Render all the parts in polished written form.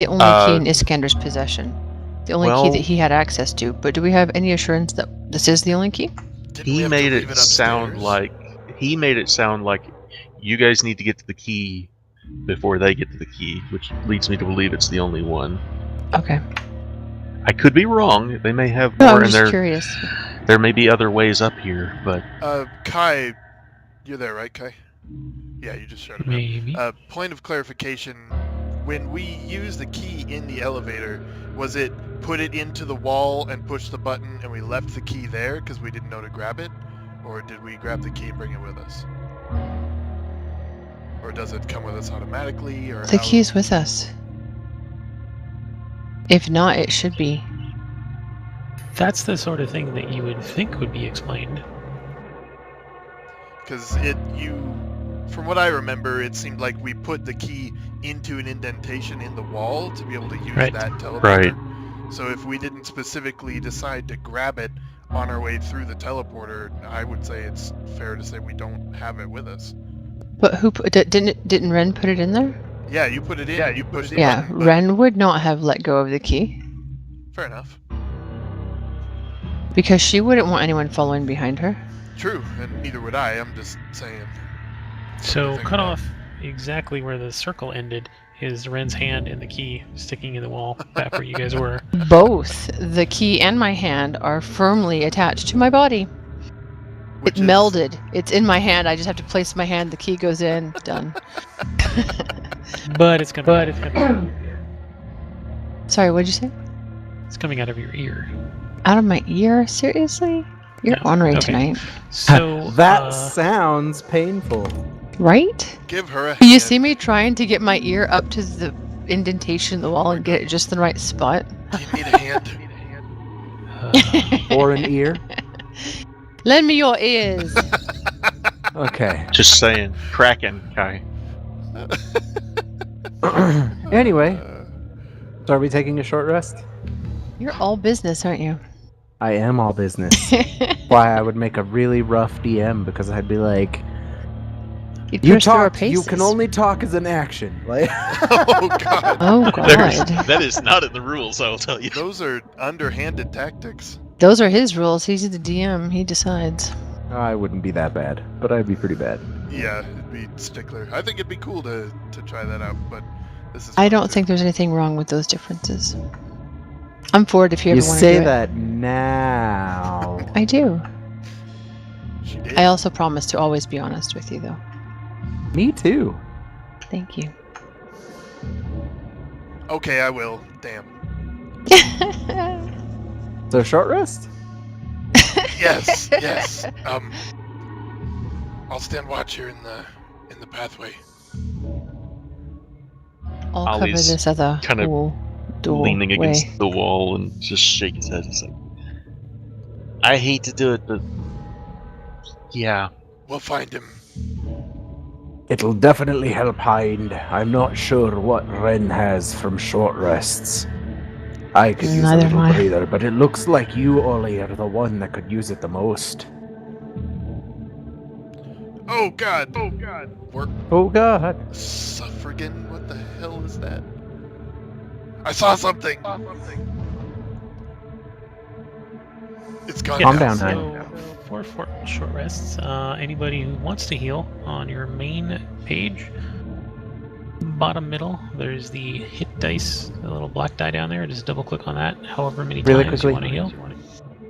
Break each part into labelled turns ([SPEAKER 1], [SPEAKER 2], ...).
[SPEAKER 1] The only key in Iskander's possession. The only key that he had access to. But do we have any assurance that this is the only key?
[SPEAKER 2] He made it sound like you guys need to get to the key before they get to the key, which leads me to believe it's the only one.
[SPEAKER 1] Okay.
[SPEAKER 2] I could be wrong. They may have
[SPEAKER 1] No,
[SPEAKER 2] more,
[SPEAKER 1] I'm just curious.
[SPEAKER 2] There may be other ways up here, but
[SPEAKER 3] Kai, you're there, right, Kai? Yeah, you just showed up.
[SPEAKER 4] Maybe.
[SPEAKER 3] Point of clarification: when we used the key in the elevator, was it put it into the wall and push the button, and we left the key there because we didn't know to grab it, or did we grab the key and bring it with us? Or does it come with us automatically? Or
[SPEAKER 1] the key's with us. If not, it should be.
[SPEAKER 4] That's the sort of thing that you would think would be explained.
[SPEAKER 3] Because from what I remember, it seemed like we put the key into an indentation in the wall to be able to use that teleporter.
[SPEAKER 2] Right.
[SPEAKER 3] So if we didn't specifically decide to grab it on our way through the teleporter, I would say it's fair to say we don't have it with us.
[SPEAKER 1] But who didn't Ren put it in there?
[SPEAKER 3] Yeah, you put it in. Yeah, you pushed it.
[SPEAKER 1] Yeah, Ren would not have let go of the key.
[SPEAKER 3] Fair enough.
[SPEAKER 1] Because she wouldn't want anyone following behind her.
[SPEAKER 3] True, and neither would I. I'm just saying.
[SPEAKER 4] So cut off exactly where the circle ended is Ren's hand and the key sticking in the wall back where you guys were.
[SPEAKER 1] Both the key and my hand are firmly attached to my body. It's melded. It's in my hand. I just have to place my hand. The key goes in. Done.
[SPEAKER 4] But it's coming.
[SPEAKER 1] Sorry, what'd you say?
[SPEAKER 4] It's coming out of your ear.
[SPEAKER 1] Out of my ear? Seriously? You're ornery tonight.
[SPEAKER 4] So
[SPEAKER 5] that sounds painful.
[SPEAKER 1] Right?
[SPEAKER 3] Give her a hand.
[SPEAKER 1] You see me trying to get my ear up to the indentation in the wall and get it just in the right spot?
[SPEAKER 3] Do you need a hand?
[SPEAKER 5] Or an ear?
[SPEAKER 1] Lend me your ears.
[SPEAKER 5] Okay.
[SPEAKER 2] Just saying. Kraken, Kai.
[SPEAKER 5] Anyway, so are we taking a short rest?
[SPEAKER 1] You're all business, aren't you?
[SPEAKER 5] I am all business. Why I would make a really rough DM, because I'd be like, you talk, you can only talk as an action. Like,
[SPEAKER 3] oh god.
[SPEAKER 1] Oh god.
[SPEAKER 2] That is not in the rules, I will tell you.
[SPEAKER 3] Those are underhanded tactics.
[SPEAKER 1] Those are his rules. He's the DM. He decides.
[SPEAKER 5] I wouldn't be that bad, but I'd be pretty bad.
[SPEAKER 3] Yeah, it'd be stickler. I think it'd be cool to try that out, but this is.
[SPEAKER 1] I don't think there's anything wrong with those differences. I'm for it if you ever want to do it.
[SPEAKER 5] You say that now.
[SPEAKER 1] I do.
[SPEAKER 3] She did.
[SPEAKER 1] I also promise to always be honest with you, though.
[SPEAKER 5] Me too.
[SPEAKER 1] Thank you.
[SPEAKER 3] Okay, I will. Damn.
[SPEAKER 5] So short rest?
[SPEAKER 3] Yes, yes. I'll stand watch here in the pathway.
[SPEAKER 1] I'll cover
[SPEAKER 2] Ollie's
[SPEAKER 1] this other
[SPEAKER 2] kind of
[SPEAKER 1] doorway.
[SPEAKER 2] leaning against the wall and just shake his head. He's like, I hate to do it, but yeah.
[SPEAKER 3] We'll find him.
[SPEAKER 5] It'll definitely help hide. I'm not sure what Ren has from short rests. I could use a little breather, but it looks like you, Ollie, are the one that could use it the most.
[SPEAKER 3] Oh god! Oh god!
[SPEAKER 5] Oh god!
[SPEAKER 3] Suffragan? What the hell is that? I saw something! It's gone.
[SPEAKER 5] Calm down,
[SPEAKER 4] so for short rests, anybody who wants to heal, on your main page, bottom middle, there's the hit dice, the little black die down there. Just double click on that, however many times you want to heal.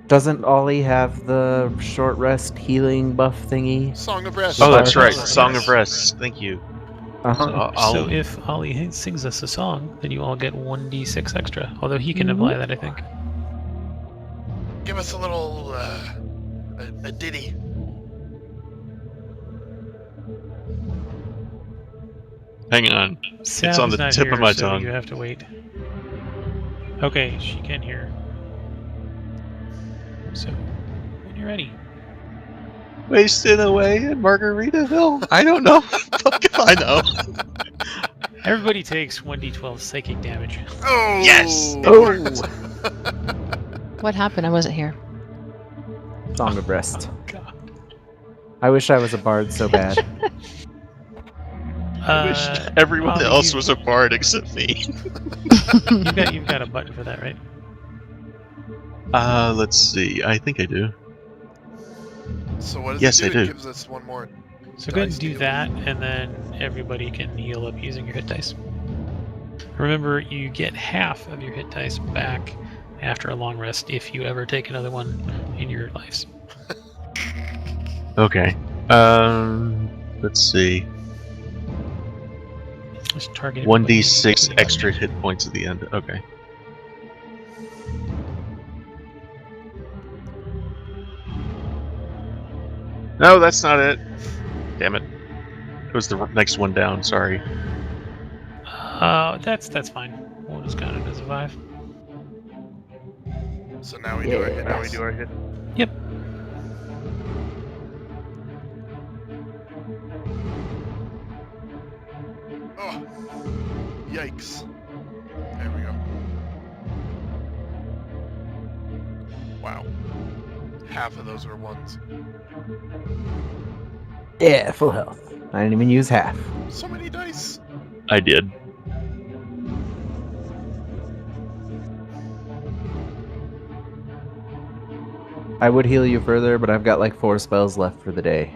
[SPEAKER 5] Doesn't Ollie have the short rest healing buff thingy?
[SPEAKER 3] Song of Rest.
[SPEAKER 2] Oh, that's right. Song of Rest. Thank you.
[SPEAKER 4] So if Ollie sings us a song, then you all get 1d6 extra. Although he can apply that, I think.
[SPEAKER 3] Give us a little, a ditty.
[SPEAKER 2] Hang on. It's on the tip of my tongue.
[SPEAKER 4] You have to wait. Okay, she can hear. So, when you're ready.
[SPEAKER 2] Wasted away in Margaritaville? I don't know. Fuck if I know.
[SPEAKER 4] Everybody takes 1d12 psychic damage.
[SPEAKER 3] Oh!
[SPEAKER 2] Yes!
[SPEAKER 5] Oh!
[SPEAKER 1] What happened? I wasn't here.
[SPEAKER 5] Song of Rest.
[SPEAKER 4] Oh, God.
[SPEAKER 5] I wish I was a bard so bad.
[SPEAKER 2] I wish everyone
[SPEAKER 4] Ollie,
[SPEAKER 2] else was a bard except me.
[SPEAKER 4] You've got a button for that, right?
[SPEAKER 2] Let's see. I think I do.
[SPEAKER 3] So what does
[SPEAKER 2] Yes,
[SPEAKER 3] it
[SPEAKER 2] I
[SPEAKER 3] do?
[SPEAKER 2] do.
[SPEAKER 3] It gives us one more.
[SPEAKER 4] So go ahead
[SPEAKER 3] dice
[SPEAKER 4] and do
[SPEAKER 3] to
[SPEAKER 4] that,
[SPEAKER 3] heal.
[SPEAKER 4] and then everybody can heal up using your hit dice. Remember, you get half of your hit dice back after a long rest if you ever take another one in your lives.
[SPEAKER 2] Okay. Let's see.
[SPEAKER 4] Just target everybody.
[SPEAKER 2] 1d6 extra hit points at the end. Okay. No, that's not it. Damn it. It was the next one down. Sorry.
[SPEAKER 4] That's fine. We'll just count it as a 5.
[SPEAKER 3] So now we do our hit.
[SPEAKER 5] Yes.
[SPEAKER 3] Now we do our hit.
[SPEAKER 4] Yep.
[SPEAKER 3] Oh, yikes! There we go. Wow. Half of those were ones.
[SPEAKER 5] Yeah, full health. I didn't even use half.
[SPEAKER 3] So many dice.
[SPEAKER 2] I did.
[SPEAKER 5] I would heal you further, but I've got like 4 spells left for the day.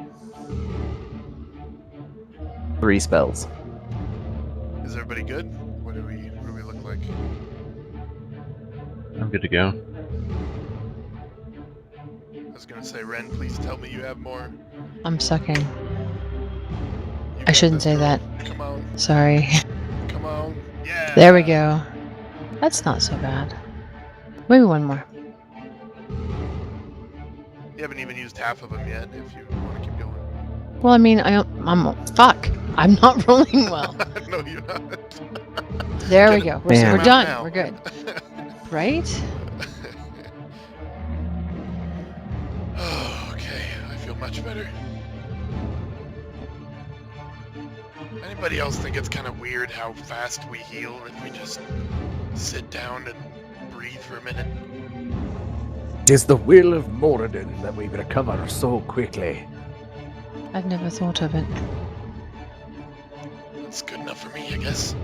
[SPEAKER 5] 3 spells.
[SPEAKER 3] Is everybody good? What do we look like?
[SPEAKER 2] I'm good to go.
[SPEAKER 3] I was gonna say, Ren, please tell me you have more.
[SPEAKER 1] I'm sucking.
[SPEAKER 3] You
[SPEAKER 1] I
[SPEAKER 3] got
[SPEAKER 1] shouldn't
[SPEAKER 3] this,
[SPEAKER 1] say
[SPEAKER 3] girl.
[SPEAKER 1] that.
[SPEAKER 3] Come on,
[SPEAKER 1] Sorry.
[SPEAKER 3] come on. Yeah.
[SPEAKER 1] There we go. That's not so bad. Maybe one more.
[SPEAKER 3] You haven't even used half of them yet. If you want to keep going.
[SPEAKER 1] Well, I mean, I'm fuck. I'm not rolling well.
[SPEAKER 3] No, you're not.
[SPEAKER 1] There we
[SPEAKER 3] Get
[SPEAKER 1] go.
[SPEAKER 3] it.
[SPEAKER 1] We're,
[SPEAKER 5] Bam.
[SPEAKER 1] we're
[SPEAKER 3] Come out
[SPEAKER 1] done.
[SPEAKER 3] now.
[SPEAKER 1] We're good. Right?
[SPEAKER 3] Oh, okay, I feel much better. Anybody else think it's kind of weird how fast we heal if we just sit down and breathe for a minute?
[SPEAKER 5] Tis the will of Moradin that we recover so quickly.
[SPEAKER 1] I've never thought of it.
[SPEAKER 3] That's good enough for me, I guess.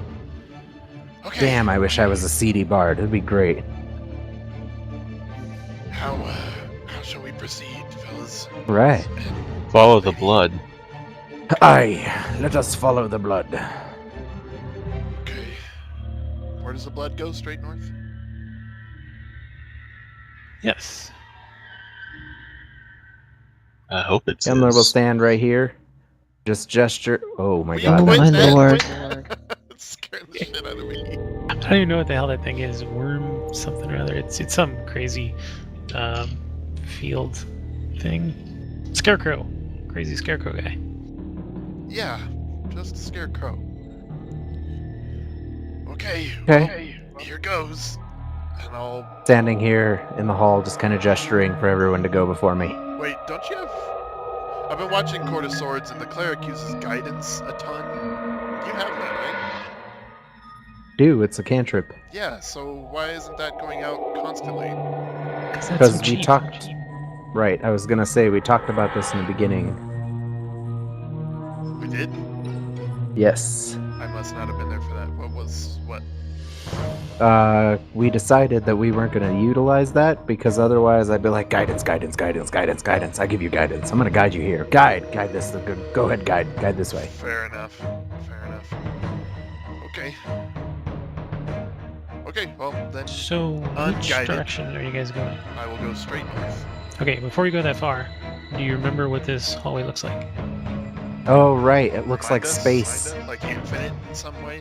[SPEAKER 3] Okay.
[SPEAKER 5] Damn, I wish I was a seedy bard. It'd be great.
[SPEAKER 3] How shall we proceed, fellas?
[SPEAKER 5] Right.
[SPEAKER 2] Follow the blood.
[SPEAKER 5] Aye, let us follow the blood.
[SPEAKER 3] Okay. Where does the blood go? Straight north?
[SPEAKER 4] Yes.
[SPEAKER 2] I hope it's.
[SPEAKER 5] Gimler will stand right here. Just gesture. Oh my
[SPEAKER 3] Will you
[SPEAKER 5] god.
[SPEAKER 1] quit
[SPEAKER 3] quit
[SPEAKER 1] my
[SPEAKER 3] that?
[SPEAKER 1] lord.
[SPEAKER 3] It's scaring the shit out of me.
[SPEAKER 4] I don't even know what the hell that thing is. Worm something or other. It's some crazy field thing. Scarecrow. Crazy scarecrow guy.
[SPEAKER 3] Yeah, just a scarecrow. Okay.
[SPEAKER 5] Okay.
[SPEAKER 3] Well, here goes. And I'll...
[SPEAKER 5] Standing here in the hall, just kind of gesturing for everyone to go before me.
[SPEAKER 3] Wait, don't you have... I've been watching Court of Swords, and the cleric uses guidance a ton. You have that, right?
[SPEAKER 5] Do, it's a cantrip.
[SPEAKER 3] Yeah, so why isn't that going out constantly?
[SPEAKER 5] Because we talked... Right, I was gonna say, we talked about this in the beginning.
[SPEAKER 3] We did?
[SPEAKER 5] Yes.
[SPEAKER 3] I must not have been there for that. What?
[SPEAKER 5] We decided that we weren't gonna utilize that, because otherwise I'd be like, guidance, guidance, guidance, guidance, guidance. I give you guidance. I'm gonna guide you here. Guide this. Go ahead, guide this way.
[SPEAKER 3] Fair enough. Fair enough. Okay. Okay, well, then
[SPEAKER 4] So, which
[SPEAKER 3] Unguided.
[SPEAKER 4] direction are you guys going?
[SPEAKER 3] I will go straight north.
[SPEAKER 4] Okay, before you go that far, do you remember what this hallway looks like?
[SPEAKER 5] Oh, right, it looks
[SPEAKER 3] Remind
[SPEAKER 5] like
[SPEAKER 3] us,
[SPEAKER 5] space.
[SPEAKER 3] kinda, like infinite in some way.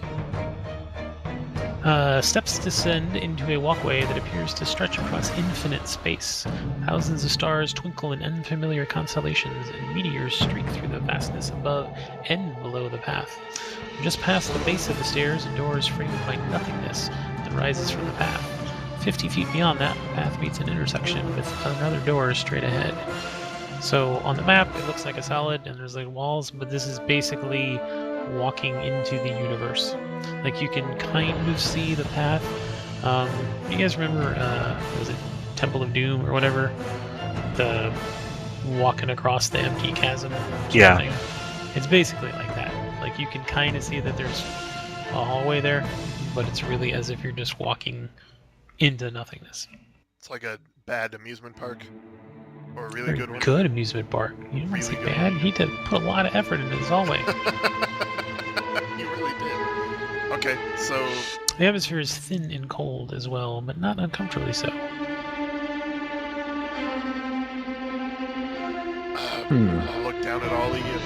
[SPEAKER 4] Steps descend into a walkway that appears to stretch across infinite space. Thousands of stars twinkle in unfamiliar constellations, and meteors streak through the vastness above and below the path. Just past the base of the stairs, a door is framed by nothingness that rises from the path. 50 feet beyond that, the path meets an intersection with another door straight ahead. So on the map, it looks like a solid, and there's like walls, but this is basically walking into the universe. Like you can kind of see the path. You guys remember, was it Temple of Doom or whatever? The walking across the empty chasm.
[SPEAKER 2] Yeah.
[SPEAKER 4] Thing? It's basically like that. Like, you can kind of see that there's a hallway there, but it's really as if you're just walking into nothingness.
[SPEAKER 3] It's like a bad amusement park. Or a really
[SPEAKER 4] Very
[SPEAKER 3] good one.
[SPEAKER 4] good amusement park. You don't
[SPEAKER 3] Really
[SPEAKER 4] say
[SPEAKER 3] good
[SPEAKER 4] bad.
[SPEAKER 3] one.
[SPEAKER 4] He did put a lot of effort into this hallway.
[SPEAKER 3] You really did. Okay, so
[SPEAKER 4] The atmosphere is thin and cold as well, but not uncomfortably so.
[SPEAKER 3] I'll look down at Ollie and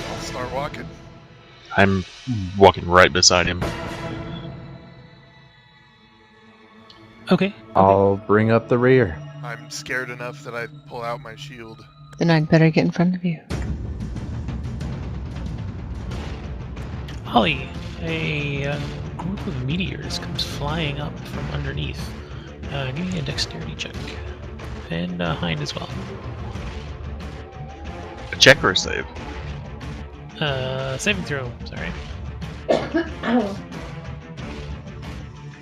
[SPEAKER 3] I'll start walking.
[SPEAKER 2] I'm walking right beside him.
[SPEAKER 4] Okay.
[SPEAKER 5] I'll bring up the rear.
[SPEAKER 3] I'm scared enough that I pull out my shield.
[SPEAKER 1] Then I'd better get in front of you.
[SPEAKER 4] Holly, a group of meteors comes flying up from underneath. Give me a dexterity check. And Hind as well.
[SPEAKER 2] A check or a save?
[SPEAKER 4] Saving throw, sorry.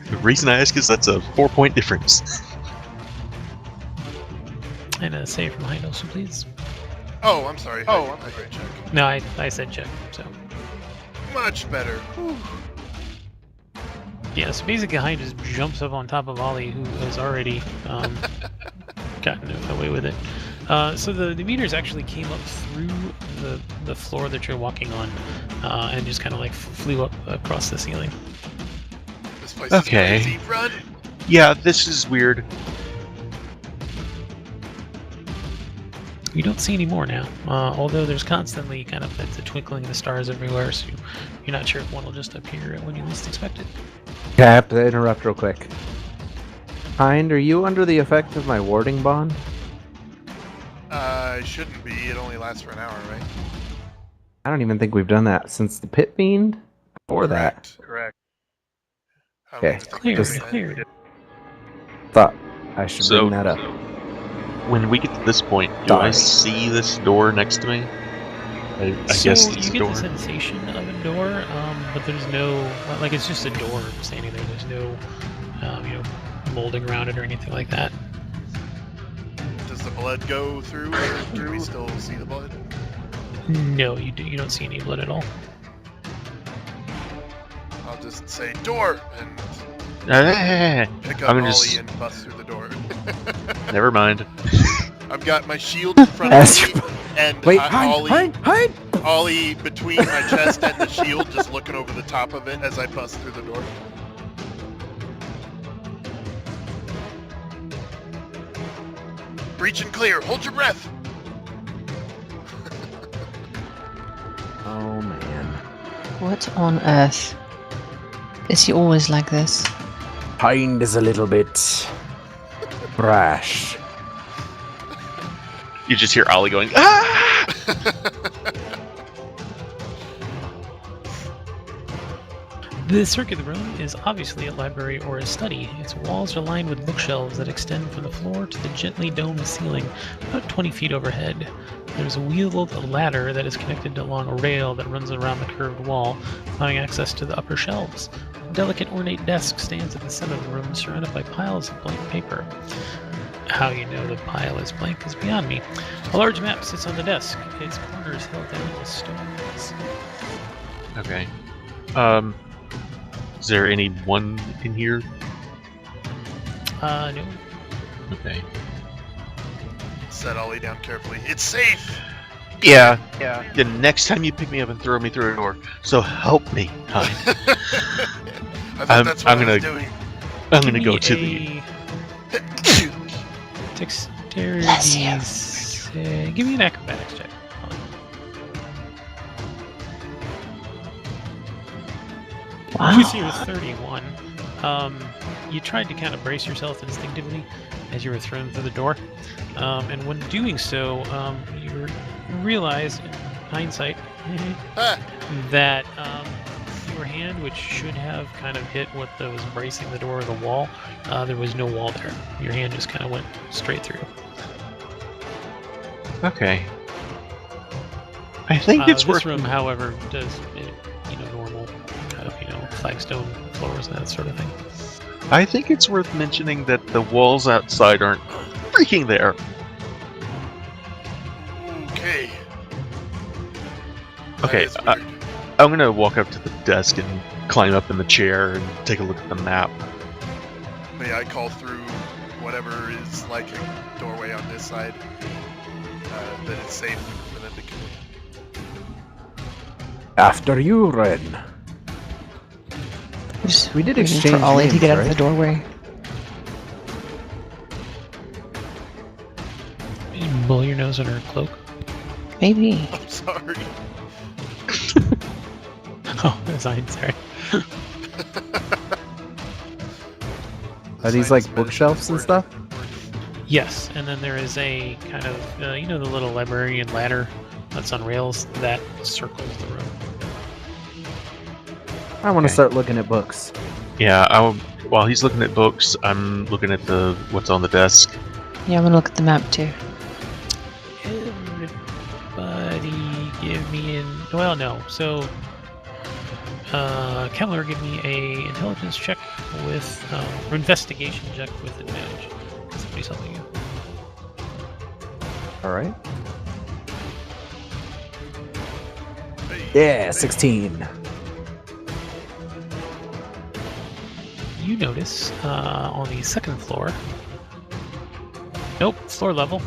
[SPEAKER 2] The reason I ask is that's a 4-point difference.
[SPEAKER 4] And a save from Hind also, please.
[SPEAKER 3] Oh, I'm sorry. I did check.
[SPEAKER 4] No, I said check, so.
[SPEAKER 3] Much better. Whew.
[SPEAKER 4] Yeah, so basically Hind just jumps up on top of Ollie, who has already gotten away with it. So the meteors actually came up through the floor that you're walking on, and just kind of like flew up across the ceiling.
[SPEAKER 3] This place
[SPEAKER 2] Okay.
[SPEAKER 3] is crazy. Run!
[SPEAKER 2] Yeah, this is weird.
[SPEAKER 4] You don't see any more now, although there's constantly kind of the twinkling of the stars everywhere, so you're not sure if one will just appear when you least expect it.
[SPEAKER 5] Okay, I have to interrupt real quick. Hind, are you under the effect of my warding bond?
[SPEAKER 3] It shouldn't be. It only lasts for an hour, right?
[SPEAKER 5] I don't even think we've done that since the pit fiend. Before that.
[SPEAKER 3] Correct. I don't
[SPEAKER 5] Okay.
[SPEAKER 3] even think
[SPEAKER 4] Clear,
[SPEAKER 3] we
[SPEAKER 5] Just-
[SPEAKER 3] did that.
[SPEAKER 4] clear.
[SPEAKER 5] Thought I should bring that up.
[SPEAKER 2] When we get to this point, do I
[SPEAKER 5] Sorry.
[SPEAKER 2] see this door next to me? I
[SPEAKER 4] So
[SPEAKER 2] guess it's
[SPEAKER 4] you
[SPEAKER 2] a
[SPEAKER 4] get
[SPEAKER 2] door.
[SPEAKER 4] the sensation of a door, but there's no, like, it's just a door standing there. There's no, molding around it or anything like that.
[SPEAKER 3] Does the blood go through, or do we still see the blood?
[SPEAKER 4] No, you don't see any blood at all.
[SPEAKER 3] I'll just say door and pick up
[SPEAKER 2] I'm
[SPEAKER 3] Ollie
[SPEAKER 2] gonna just-
[SPEAKER 3] and bust through the door.
[SPEAKER 2] Never mind.
[SPEAKER 3] I've got my shield in front
[SPEAKER 5] As
[SPEAKER 3] of me, and
[SPEAKER 5] Wait,
[SPEAKER 3] Ollie,
[SPEAKER 5] Hind!
[SPEAKER 3] Ollie between my chest and the shield, just looking over the top of it as I bust through the door. Breach and clear. Hold your breath.
[SPEAKER 5] Oh man.
[SPEAKER 1] What on earth? Is he always like this?
[SPEAKER 5] Hind is a little bit brash.
[SPEAKER 2] You just hear Ollie going, ah!
[SPEAKER 4] The circular room is obviously a library or a study. Its walls are lined with bookshelves that extend from the floor to the gently domed ceiling, about 20 feet overhead. There's a wheeled ladder that is connected along a rail that runs around the curved wall, allowing access to the upper shelves. A delicate ornate desk stands at the center of the room, surrounded by piles of blank paper. How you know the pile is blank is beyond me. A large map sits on the desk. Its corners held down with stones.
[SPEAKER 2] Okay. Is there anyone in here?
[SPEAKER 4] No.
[SPEAKER 2] Okay.
[SPEAKER 3] Set Ollie down carefully. It's safe.
[SPEAKER 2] Yeah. The next time you pick me up and throw me through a door, so help me, Hind.
[SPEAKER 3] I thought that's what
[SPEAKER 2] I'm
[SPEAKER 3] I was
[SPEAKER 2] gonna-
[SPEAKER 3] doing.
[SPEAKER 2] I'm gonna go to the.
[SPEAKER 4] Dexterity.
[SPEAKER 1] Bless you.
[SPEAKER 4] Give me an acrobatics check. You see
[SPEAKER 1] Wow.
[SPEAKER 4] with 31. You tried to kind of brace yourself instinctively as you were thrown through the door. And when doing so, you realize, in hindsight,
[SPEAKER 3] Ah,
[SPEAKER 4] that your hand, which should have kind of hit what was bracing the door or the wall, there was no wall there. Your hand just kind of went straight through.
[SPEAKER 2] Okay. I think it's
[SPEAKER 4] This
[SPEAKER 2] worth.
[SPEAKER 4] room, however, does normal kind of flagstone floors and that sort of thing.
[SPEAKER 2] I think it's worth mentioning that the walls outside aren't freaking there.
[SPEAKER 3] okay.
[SPEAKER 2] Okay,
[SPEAKER 3] That is weird.
[SPEAKER 2] I'm gonna walk up to the desk and climb up in the chair and take a look at the map.
[SPEAKER 3] May I call through whatever is like a doorway on this side that it's safe for them to come in?
[SPEAKER 5] After you, Ren. We did
[SPEAKER 1] waiting
[SPEAKER 5] exchange
[SPEAKER 1] for Ollie to
[SPEAKER 5] names,
[SPEAKER 1] get out of the
[SPEAKER 5] right?
[SPEAKER 1] doorway.
[SPEAKER 4] You blow your nose under her cloak.
[SPEAKER 1] Maybe.
[SPEAKER 3] I'm sorry.
[SPEAKER 4] Oh, sorry.
[SPEAKER 5] Are these like bookshelves and stuff?
[SPEAKER 4] Yes, and then there is a kind of, you know, the little librarian ladder that's on rails that circles the room.
[SPEAKER 5] I want to
[SPEAKER 2] Okay.
[SPEAKER 5] start looking at books.
[SPEAKER 2] Yeah, while he's looking at books, I'm looking at what's on the desk.
[SPEAKER 1] Yeah, I'm gonna look at the map too.
[SPEAKER 4] Everybody give me well, no. So, Kemmler, give me a intelligence check with, or investigation check with advantage. Somebody's helping you.
[SPEAKER 5] All right.
[SPEAKER 3] Hey,
[SPEAKER 5] Yeah, 16.
[SPEAKER 4] You notice on the second floor. Nope, floor level.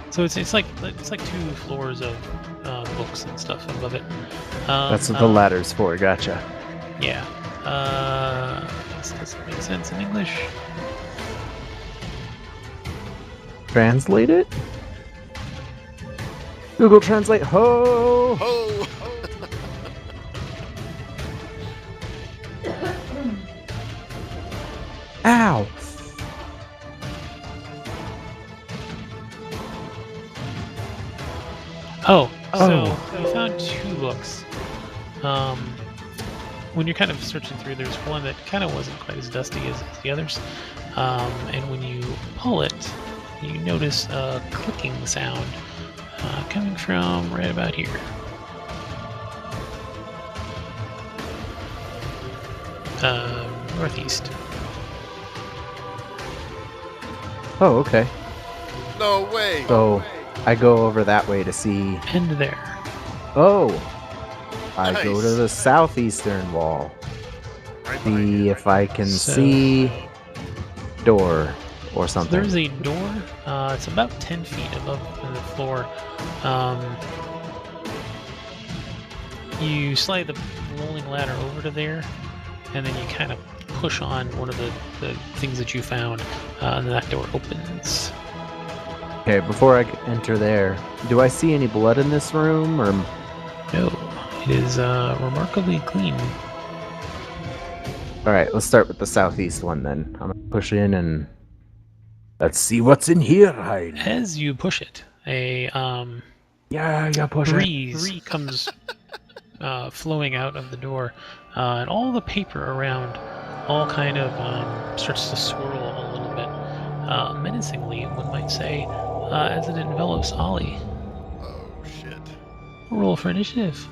[SPEAKER 4] So it's like 2 floors of books and stuff above it.
[SPEAKER 5] That's what the ladder's for. Gotcha.
[SPEAKER 4] Yeah. Does this make sense in English?
[SPEAKER 5] Translate it. Google Translate. Ho!
[SPEAKER 3] Oh!
[SPEAKER 5] Ow!
[SPEAKER 4] Oh, so
[SPEAKER 5] Oh.
[SPEAKER 4] you found 2 books. When you're kind of searching through, there's one that kind of wasn't quite as dusty as the others. And when you pull it, you notice a clicking sound coming from right about here. Northeast.
[SPEAKER 5] Oh, okay.
[SPEAKER 3] No way!
[SPEAKER 5] So I go over that way to see.
[SPEAKER 4] And there.
[SPEAKER 5] Oh! I go to
[SPEAKER 3] Nice.
[SPEAKER 5] the southeastern wall.
[SPEAKER 3] Right behind
[SPEAKER 5] See
[SPEAKER 3] you.
[SPEAKER 5] if I can
[SPEAKER 4] So-
[SPEAKER 5] see door or
[SPEAKER 4] So
[SPEAKER 5] something.
[SPEAKER 4] there's a door. It's about 10 feet above the floor. You slide the rolling ladder over to there, and then you kind of push on one of the things that you found, and then that door opens.
[SPEAKER 5] Okay, before I enter there, do I see any blood in this room? Or
[SPEAKER 4] No, it is remarkably clean.
[SPEAKER 5] all right, let's start with the southeast one then. I'm gonna push in and let's see what's in here, Hein.
[SPEAKER 4] As you push it, a
[SPEAKER 5] Yeah, push it.
[SPEAKER 4] breeze comes flowing out of the door, and all the paper around all kind of starts to swirl a little bit, menacingly, one might say, as it envelops Ollie.
[SPEAKER 3] Oh, shit.
[SPEAKER 4] Roll for initiative.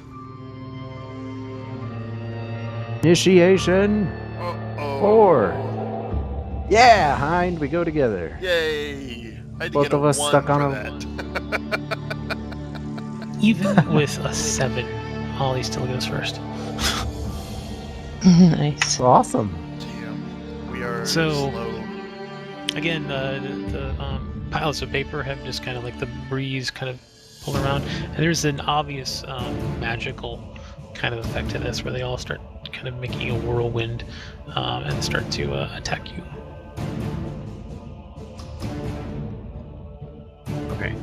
[SPEAKER 5] Initiation.
[SPEAKER 3] Uh-oh.
[SPEAKER 5] 4. Yeah, Hind, we go together.
[SPEAKER 3] Yay! I had to
[SPEAKER 5] Both
[SPEAKER 3] get a
[SPEAKER 5] of us
[SPEAKER 3] 1
[SPEAKER 5] stuck on
[SPEAKER 3] for
[SPEAKER 5] a-
[SPEAKER 3] that.
[SPEAKER 4] Even with a 7, Ollie still goes first.
[SPEAKER 1] Nice.
[SPEAKER 5] Awesome.
[SPEAKER 3] Damn. We are
[SPEAKER 4] So-
[SPEAKER 3] slow.
[SPEAKER 4] Again, the piles of paper have just kind of like the breeze kind of pulled around, and there's an obvious magical kind of effect to this where they all start kind of making a whirlwind and start to attack you.
[SPEAKER 2] Okay.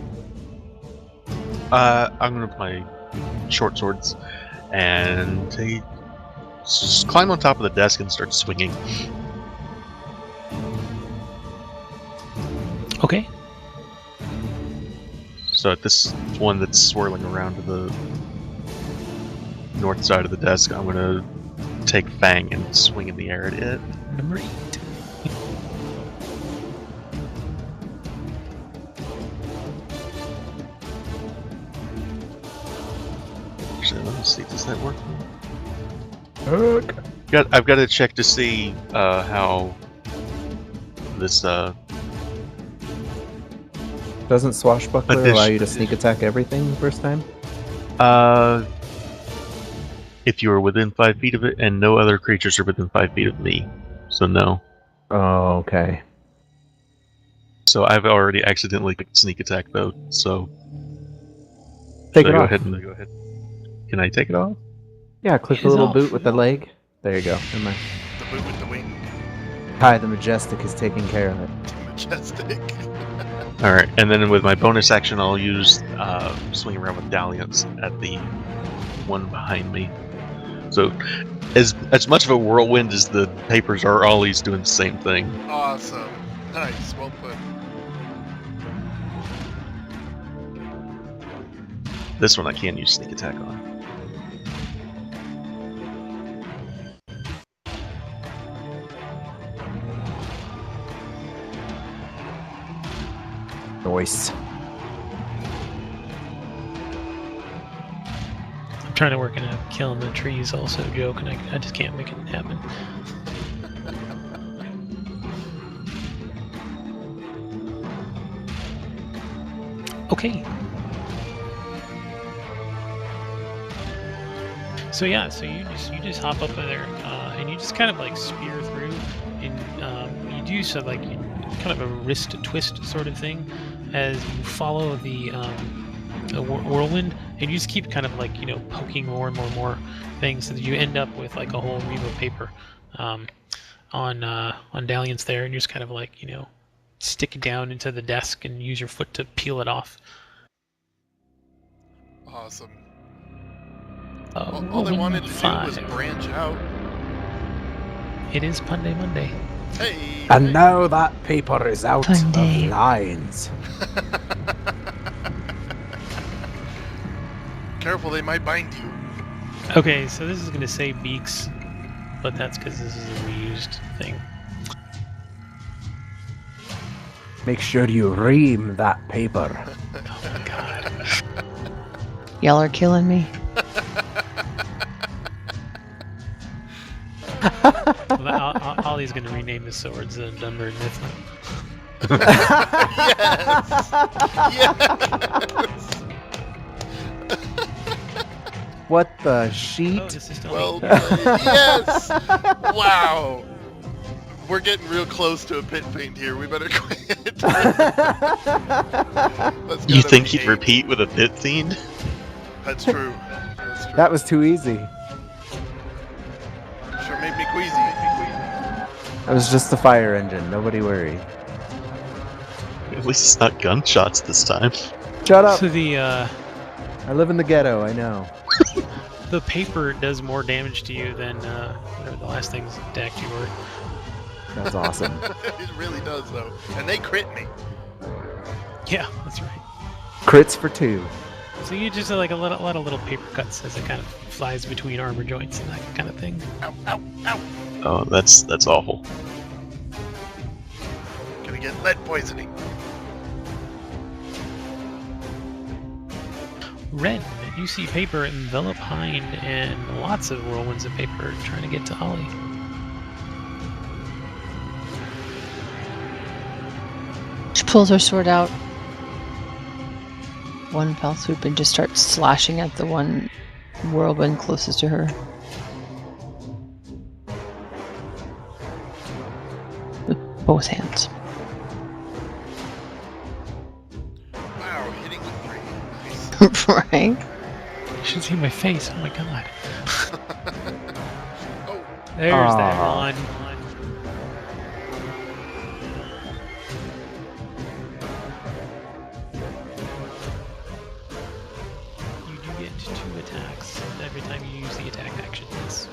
[SPEAKER 2] I'm gonna play short swords and just climb on top of the desk and start swinging.
[SPEAKER 4] Okay.
[SPEAKER 2] So at this one that's swirling around to the north side of the desk, I'm gonna take Fang and swing in the air at it.
[SPEAKER 4] Number 8.
[SPEAKER 2] Actually, let me see. Does that work?
[SPEAKER 5] Hook.
[SPEAKER 2] I've got to check to see how this
[SPEAKER 5] Doesn't Swashbuckler
[SPEAKER 2] But this-
[SPEAKER 5] allow you to sneak attack everything the first time?
[SPEAKER 2] If you are within 5 feet of it, and no other creatures are within 5 feet of me, so no.
[SPEAKER 5] Oh, okay.
[SPEAKER 2] So I've already accidentally clicked sneak attack though. So
[SPEAKER 5] Take
[SPEAKER 2] should
[SPEAKER 5] it
[SPEAKER 2] I go
[SPEAKER 5] off.
[SPEAKER 2] ahead and go ahead? Can I take it off?
[SPEAKER 5] Yeah, click
[SPEAKER 4] It
[SPEAKER 5] the
[SPEAKER 4] is
[SPEAKER 5] little
[SPEAKER 4] off.
[SPEAKER 5] boot with the leg. There you go. Never mind.
[SPEAKER 3] The boot with the wing.
[SPEAKER 5] Hi, the Majestic is taking care of it.
[SPEAKER 3] Majestic.
[SPEAKER 2] All right, and then with my bonus action, I'll use swing around with dalliance at the one behind me. So, as much of a whirlwind as the papers are, Ollie's doing the same thing.
[SPEAKER 3] Awesome. Nice. Well put.
[SPEAKER 2] This one I can use sneak attack on.
[SPEAKER 5] Nice.
[SPEAKER 4] I'm trying to work in a killing the trees also joke, and I just can't make it happen. Okay. So yeah, so you just hop up there, and you just kind of like spear through, and you do so like kind of a wrist twist sort of thing as you follow the whirlwind, and you just keep kind of like poking more and more things, so that you end up with like a whole ream of paper on dalliance there, and you just kind of like stick it down into the desk and use your foot to peel it off.
[SPEAKER 3] Awesome. All they wanted to do was branch out.
[SPEAKER 4] It is Punday Monday.
[SPEAKER 3] Hey!
[SPEAKER 5] And now that paper is out
[SPEAKER 1] Punday.
[SPEAKER 5] of lines.
[SPEAKER 3] Careful, they might bind you.
[SPEAKER 4] Okay, so this is going to say beaks, but that's because this is a reused thing.
[SPEAKER 5] Make sure you ream that paper.
[SPEAKER 4] Oh my god.
[SPEAKER 1] Y'all are killing me.
[SPEAKER 4] Ollie's going to rename his swords Dunmer and Mifflin.
[SPEAKER 3] Yes!
[SPEAKER 5] What the
[SPEAKER 4] Oh,
[SPEAKER 5] sheet?
[SPEAKER 4] this is still
[SPEAKER 3] Well
[SPEAKER 4] me.
[SPEAKER 3] played. Yes! Wow! We're getting real close to a pit feint here. We better quit. That's
[SPEAKER 2] You
[SPEAKER 3] gotta
[SPEAKER 2] think
[SPEAKER 3] be
[SPEAKER 2] he'd
[SPEAKER 3] 8.
[SPEAKER 2] repeat with a pit fiend?
[SPEAKER 3] That's true. That's true.
[SPEAKER 5] That was too easy.
[SPEAKER 3] Sure made me queasy.
[SPEAKER 5] That was just the fire engine. Nobody worry.
[SPEAKER 2] At least it's not gunshots this time.
[SPEAKER 5] Shut up.
[SPEAKER 4] So the
[SPEAKER 5] I live in the ghetto. I know.
[SPEAKER 4] the paper does more damage to you than whatever the last things attacked you were.
[SPEAKER 5] That's awesome.
[SPEAKER 3] It really does, though. And they crit me.
[SPEAKER 4] Yeah, that's right.
[SPEAKER 5] Crits for 2.
[SPEAKER 4] So you just like a lot of little paper cuts as it kind of flies between armor joints and that kind of thing.
[SPEAKER 3] Ow, ow, ow.
[SPEAKER 2] Oh, that's awful.
[SPEAKER 3] Gonna get lead poisoning.
[SPEAKER 4] Red, you see paper envelop Hind and lots of whirlwinds of paper trying to get to Ollie.
[SPEAKER 1] She pulls her sword out. One fell swoop and just starts slashing at the one whirlwind closest to her. With both hands.
[SPEAKER 3] Wow, hitting with 3. Nice.
[SPEAKER 1] Right?
[SPEAKER 4] You should see my face. Oh my god.
[SPEAKER 3] Oh,
[SPEAKER 4] There's that
[SPEAKER 5] Aw.
[SPEAKER 4] one. You do get 2 attacks every time you use the attack action. Yes.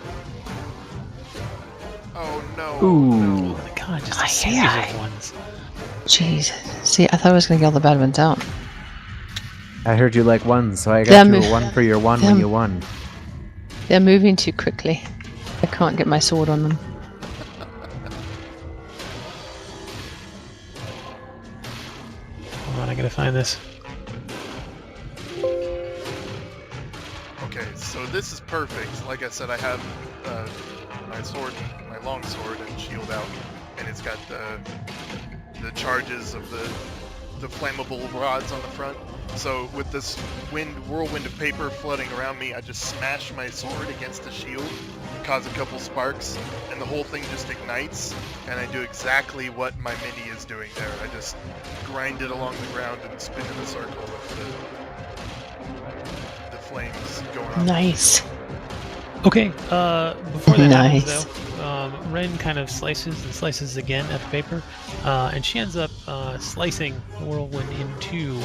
[SPEAKER 3] oh no.
[SPEAKER 5] Ooh.
[SPEAKER 4] Oh my god, just
[SPEAKER 1] Aye,
[SPEAKER 4] a series
[SPEAKER 1] aye,
[SPEAKER 4] of ones.
[SPEAKER 1] Jeez. See, I thought I was going to get all the bad ones out.
[SPEAKER 5] I heard you like 1, so I got
[SPEAKER 1] Them-
[SPEAKER 5] you a 1 for your 1 when
[SPEAKER 1] them-
[SPEAKER 5] you won.
[SPEAKER 1] They're moving too quickly. I can't get my sword on them.
[SPEAKER 4] Hold on, I gotta find this.
[SPEAKER 3] Okay, so this is perfect. Like I said, I have my sword, my long sword and shield out, and it's got the charges of the flammable rods on the front. So with this whirlwind of paper flooding around me, I just smash my sword against the shield, cause a couple sparks, and the whole thing just ignites, and I do exactly what my mini is doing there. I just grind it along the ground and spin in a circle with the flames going on.
[SPEAKER 1] Nice.
[SPEAKER 4] Okay, before that
[SPEAKER 1] Nice.
[SPEAKER 4] happens though, Ren kind of slices and slices again at the paper, and she ends up slicing the whirlwind in two,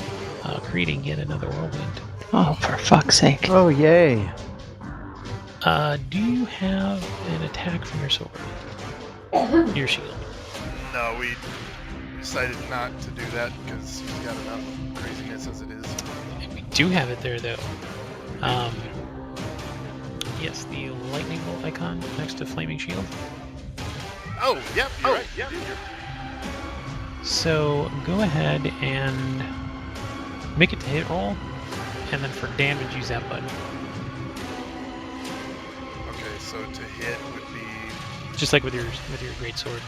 [SPEAKER 4] creating yet another whirlwind.
[SPEAKER 1] Oh, for fuck's sake.
[SPEAKER 5] Oh, yay.
[SPEAKER 4] Do you have an attack from your sword? Your shield?
[SPEAKER 3] No, we decided not to do that because he's got enough craziness as it is.
[SPEAKER 4] We do have it there though. Yes, the lightning bolt icon next to flaming shield.
[SPEAKER 3] Oh, yep, you're right. Yep.
[SPEAKER 4] So go ahead and make it to hit roll, and then for damage use that button.
[SPEAKER 3] Okay, so to hit would be...
[SPEAKER 4] Just like with your great sword.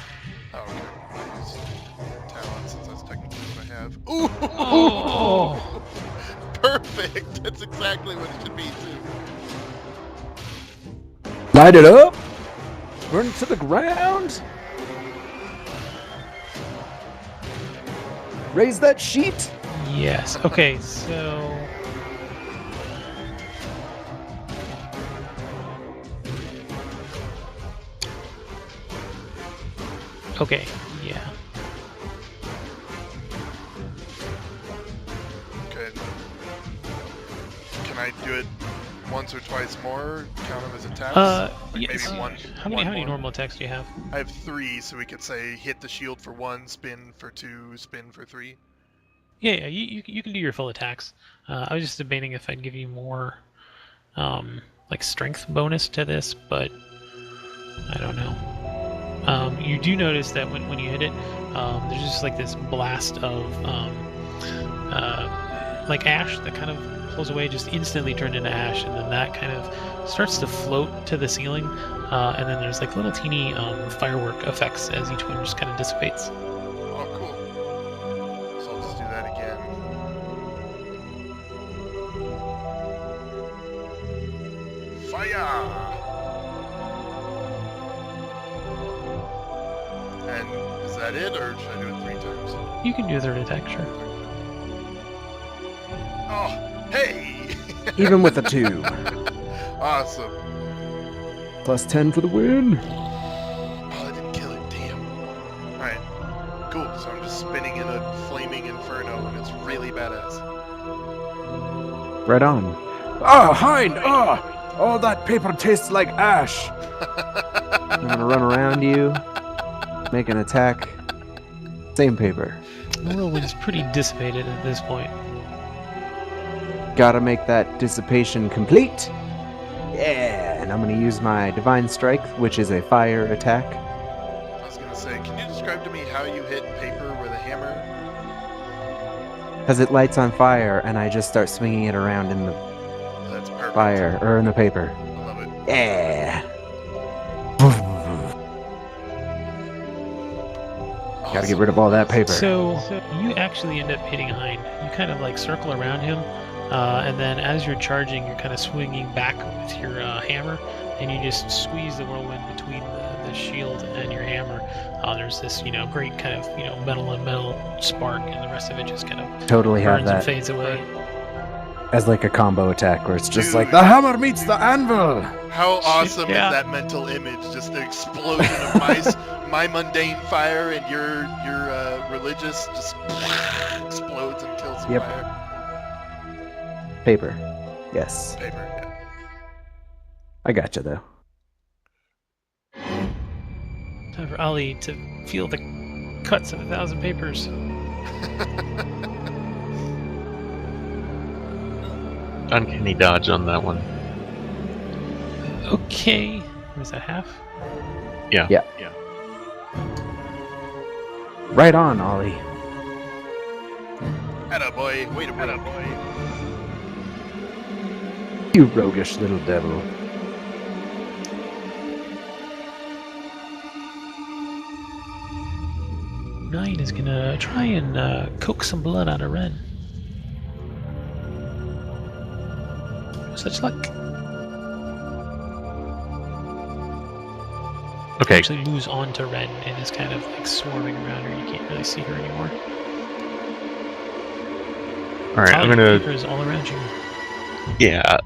[SPEAKER 3] Oh, okay. I use talent since that's technically what I have. Ooh!
[SPEAKER 4] Oh!
[SPEAKER 3] Perfect! That's exactly what it should be, too.
[SPEAKER 5] Light it up! Burn it to the ground! Raise that sheet!
[SPEAKER 4] Yes. Okay, so okay, yeah.
[SPEAKER 3] Okay. Can I do it once or twice more? Count them as attacks? Like
[SPEAKER 4] Yes.
[SPEAKER 3] maybe one.
[SPEAKER 4] How many
[SPEAKER 3] more?
[SPEAKER 4] normal attacks do you have?
[SPEAKER 3] I have 3, so we could say hit the shield for 1, spin for 2, spin for 3.
[SPEAKER 4] Yeah, you can do your full attacks. I was just debating if I'd give you more, like strength bonus to this, but I don't know. You do notice that when you hit it, there's just like this blast of like ash that kind of pulls away, just instantly turned into ash, and then that kind of starts to float to the ceiling, and then there's like little teeny firework effects as each one just kind of dissipates.
[SPEAKER 3] Oh, cool. So I'll just do that again. Fire! And is that it, or should I do it 3 times?
[SPEAKER 4] You can do a third attack, sure.
[SPEAKER 3] Oh, hey!
[SPEAKER 5] Even with a 2.
[SPEAKER 3] Awesome.
[SPEAKER 5] Plus 10 for the win.
[SPEAKER 3] Oh, I didn't kill it, damn. Alright, cool. So I'm just spinning in a flaming inferno, and it's really badass.
[SPEAKER 5] Right on. Ah, Hind! Ah! Oh, that paper tastes like ash! I'm gonna run around you, make an attack. Same paper.
[SPEAKER 4] The whirlwind's pretty dissipated at this point.
[SPEAKER 5] Gotta make that dissipation complete. Yeah, and I'm gonna use my Divine Strike, which is a fire attack.
[SPEAKER 3] I was gonna say, can you describe to me how you hit paper with a hammer?
[SPEAKER 5] Because it lights on fire, and I just start swinging it around in the
[SPEAKER 3] That's perfect.
[SPEAKER 5] fire, or in the paper.
[SPEAKER 3] I love it.
[SPEAKER 5] Yeah! Gotta get rid of all that paper.
[SPEAKER 4] So you actually end up hitting Hind. You kind of like circle around him, and then as you're charging, you're kind of swinging back with your hammer, and you just squeeze the whirlwind between the shield and your hammer. There's this, great kind of, metal on metal spark, and the rest of it just kind of
[SPEAKER 5] Totally have
[SPEAKER 4] burns and
[SPEAKER 5] that
[SPEAKER 4] fades away.
[SPEAKER 5] as like a combo attack, where it's just
[SPEAKER 3] Dude.
[SPEAKER 5] like, the hammer meets the anvil!
[SPEAKER 3] How awesome
[SPEAKER 4] Yeah.
[SPEAKER 3] is that mental image? Just the explosion of my mundane fire and your religious just explodes and kills the
[SPEAKER 5] Yep.
[SPEAKER 3] fire.
[SPEAKER 5] Paper. Yes.
[SPEAKER 3] Paper, yeah.
[SPEAKER 5] I gotcha, though.
[SPEAKER 4] Time for Ali to feel the cuts of 1,000 papers.
[SPEAKER 2] Uncanny dodge on that one.
[SPEAKER 4] Okay. Was that half?
[SPEAKER 2] Yeah.
[SPEAKER 5] Yeah. Right on, Ollie.
[SPEAKER 3] Atta boy, wait a minute, boy.
[SPEAKER 5] You roguish little devil.
[SPEAKER 4] Nine is gonna try and coax some blood out of Ren. such luck.
[SPEAKER 2] Okay.
[SPEAKER 4] Actually moves on to Ren and is kind of like swarming around her. You can't really see her anymore.
[SPEAKER 2] All right, I'm gonna.
[SPEAKER 4] Papers all around you.
[SPEAKER 2] Yeah.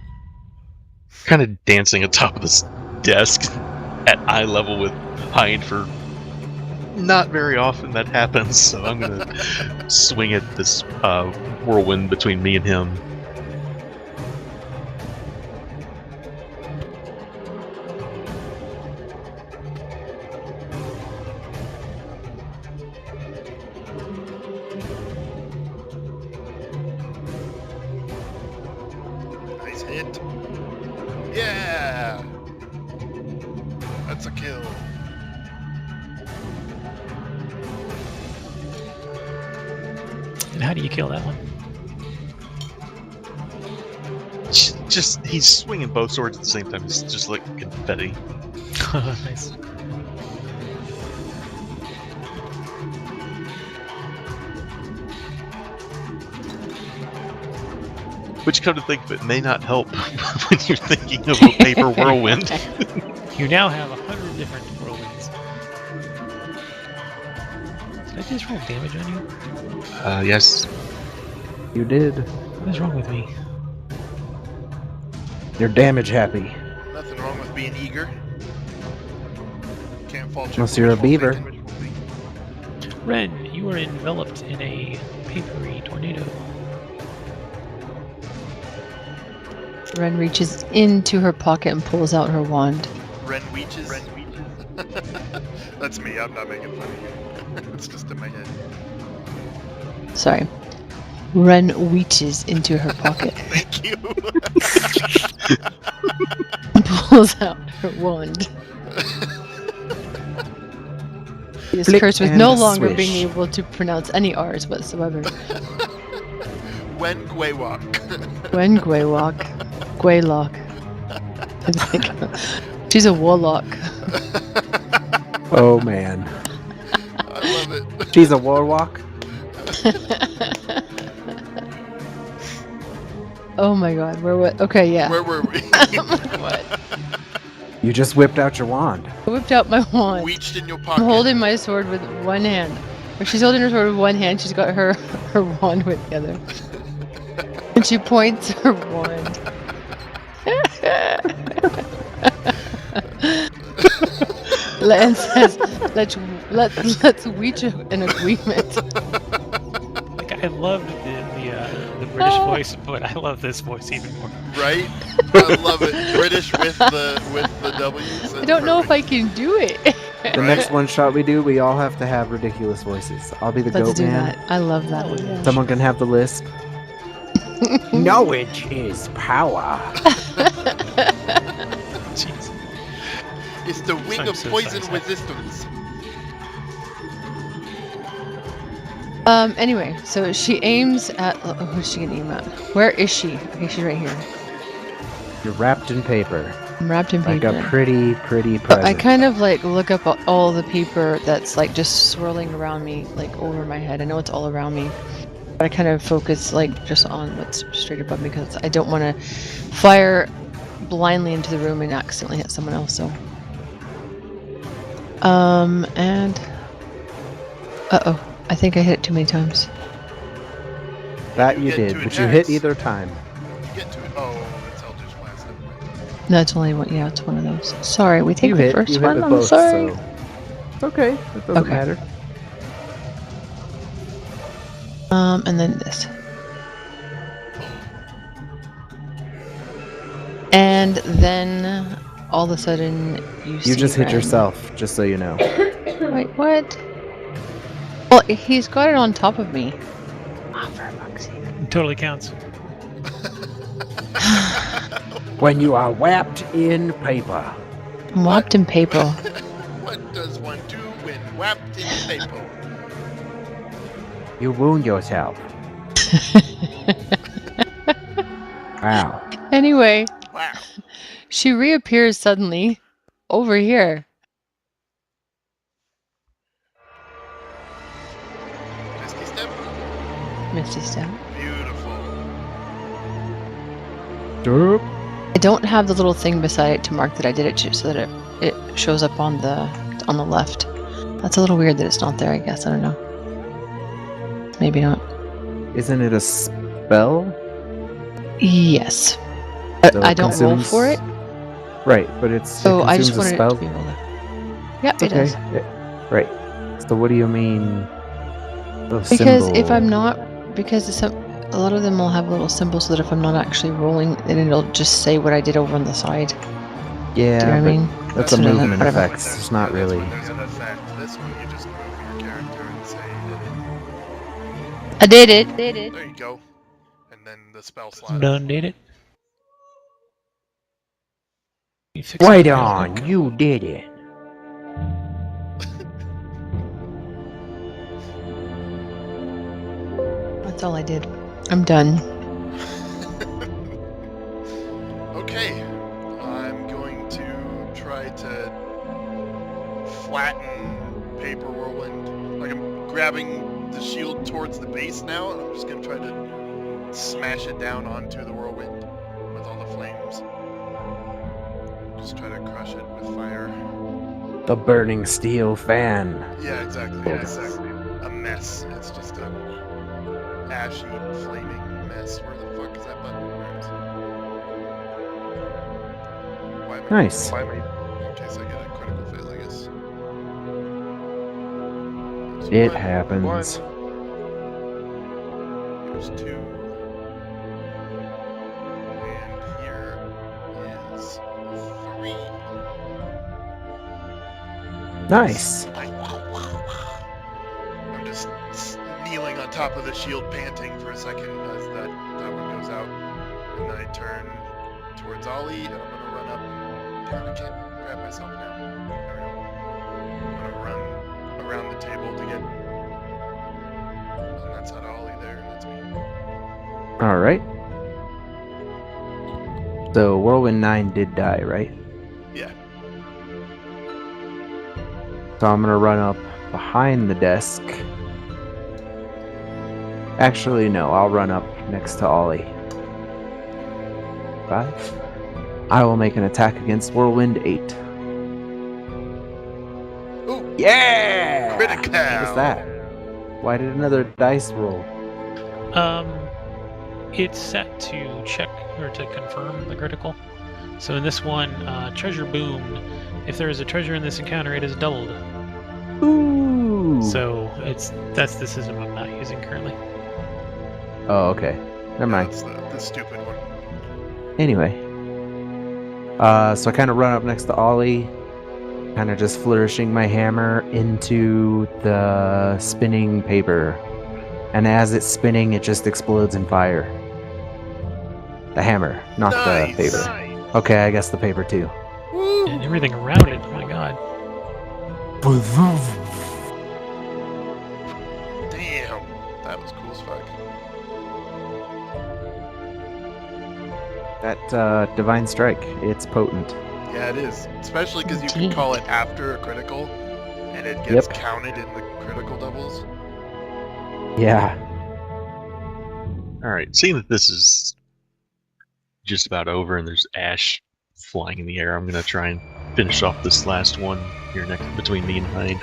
[SPEAKER 2] Kind of dancing atop of this desk at eye level with Hind for. Not very often that happens, so I'm gonna swing at this whirlwind between me and him.
[SPEAKER 3] Nice hit. Yeah! That's a kill.
[SPEAKER 4] And how do you kill that one?
[SPEAKER 2] Just he's swinging both swords at the same time. It's just like confetti.
[SPEAKER 4] Nice.
[SPEAKER 2] Which, come to think of it, may not help when you're thinking of a paper whirlwind.
[SPEAKER 4] You now have 100 different whirlwinds. Did I just roll damage on you?
[SPEAKER 2] Yes.
[SPEAKER 5] You did.
[SPEAKER 4] What is wrong with me?
[SPEAKER 5] You're damage happy.
[SPEAKER 3] Nothing wrong with being eager. Can't fault you.
[SPEAKER 5] Unless you're a beaver.
[SPEAKER 4] Ren, you are enveloped in a papery tornado.
[SPEAKER 1] Ren reaches into her pocket and pulls out her wand.
[SPEAKER 3] Ren Weeches? That's me, I'm not making fun of you. It's just in my head.
[SPEAKER 1] Sorry. Ren reaches into her pocket
[SPEAKER 3] Thank you.
[SPEAKER 1] and pulls out her wand. He is
[SPEAKER 5] Flick
[SPEAKER 1] cursed with
[SPEAKER 5] and
[SPEAKER 1] no longer
[SPEAKER 5] swish.
[SPEAKER 1] being able to pronounce any R's whatsoever.
[SPEAKER 3] When Gwewok.
[SPEAKER 1] Gwen Gwaylock. Gwaylock. She's a warlock.
[SPEAKER 5] Oh man.
[SPEAKER 3] I love it.
[SPEAKER 5] She's a warlock.
[SPEAKER 1] Oh my god, okay, yeah.
[SPEAKER 3] Where were we?
[SPEAKER 1] What?
[SPEAKER 5] You just whipped out your wand.
[SPEAKER 1] I whipped out my wand.
[SPEAKER 3] Weeched in your
[SPEAKER 1] I'm
[SPEAKER 3] pocket.
[SPEAKER 1] holding my sword with one hand. Or she's holding her sword with one hand, she's got her wand with the other. And she points her wand. And says, let's reach an agreement.
[SPEAKER 4] Like, I loved the British voice, but I love this voice even more.
[SPEAKER 3] Right? I love it. British with the W's.
[SPEAKER 1] I don't know if I can do it.
[SPEAKER 5] The next one shot we do, we all have to have ridiculous voices. I'll be the
[SPEAKER 1] Let's
[SPEAKER 5] goat
[SPEAKER 1] do
[SPEAKER 5] man.
[SPEAKER 1] that. I love that one.
[SPEAKER 4] Yeah.
[SPEAKER 5] Someone can have the lisp. Knowledge is power.
[SPEAKER 4] Jeez.
[SPEAKER 3] It's the wing
[SPEAKER 4] I'm
[SPEAKER 3] of
[SPEAKER 4] so
[SPEAKER 3] poison
[SPEAKER 4] sorry.
[SPEAKER 3] resistance.
[SPEAKER 1] Anyway, so she aims at. Oh, who's she gonna aim at? Where is she? Okay, she's right here.
[SPEAKER 5] You're wrapped in paper.
[SPEAKER 1] I'm wrapped in
[SPEAKER 5] Like
[SPEAKER 1] paper.
[SPEAKER 5] a pretty
[SPEAKER 1] But
[SPEAKER 5] present.
[SPEAKER 1] I kind of like look up all the paper that's like just swirling around me, like over my head. I know it's all around me. But I kind of focus like just on what's straight above me because I don't want to fire blindly into the room and accidentally hit someone else. So, and I think I hit it too many times.
[SPEAKER 5] That you
[SPEAKER 3] Get
[SPEAKER 5] did,
[SPEAKER 3] two
[SPEAKER 5] but you hit
[SPEAKER 3] attacks.
[SPEAKER 5] either time.
[SPEAKER 3] Get to it. Oh, it's Eldritch Blast. Never mind.
[SPEAKER 1] No, it's only one. Yeah, it's one of those. Sorry, we take
[SPEAKER 5] You
[SPEAKER 1] the
[SPEAKER 5] hit.
[SPEAKER 1] first
[SPEAKER 5] You hit
[SPEAKER 1] one.
[SPEAKER 5] with
[SPEAKER 1] I'm
[SPEAKER 5] both,
[SPEAKER 1] sorry.
[SPEAKER 5] so it's okay. It doesn't
[SPEAKER 1] Okay.
[SPEAKER 5] matter.
[SPEAKER 1] And then this. And then all of a sudden you see
[SPEAKER 5] You just hit
[SPEAKER 1] Ren.
[SPEAKER 5] yourself, just so you know.
[SPEAKER 1] Wait, what? Well, he's got it on top of me. Oh, for fuck's sake.
[SPEAKER 4] It totally counts.
[SPEAKER 5] When you are wrapped in paper.
[SPEAKER 1] I'm wrapped in paper.
[SPEAKER 3] What does one do when wrapped in paper?
[SPEAKER 5] You wound yourself. Wow.
[SPEAKER 1] Anyway,
[SPEAKER 3] Wow.
[SPEAKER 1] she reappears suddenly over here.
[SPEAKER 3] Misty step.
[SPEAKER 1] Misty step.
[SPEAKER 3] Beautiful.
[SPEAKER 5] Derp.
[SPEAKER 1] don't have the little thing beside it to mark that I did it, so that it shows up on the left. That's a little weird that it's not there. I guess I don't know. Maybe not.
[SPEAKER 5] Isn't it a spell?
[SPEAKER 1] Yes.
[SPEAKER 5] So
[SPEAKER 1] I don't roll for it.
[SPEAKER 5] Right, but it's
[SPEAKER 1] So I just wanted
[SPEAKER 5] spell.
[SPEAKER 1] it to be rolled. Yeah,
[SPEAKER 5] It's
[SPEAKER 1] it
[SPEAKER 5] okay.
[SPEAKER 1] does.
[SPEAKER 5] Right. So what do you mean? The
[SPEAKER 1] Because
[SPEAKER 5] symbol?
[SPEAKER 1] if I'm not, because a lot of them will have little symbols so that if I'm not actually rolling, then it'll just say what I did over on the side.
[SPEAKER 5] Yeah,
[SPEAKER 1] Do you know what I
[SPEAKER 5] but
[SPEAKER 1] mean?
[SPEAKER 5] that's
[SPEAKER 1] So
[SPEAKER 5] a
[SPEAKER 1] then
[SPEAKER 5] movement
[SPEAKER 1] whatever.
[SPEAKER 5] effect. It's not
[SPEAKER 3] That's
[SPEAKER 5] really.
[SPEAKER 3] when there's an effect. This one you just move your character and say you did it.
[SPEAKER 1] I did it.
[SPEAKER 3] There you go. And then the spell slot.
[SPEAKER 4] Done did it. You fix
[SPEAKER 5] Right
[SPEAKER 4] it real
[SPEAKER 5] on,
[SPEAKER 4] quick.
[SPEAKER 5] you did it.
[SPEAKER 1] That's all I did. I'm done.
[SPEAKER 3] Okay. I'm going to try to flatten Paper Whirlwind. Like I'm grabbing the shield towards the base now, and I'm just going to try to smash it down onto the whirlwind with all the flames. Just try to crush it with fire.
[SPEAKER 5] The burning steel fan.
[SPEAKER 3] Yeah, exactly. Yeah, exactly. A mess. It's just a ashy, flaming mess. Where the fuck is that button? There it is.
[SPEAKER 5] Nice.
[SPEAKER 3] Why am I? In case I get a critical fail, I guess. There's
[SPEAKER 5] It happens.
[SPEAKER 3] Here's 2. And here is 3.
[SPEAKER 5] Nice.
[SPEAKER 3] I'm just kneeling on top of the shield, panting for a second as that one goes out. And then I turn towards Ollie, and I'm gonna run up. Damn, I can't grab myself now. There we go. I'm gonna run around the table to get. And that's not Ollie there, and that's me.
[SPEAKER 5] Alright. So Whirlwind 9 did die, right?
[SPEAKER 3] Yeah.
[SPEAKER 5] So I'm gonna run up behind the desk. Actually, no, I'll run up next to Ollie. 5. I will make an attack against Whirlwind 8.
[SPEAKER 3] Ooh!
[SPEAKER 5] Yeah!
[SPEAKER 3] Critical!
[SPEAKER 5] What was that? Why did another dice roll?
[SPEAKER 4] It's set to check or to confirm the critical. So in this one, treasure boom. If there is a treasure in this encounter, it is doubled.
[SPEAKER 5] Ooh!
[SPEAKER 4] So that's the system I'm not using currently.
[SPEAKER 5] Oh, okay. Never mind.
[SPEAKER 3] That's the stupid one.
[SPEAKER 5] Anyway. So I kind of run up next to Ollie, kind of just flourishing my hammer into the spinning paper. And as it's spinning, it just explodes in fire. The hammer, not the paper. Okay, I guess the paper too.
[SPEAKER 3] Woo!
[SPEAKER 4] And everything around it, oh my god.
[SPEAKER 3] Damn! That was cool as fuck.
[SPEAKER 5] That Divine Strike, it's potent.
[SPEAKER 3] Yeah, it is. Especially because you can
[SPEAKER 1] Indeed.
[SPEAKER 3] call it after a critical, and it gets
[SPEAKER 5] Yep.
[SPEAKER 3] counted in the critical doubles.
[SPEAKER 5] Yeah.
[SPEAKER 2] Alright, seeing that this is just about over and there's ash flying in the air, I'm gonna try and finish off this last one here next between me and Hyde.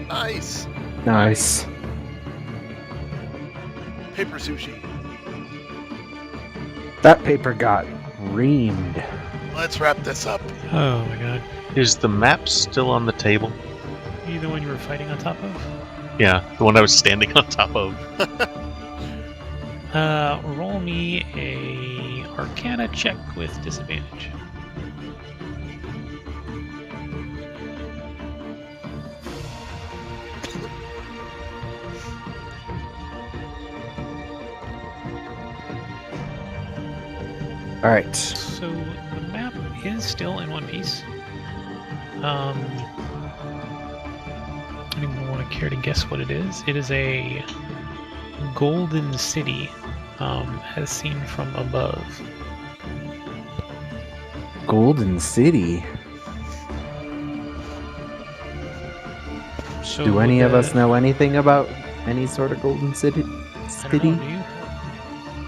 [SPEAKER 3] Nice!
[SPEAKER 5] Nice.
[SPEAKER 3] Paper sushi.
[SPEAKER 5] That paper got reamed.
[SPEAKER 3] Let's wrap this up.
[SPEAKER 4] Oh my god.
[SPEAKER 2] Is the map still on the table?
[SPEAKER 4] Are you the one you were fighting on top of?
[SPEAKER 2] Yeah, the one I was standing on top of.
[SPEAKER 4] Roll me a Arcana check with disadvantage.
[SPEAKER 5] Alright.
[SPEAKER 4] So the map is still in one piece. Anyone want to care to guess what it is? It is a golden city, as seen from above.
[SPEAKER 5] Golden City.
[SPEAKER 4] So
[SPEAKER 5] Do any of
[SPEAKER 4] the-
[SPEAKER 5] us know anything about any sort of golden city?
[SPEAKER 4] I don't know, do you?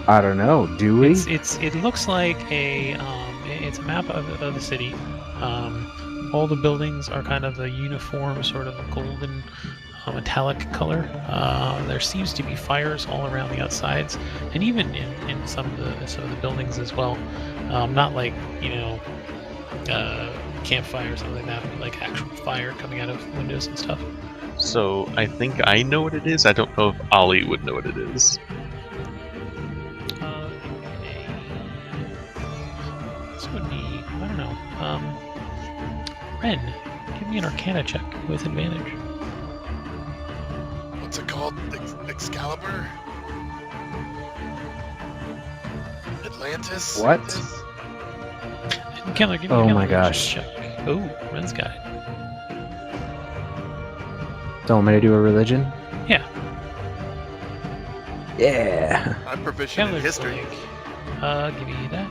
[SPEAKER 5] I don't know. Do we?
[SPEAKER 4] It looks like it's a map of the city. All the buildings are kind of a uniform sort of golden metallic color. There seems to be fires all around the outsides, and even in some of the buildings as well. Not like campfire or something like that, but like actual fire coming out of windows and stuff.
[SPEAKER 2] So I think I know what it is. I don't know if Ollie would know what it is.
[SPEAKER 4] This would be, I don't know. Ren, give me an Arcana check with advantage.
[SPEAKER 3] What's it called? Excalibur? Atlantis?
[SPEAKER 5] What?
[SPEAKER 4] And Keller, give me
[SPEAKER 5] Oh
[SPEAKER 4] an
[SPEAKER 5] my
[SPEAKER 4] intelligence
[SPEAKER 5] gosh.
[SPEAKER 4] check. Oh, Ren's got it.
[SPEAKER 5] So want me to do a religion?
[SPEAKER 4] Yeah.
[SPEAKER 5] Yeah.
[SPEAKER 3] I'm proficient in
[SPEAKER 4] Keller's
[SPEAKER 3] history.
[SPEAKER 4] like, give me that.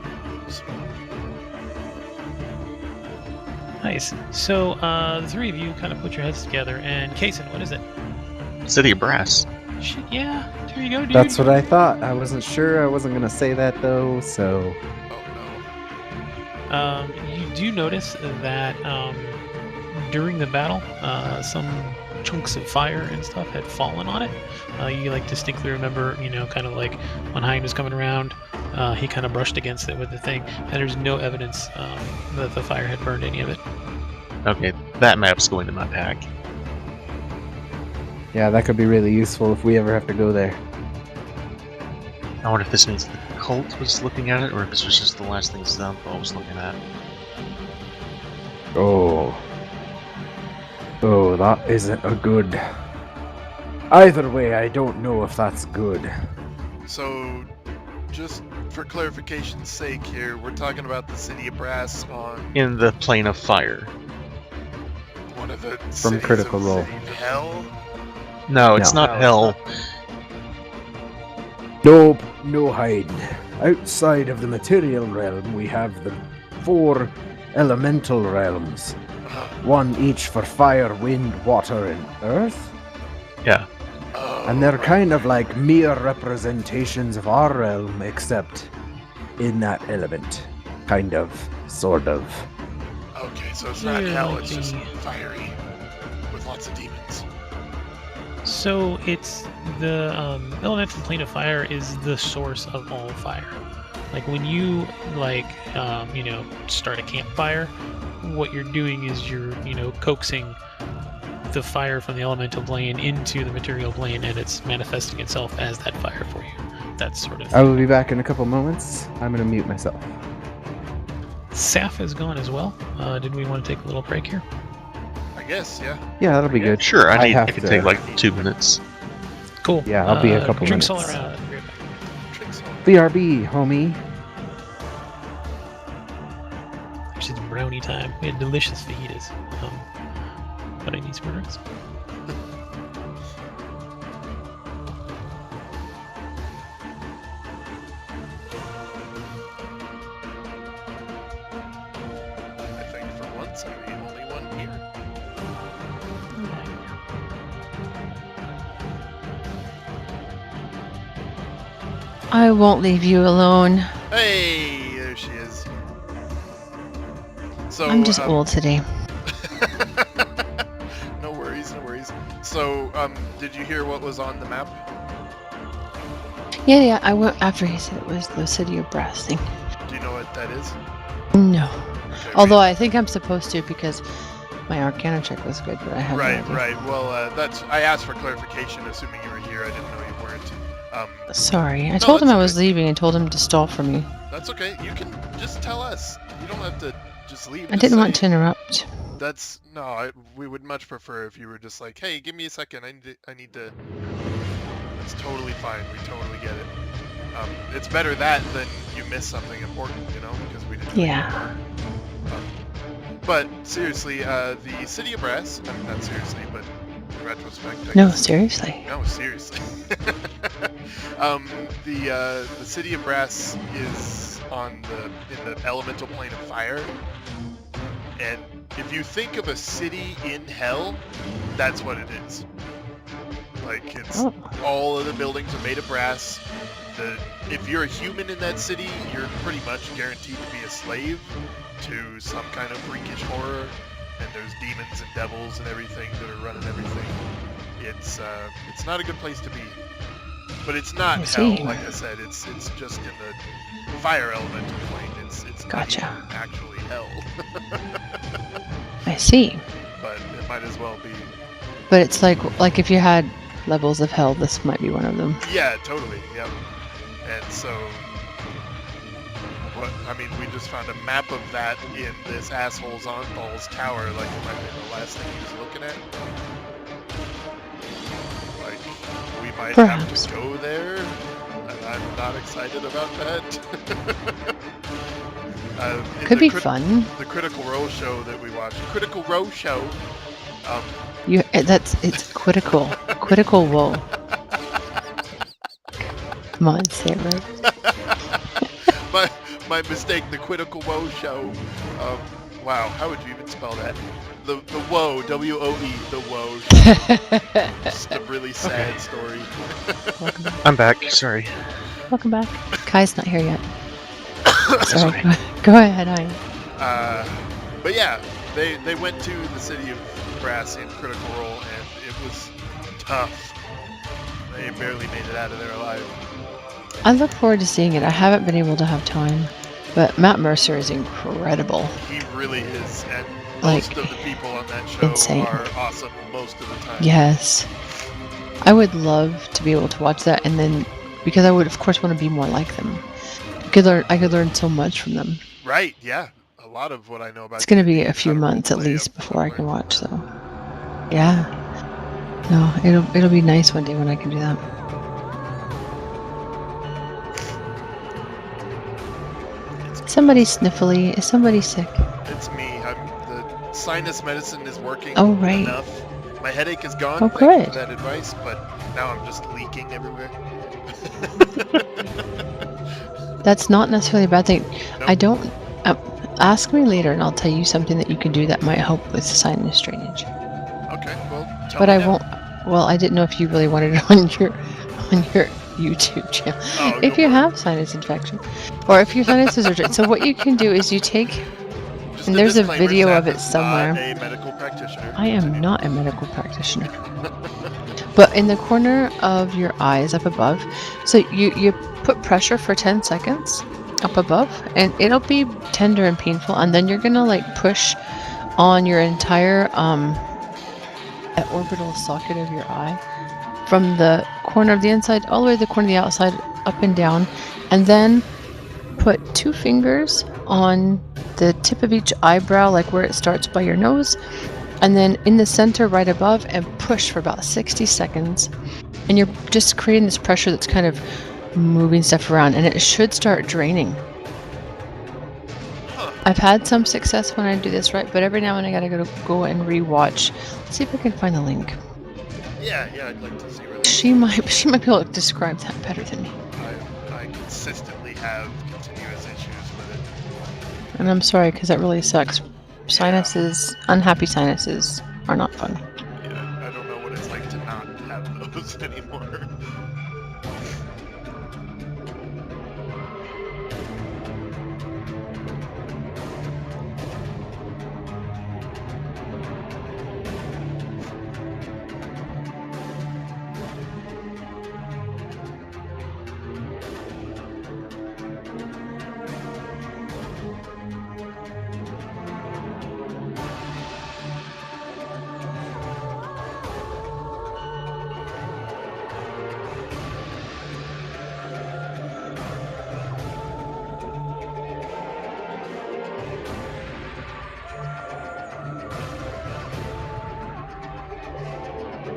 [SPEAKER 4] Nice. So, the three of you kind of put your heads together, and Kason, what is it?
[SPEAKER 2] City of Brass.
[SPEAKER 4] Shit, yeah. There you go, dude.
[SPEAKER 5] That's what I thought. I wasn't sure. I wasn't going to say that, though, so...
[SPEAKER 3] Oh
[SPEAKER 4] You do notice that during the battle, some chunks of fire and stuff had fallen on it. You like distinctly remember, kind of like when Hein was coming around, he kind of brushed against it with the thing, and there's no evidence that the fire had burned any of it.
[SPEAKER 2] Okay, that map's going to my pack.
[SPEAKER 5] Yeah, that could be really useful if we ever have to go there.
[SPEAKER 2] I wonder if this means the cult was looking at it, or if this was just the last thing Xanthal was looking at.
[SPEAKER 5] Oh. Oh, that isn't a good... Either way, I don't know if that's good.
[SPEAKER 3] no. So, just for clarification's sake here, we're talking about the City of Brass on
[SPEAKER 2] In the plane of fire.
[SPEAKER 3] one of the
[SPEAKER 5] From
[SPEAKER 3] cities
[SPEAKER 5] Critical
[SPEAKER 3] of
[SPEAKER 5] Role.
[SPEAKER 3] Hell?
[SPEAKER 2] No, it's
[SPEAKER 5] No.
[SPEAKER 2] not hell.
[SPEAKER 5] Nope, no hiding. Outside of the material realm, we have the 4 elemental realms. One each for fire, wind, water, and earth.
[SPEAKER 2] Yeah.
[SPEAKER 3] Oh,
[SPEAKER 5] And they're kind of like mere representations of our realm, except in that element. Kind of. Sort of.
[SPEAKER 3] Okay, so it's not
[SPEAKER 4] Yeah,
[SPEAKER 3] hell,
[SPEAKER 4] like
[SPEAKER 3] it's just
[SPEAKER 4] the-
[SPEAKER 3] fiery. With lots of demons.
[SPEAKER 4] So it's the elemental plane of fire is the source of all fire. Like when you start a campfire, what you're doing is you're coaxing the fire from the elemental plane into the material plane, and it's manifesting itself as that fire for you. That's sort of.
[SPEAKER 5] I will be back in a couple moments. I'm gonna mute myself.
[SPEAKER 4] Saf is gone as well. Did we want to take a little break here?
[SPEAKER 3] I guess, yeah.
[SPEAKER 5] Yeah, that'll be good.
[SPEAKER 2] Sure,
[SPEAKER 5] I
[SPEAKER 2] I
[SPEAKER 5] have
[SPEAKER 2] could
[SPEAKER 5] to-
[SPEAKER 2] take like 2 minutes.
[SPEAKER 4] Cool.
[SPEAKER 5] Yeah, I'll be a couple
[SPEAKER 4] drinks
[SPEAKER 5] minutes.
[SPEAKER 4] all around. I'll be right back.
[SPEAKER 3] Tricks on.
[SPEAKER 5] BRB, homie.
[SPEAKER 4] Actually, it's brownie time. We had delicious fajitas. But I need some drinks.
[SPEAKER 3] I think for once I'm the only one here.
[SPEAKER 1] I won't leave you alone.
[SPEAKER 3] Hey, there she is. So
[SPEAKER 1] I'm just old today.
[SPEAKER 3] No worries, no worries. So, did you hear what was on the map?
[SPEAKER 1] Yeah, I went after he said it was the City of Brass thing.
[SPEAKER 3] Do you know what that is?
[SPEAKER 1] No.
[SPEAKER 3] Okay,
[SPEAKER 1] Although I think I'm supposed to because my Arcana check was good, but I have no
[SPEAKER 3] Right,
[SPEAKER 1] idea.
[SPEAKER 3] right. Well, that's. I asked for clarification, assuming you were here. I didn't know you weren't.
[SPEAKER 1] Sorry. I
[SPEAKER 3] No,
[SPEAKER 1] told him
[SPEAKER 3] that's
[SPEAKER 1] I was
[SPEAKER 3] okay.
[SPEAKER 1] leaving and told him to stall for me.
[SPEAKER 3] That's okay. You can just tell us. You don't have to just leave.
[SPEAKER 1] I
[SPEAKER 3] Just
[SPEAKER 1] didn't
[SPEAKER 3] say,
[SPEAKER 1] want to interrupt.
[SPEAKER 3] That's no. We would much prefer if you were just like, "Hey, give me a second. I need to." That's totally fine. We totally get it. It's better that than you miss something important, because we didn't.
[SPEAKER 1] Yeah.
[SPEAKER 3] But seriously, the City of Brass. I mean, not seriously, but in retrospect. I
[SPEAKER 1] No,
[SPEAKER 3] guess-
[SPEAKER 1] seriously.
[SPEAKER 3] No, seriously. The City of Brass is in the elemental plane of fire, and if you think of a city in hell, that's what it is. Like, it's all of the buildings are made of brass. If you're a human in that city, you're pretty much guaranteed to be a slave to some kind of freakish horror. And there's demons and devils and everything that are running everything. It's not a good place to be. But it's not hell, like I said. It's just in the fire elemental plane. It's not even actually hell.
[SPEAKER 1] I see.
[SPEAKER 3] But it might as well be.
[SPEAKER 1] But it's like if you had levels of hell, this might be one of them.
[SPEAKER 3] Yeah, totally. Yep. And so, we just found a map of that in this asshole's on balls tower. Like it might be the last thing he was looking at. Like we might have to go there, and I'm not excited about that.
[SPEAKER 1] Could be fun.
[SPEAKER 3] The Critical Role show that we watched. Critical Role show.
[SPEAKER 1] It's critical. Critical Role. Come on, say it right.
[SPEAKER 3] my mistake. The Critical Woe show. Wow, how would you even spell that? The Woe, W-O-E, the Woe show. Just a really sad story.
[SPEAKER 2] I'm back. Sorry.
[SPEAKER 1] Welcome back. Kai's not here yet. Sorry. Go ahead,
[SPEAKER 3] but yeah, they went to the city of Brass in Critical Role, and it was tough. They barely made it out of there alive.
[SPEAKER 1] I look forward to seeing it. I haven't been able to have time, but Matt Mercer is incredible.
[SPEAKER 3] He really is, and most of the people on that show are awesome most of the time.
[SPEAKER 1] Yes. I would love to be able to watch that, and then, because I would, of course, want to be more like them. I could learn so much from them.
[SPEAKER 3] Right, yeah. A lot of what I know about
[SPEAKER 1] it's going to be a few months at least before I can watch, so. Yeah. No, it'll be nice one day when I can do that. Somebody's sniffly. Is somebody sick?
[SPEAKER 3] It's me. The sinus medicine is working enough. My headache is gone.
[SPEAKER 1] Good.
[SPEAKER 3] Thank you for that advice, but now I'm just leaking everywhere.
[SPEAKER 1] That's not necessarily a bad thing.
[SPEAKER 3] Nope.
[SPEAKER 1] I don't... ask me later and I'll tell you something that you can do that might help with sinus drainage.
[SPEAKER 3] Okay, well, tell
[SPEAKER 1] but
[SPEAKER 3] me
[SPEAKER 1] I
[SPEAKER 3] now.
[SPEAKER 1] won't... Well, I didn't know if you really wanted it on your YouTube channel.
[SPEAKER 3] Oh,
[SPEAKER 1] if you have sinus infection. Or if your sinuses are... So what you can do is you take...
[SPEAKER 3] Just
[SPEAKER 1] and there's a video of it somewhere.
[SPEAKER 3] Not a medical practitioner.
[SPEAKER 1] I am not a medical practitioner. But in the corner of your eyes up above, so you put pressure for 10 seconds up above, and it'll be tender and painful, and then you're gonna like push on your entire orbital socket of your eye from the corner of the inside all the way to the corner of the outside, up and down, and then put 2 fingers on the tip of each eyebrow, like where it starts by your nose, and then in the center right above, and push for about 60 seconds. And you're just creating this pressure that's kind of moving stuff around, and it should start draining. I've had some success when I do this right, but every now and then I gotta go and rewatch. Let's see if I can find the link.
[SPEAKER 3] Yeah, I'd like to see where
[SPEAKER 1] she might be able to describe that better than me.
[SPEAKER 3] I consistently have continuous issues with it.
[SPEAKER 1] And I'm sorry, because that really sucks. Sinuses, unhappy sinuses are not fun.
[SPEAKER 3] Yeah, I don't know what it's like to not have those anymore.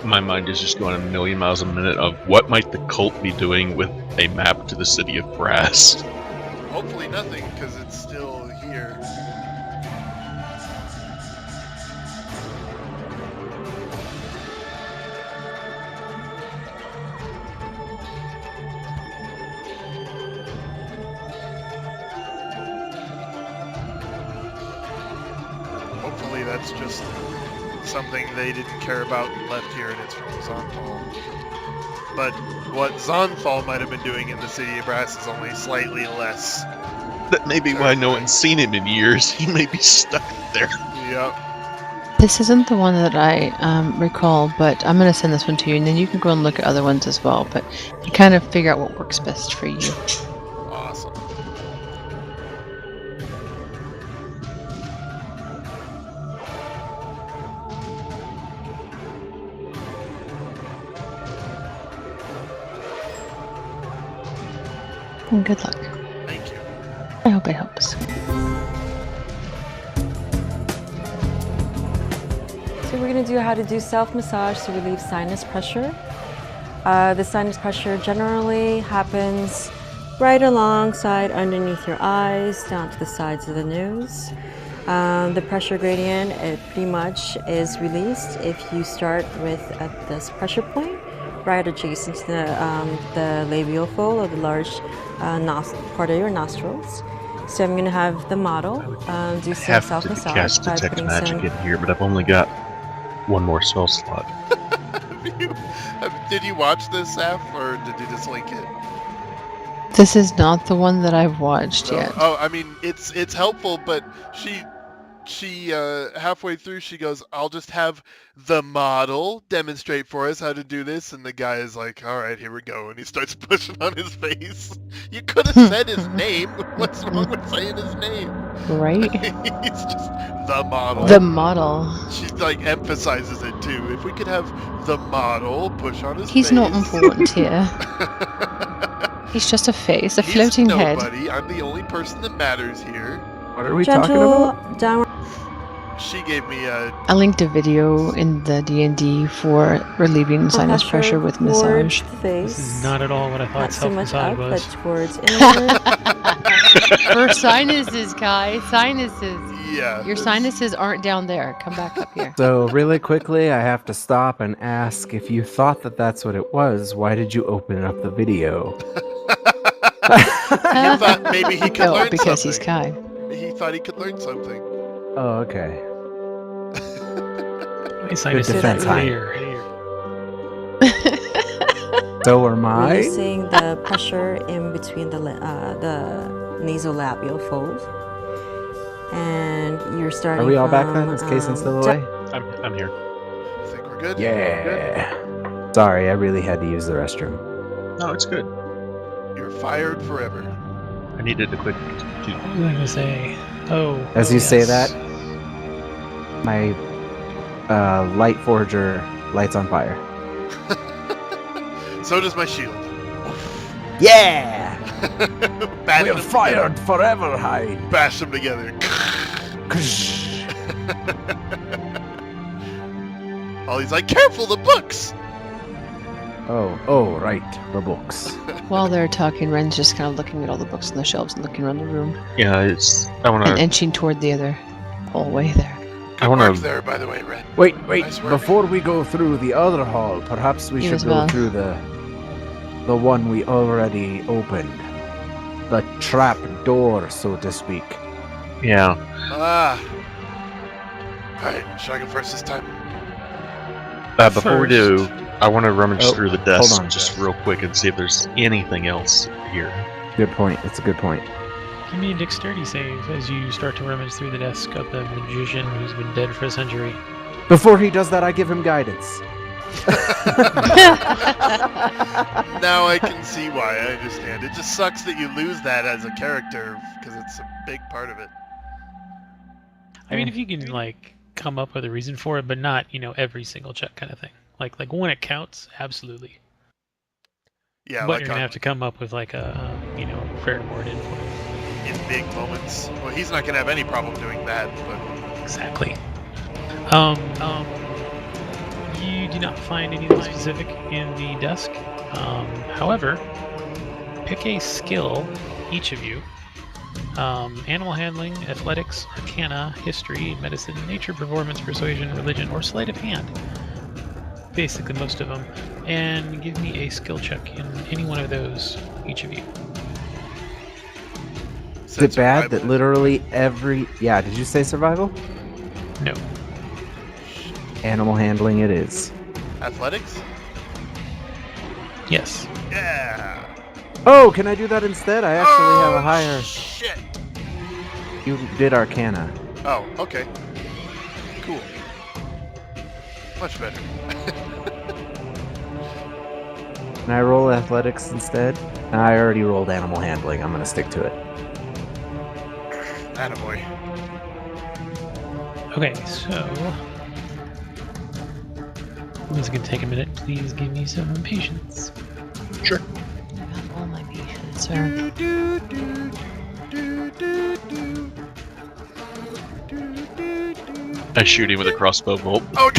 [SPEAKER 2] My mind is just going a million miles a minute of what might the cult be doing with a map to the city of Brass.
[SPEAKER 3] Hopefully nothing, because it's still here. Hopefully that's just something they didn't care about and left here, and it's from Zonthal. But what Zonthal might have been doing in the City of Brass is only slightly less.
[SPEAKER 2] That may be why no one's seen him in years. He may be stuck there.
[SPEAKER 3] Yep.
[SPEAKER 1] This isn't the one that I recall, but I'm going to send this one to you, and then you can go and look at other ones as well. But you kind of figure out what works best for you.
[SPEAKER 3] Awesome.
[SPEAKER 1] And good luck.
[SPEAKER 3] Thank you.
[SPEAKER 1] I hope it helps.
[SPEAKER 6] So we're going to do how to do self-massage to relieve sinus pressure. The sinus pressure generally happens right alongside underneath your eyes, down to the sides of the nose. The pressure gradient, it pretty much is released if you start with at this pressure point, right adjacent to the labial fold of the large part of your nostrils. So I'm going to have the model do some
[SPEAKER 2] Have to
[SPEAKER 6] self-massage
[SPEAKER 2] cast
[SPEAKER 6] by
[SPEAKER 2] Detect
[SPEAKER 6] putting
[SPEAKER 2] Magic
[SPEAKER 6] some...
[SPEAKER 2] in here, but I've only got one more spell slot.
[SPEAKER 3] Did you watch this, Saf, or did you just link it?
[SPEAKER 1] This is not the one that I've watched yet.
[SPEAKER 3] Oh, I mean, it's helpful, but she halfway through she goes, "I'll just have the model demonstrate for us how to do this," and the guy is like, "All right, here we go," and he starts pushing on his face. You could have said his name. What's wrong with saying his name?
[SPEAKER 1] Right?
[SPEAKER 3] He's just the model.
[SPEAKER 1] The model.
[SPEAKER 3] She like emphasizes it too. If we could have the model push on his face.
[SPEAKER 1] He's not important here. He's just a face, a
[SPEAKER 3] He's
[SPEAKER 1] floating head.
[SPEAKER 3] nobody. I'm the only person that matters here.
[SPEAKER 5] What are we talking about?
[SPEAKER 6] downward.
[SPEAKER 3] She gave me a...
[SPEAKER 1] I linked a video in the DnD for relieving sinus pressure with massage.
[SPEAKER 6] Towards the face.
[SPEAKER 4] This is not at all what I thought
[SPEAKER 6] Not so much
[SPEAKER 4] self-massage
[SPEAKER 6] up, but
[SPEAKER 4] was.
[SPEAKER 6] towards inward.
[SPEAKER 1] For sinuses, Kai. Sinuses.
[SPEAKER 3] Yeah.
[SPEAKER 1] Your sinuses aren't down there. Come back up here.
[SPEAKER 5] So really quickly, I have to stop and ask, if you thought that that's what it was, why did you open up the video?
[SPEAKER 3] He thought maybe he could learn
[SPEAKER 1] because
[SPEAKER 3] something.
[SPEAKER 1] he's Kai.
[SPEAKER 3] He thought he could learn something.
[SPEAKER 5] Oh, okay.
[SPEAKER 4] My sinus
[SPEAKER 5] Good
[SPEAKER 4] is
[SPEAKER 5] defense,
[SPEAKER 4] clear.
[SPEAKER 5] So are mine?
[SPEAKER 6] Releasing the pressure in between the nasolabial fold. And you're starting
[SPEAKER 5] Are we all back
[SPEAKER 6] from,
[SPEAKER 5] then? Is Kason still away?
[SPEAKER 2] I'm here.
[SPEAKER 3] I think we're good.
[SPEAKER 5] Yeah. Sorry, I really had to use the restroom.
[SPEAKER 2] No, it's good.
[SPEAKER 3] You're fired forever.
[SPEAKER 2] I needed a quick...
[SPEAKER 4] What was I going to say? Oh.
[SPEAKER 5] As you say that, my light forger lights on fire.
[SPEAKER 3] So does my shield.
[SPEAKER 5] Yeah!
[SPEAKER 3] Bash
[SPEAKER 5] We're
[SPEAKER 3] them
[SPEAKER 5] fired forever, Hyde.
[SPEAKER 3] Together. Bash them together. Ollie's like, careful, the books!
[SPEAKER 5] Oh, right, the books.
[SPEAKER 1] While they're talking, Ren's just kind of looking at all the books on the shelves and looking around the room.
[SPEAKER 2] Yeah, it's... I
[SPEAKER 1] And
[SPEAKER 2] wanna...
[SPEAKER 1] inching toward the other hallway there.
[SPEAKER 2] I
[SPEAKER 3] Work
[SPEAKER 2] wanna...
[SPEAKER 3] there, by the way, Ren.
[SPEAKER 5] Wait,
[SPEAKER 3] Nice work.
[SPEAKER 5] before we go through the other hall, perhaps we
[SPEAKER 1] You
[SPEAKER 5] should
[SPEAKER 1] as
[SPEAKER 5] go
[SPEAKER 1] well.
[SPEAKER 5] through the one we already opened. The trap door, so to speak.
[SPEAKER 2] Yeah.
[SPEAKER 3] Ah. Alright, should I go first this time?
[SPEAKER 2] Before we do, I want to rummage
[SPEAKER 5] Oh,
[SPEAKER 2] through the desk
[SPEAKER 5] on,
[SPEAKER 2] just
[SPEAKER 5] Jeff.
[SPEAKER 2] real quick and see if there's anything else here.
[SPEAKER 5] Good point. It's a good point.
[SPEAKER 4] Give me a dexterity save as you start to rummage through the desk of the magician who's been dead for a century.
[SPEAKER 5] Before he does that, I give him guidance.
[SPEAKER 3] Now I can see why, I understand. It just sucks that you lose that as a character, because it's a big part of it.
[SPEAKER 4] I mean, if you can, like, come up with a reason for it, but not, every single check kind of thing. Like when it counts, absolutely.
[SPEAKER 3] Yeah,
[SPEAKER 4] But
[SPEAKER 3] like
[SPEAKER 4] you're going to have to come up with, like, a prayer to word in for it.
[SPEAKER 3] in big moments. Well, he's not going to have any problem doing that, but...
[SPEAKER 4] Exactly. You do not find anything specific in the desk. However, pick a skill, each of you. Animal handling, athletics, arcana, history, medicine, nature, performance, persuasion, religion, or sleight of hand. Basically most of them. And give me a skill check in any one of those, each of you.
[SPEAKER 5] Is it bad that literally every... Yeah, did you say survival?
[SPEAKER 4] No.
[SPEAKER 5] Animal handling it is.
[SPEAKER 3] Athletics?
[SPEAKER 4] Yes.
[SPEAKER 3] Yeah.
[SPEAKER 5] Oh, can I do that instead? I actually have a higher.
[SPEAKER 3] Shit.
[SPEAKER 5] You did Arcana.
[SPEAKER 3] Oh, okay. Cool. Much better.
[SPEAKER 5] Can I roll athletics instead? I already rolled animal handling. I'm gonna stick to it.
[SPEAKER 3] Attaboy.
[SPEAKER 4] Okay, so this is gonna take a minute. Please give me some patience.
[SPEAKER 2] Sure.
[SPEAKER 1] I have all my patience, sir.
[SPEAKER 2] I shoot him with a crossbow bolt.
[SPEAKER 3] Oh,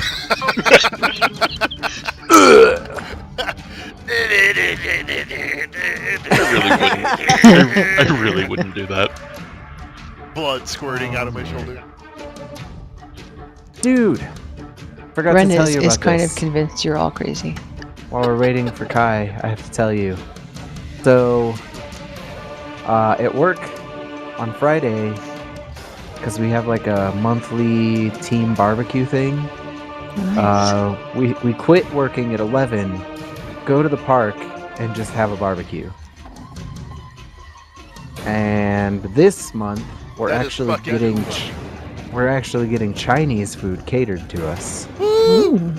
[SPEAKER 2] I really wouldn't do that.
[SPEAKER 3] Blood squirting out of my shoulder.
[SPEAKER 5] Dude! Forgot
[SPEAKER 1] Ren
[SPEAKER 5] to tell you about
[SPEAKER 1] is kind
[SPEAKER 5] this.
[SPEAKER 1] of convinced you're all crazy.
[SPEAKER 5] While we're waiting for Kai, I have to tell you. So, at work on Friday, because we have like a monthly team barbecue thing,
[SPEAKER 1] Nice.
[SPEAKER 5] we quit working at 11, go to the park, and just have a barbecue. And this month, we're
[SPEAKER 3] That is
[SPEAKER 5] actually
[SPEAKER 3] fucking
[SPEAKER 5] getting
[SPEAKER 3] cool.
[SPEAKER 5] we're actually getting Chinese food catered to us.
[SPEAKER 1] Ooh.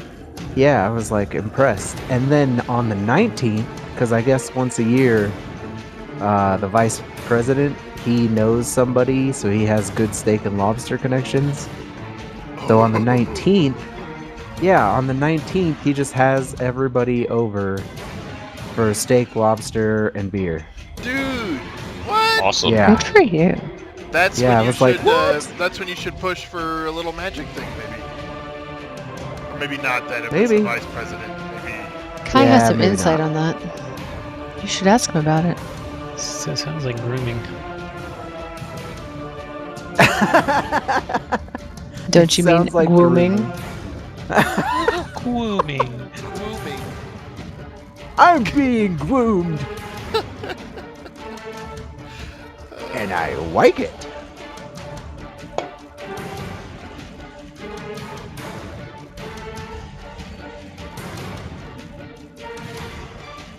[SPEAKER 5] Yeah, I was like impressed. And then on the 19th, because I guess once a year, the vice president, he knows somebody, so he has good steak and lobster connections. So on the 19th, on the 19th, he just has everybody over for steak, lobster, and beer.
[SPEAKER 3] Dude, what?
[SPEAKER 2] Awesome.
[SPEAKER 5] Yeah.
[SPEAKER 1] Good for you.
[SPEAKER 3] That's
[SPEAKER 5] Yeah,
[SPEAKER 3] when
[SPEAKER 5] I
[SPEAKER 3] you
[SPEAKER 5] was like,
[SPEAKER 3] should.
[SPEAKER 5] what?
[SPEAKER 3] That's when you should push for a little magic thing, maybe. Or maybe not that if it's
[SPEAKER 5] Maybe.
[SPEAKER 3] the vice president. Maybe.
[SPEAKER 1] Kai
[SPEAKER 5] Yeah,
[SPEAKER 1] has some
[SPEAKER 5] maybe
[SPEAKER 1] insight
[SPEAKER 5] not.
[SPEAKER 1] on that. You should ask him about it.
[SPEAKER 4] So it sounds like grooming.
[SPEAKER 1] Don't you mean
[SPEAKER 5] Sounds like
[SPEAKER 1] grooming?
[SPEAKER 4] Grooming.
[SPEAKER 3] Grooming.
[SPEAKER 5] I'm being groomed. And I like it.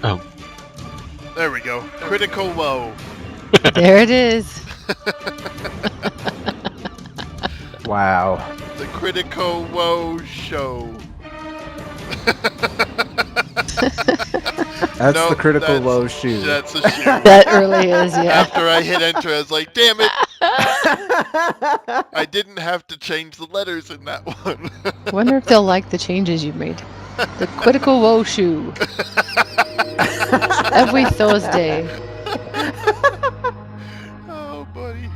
[SPEAKER 2] Oh,
[SPEAKER 3] There we go. Critical woe.
[SPEAKER 1] There it is.
[SPEAKER 5] Wow.
[SPEAKER 3] The critical woe show.
[SPEAKER 5] That's
[SPEAKER 3] No,
[SPEAKER 5] the critical
[SPEAKER 3] that's-
[SPEAKER 5] low shoe.
[SPEAKER 3] That's a shoe.
[SPEAKER 1] That really is, yeah.
[SPEAKER 3] After I hit enter, I was like, damn it. I didn't have to change the letters in that one.
[SPEAKER 1] Wonder if they'll like the changes you've made. The critical woe shoe. Every Thursday.
[SPEAKER 3] Oh, buddy.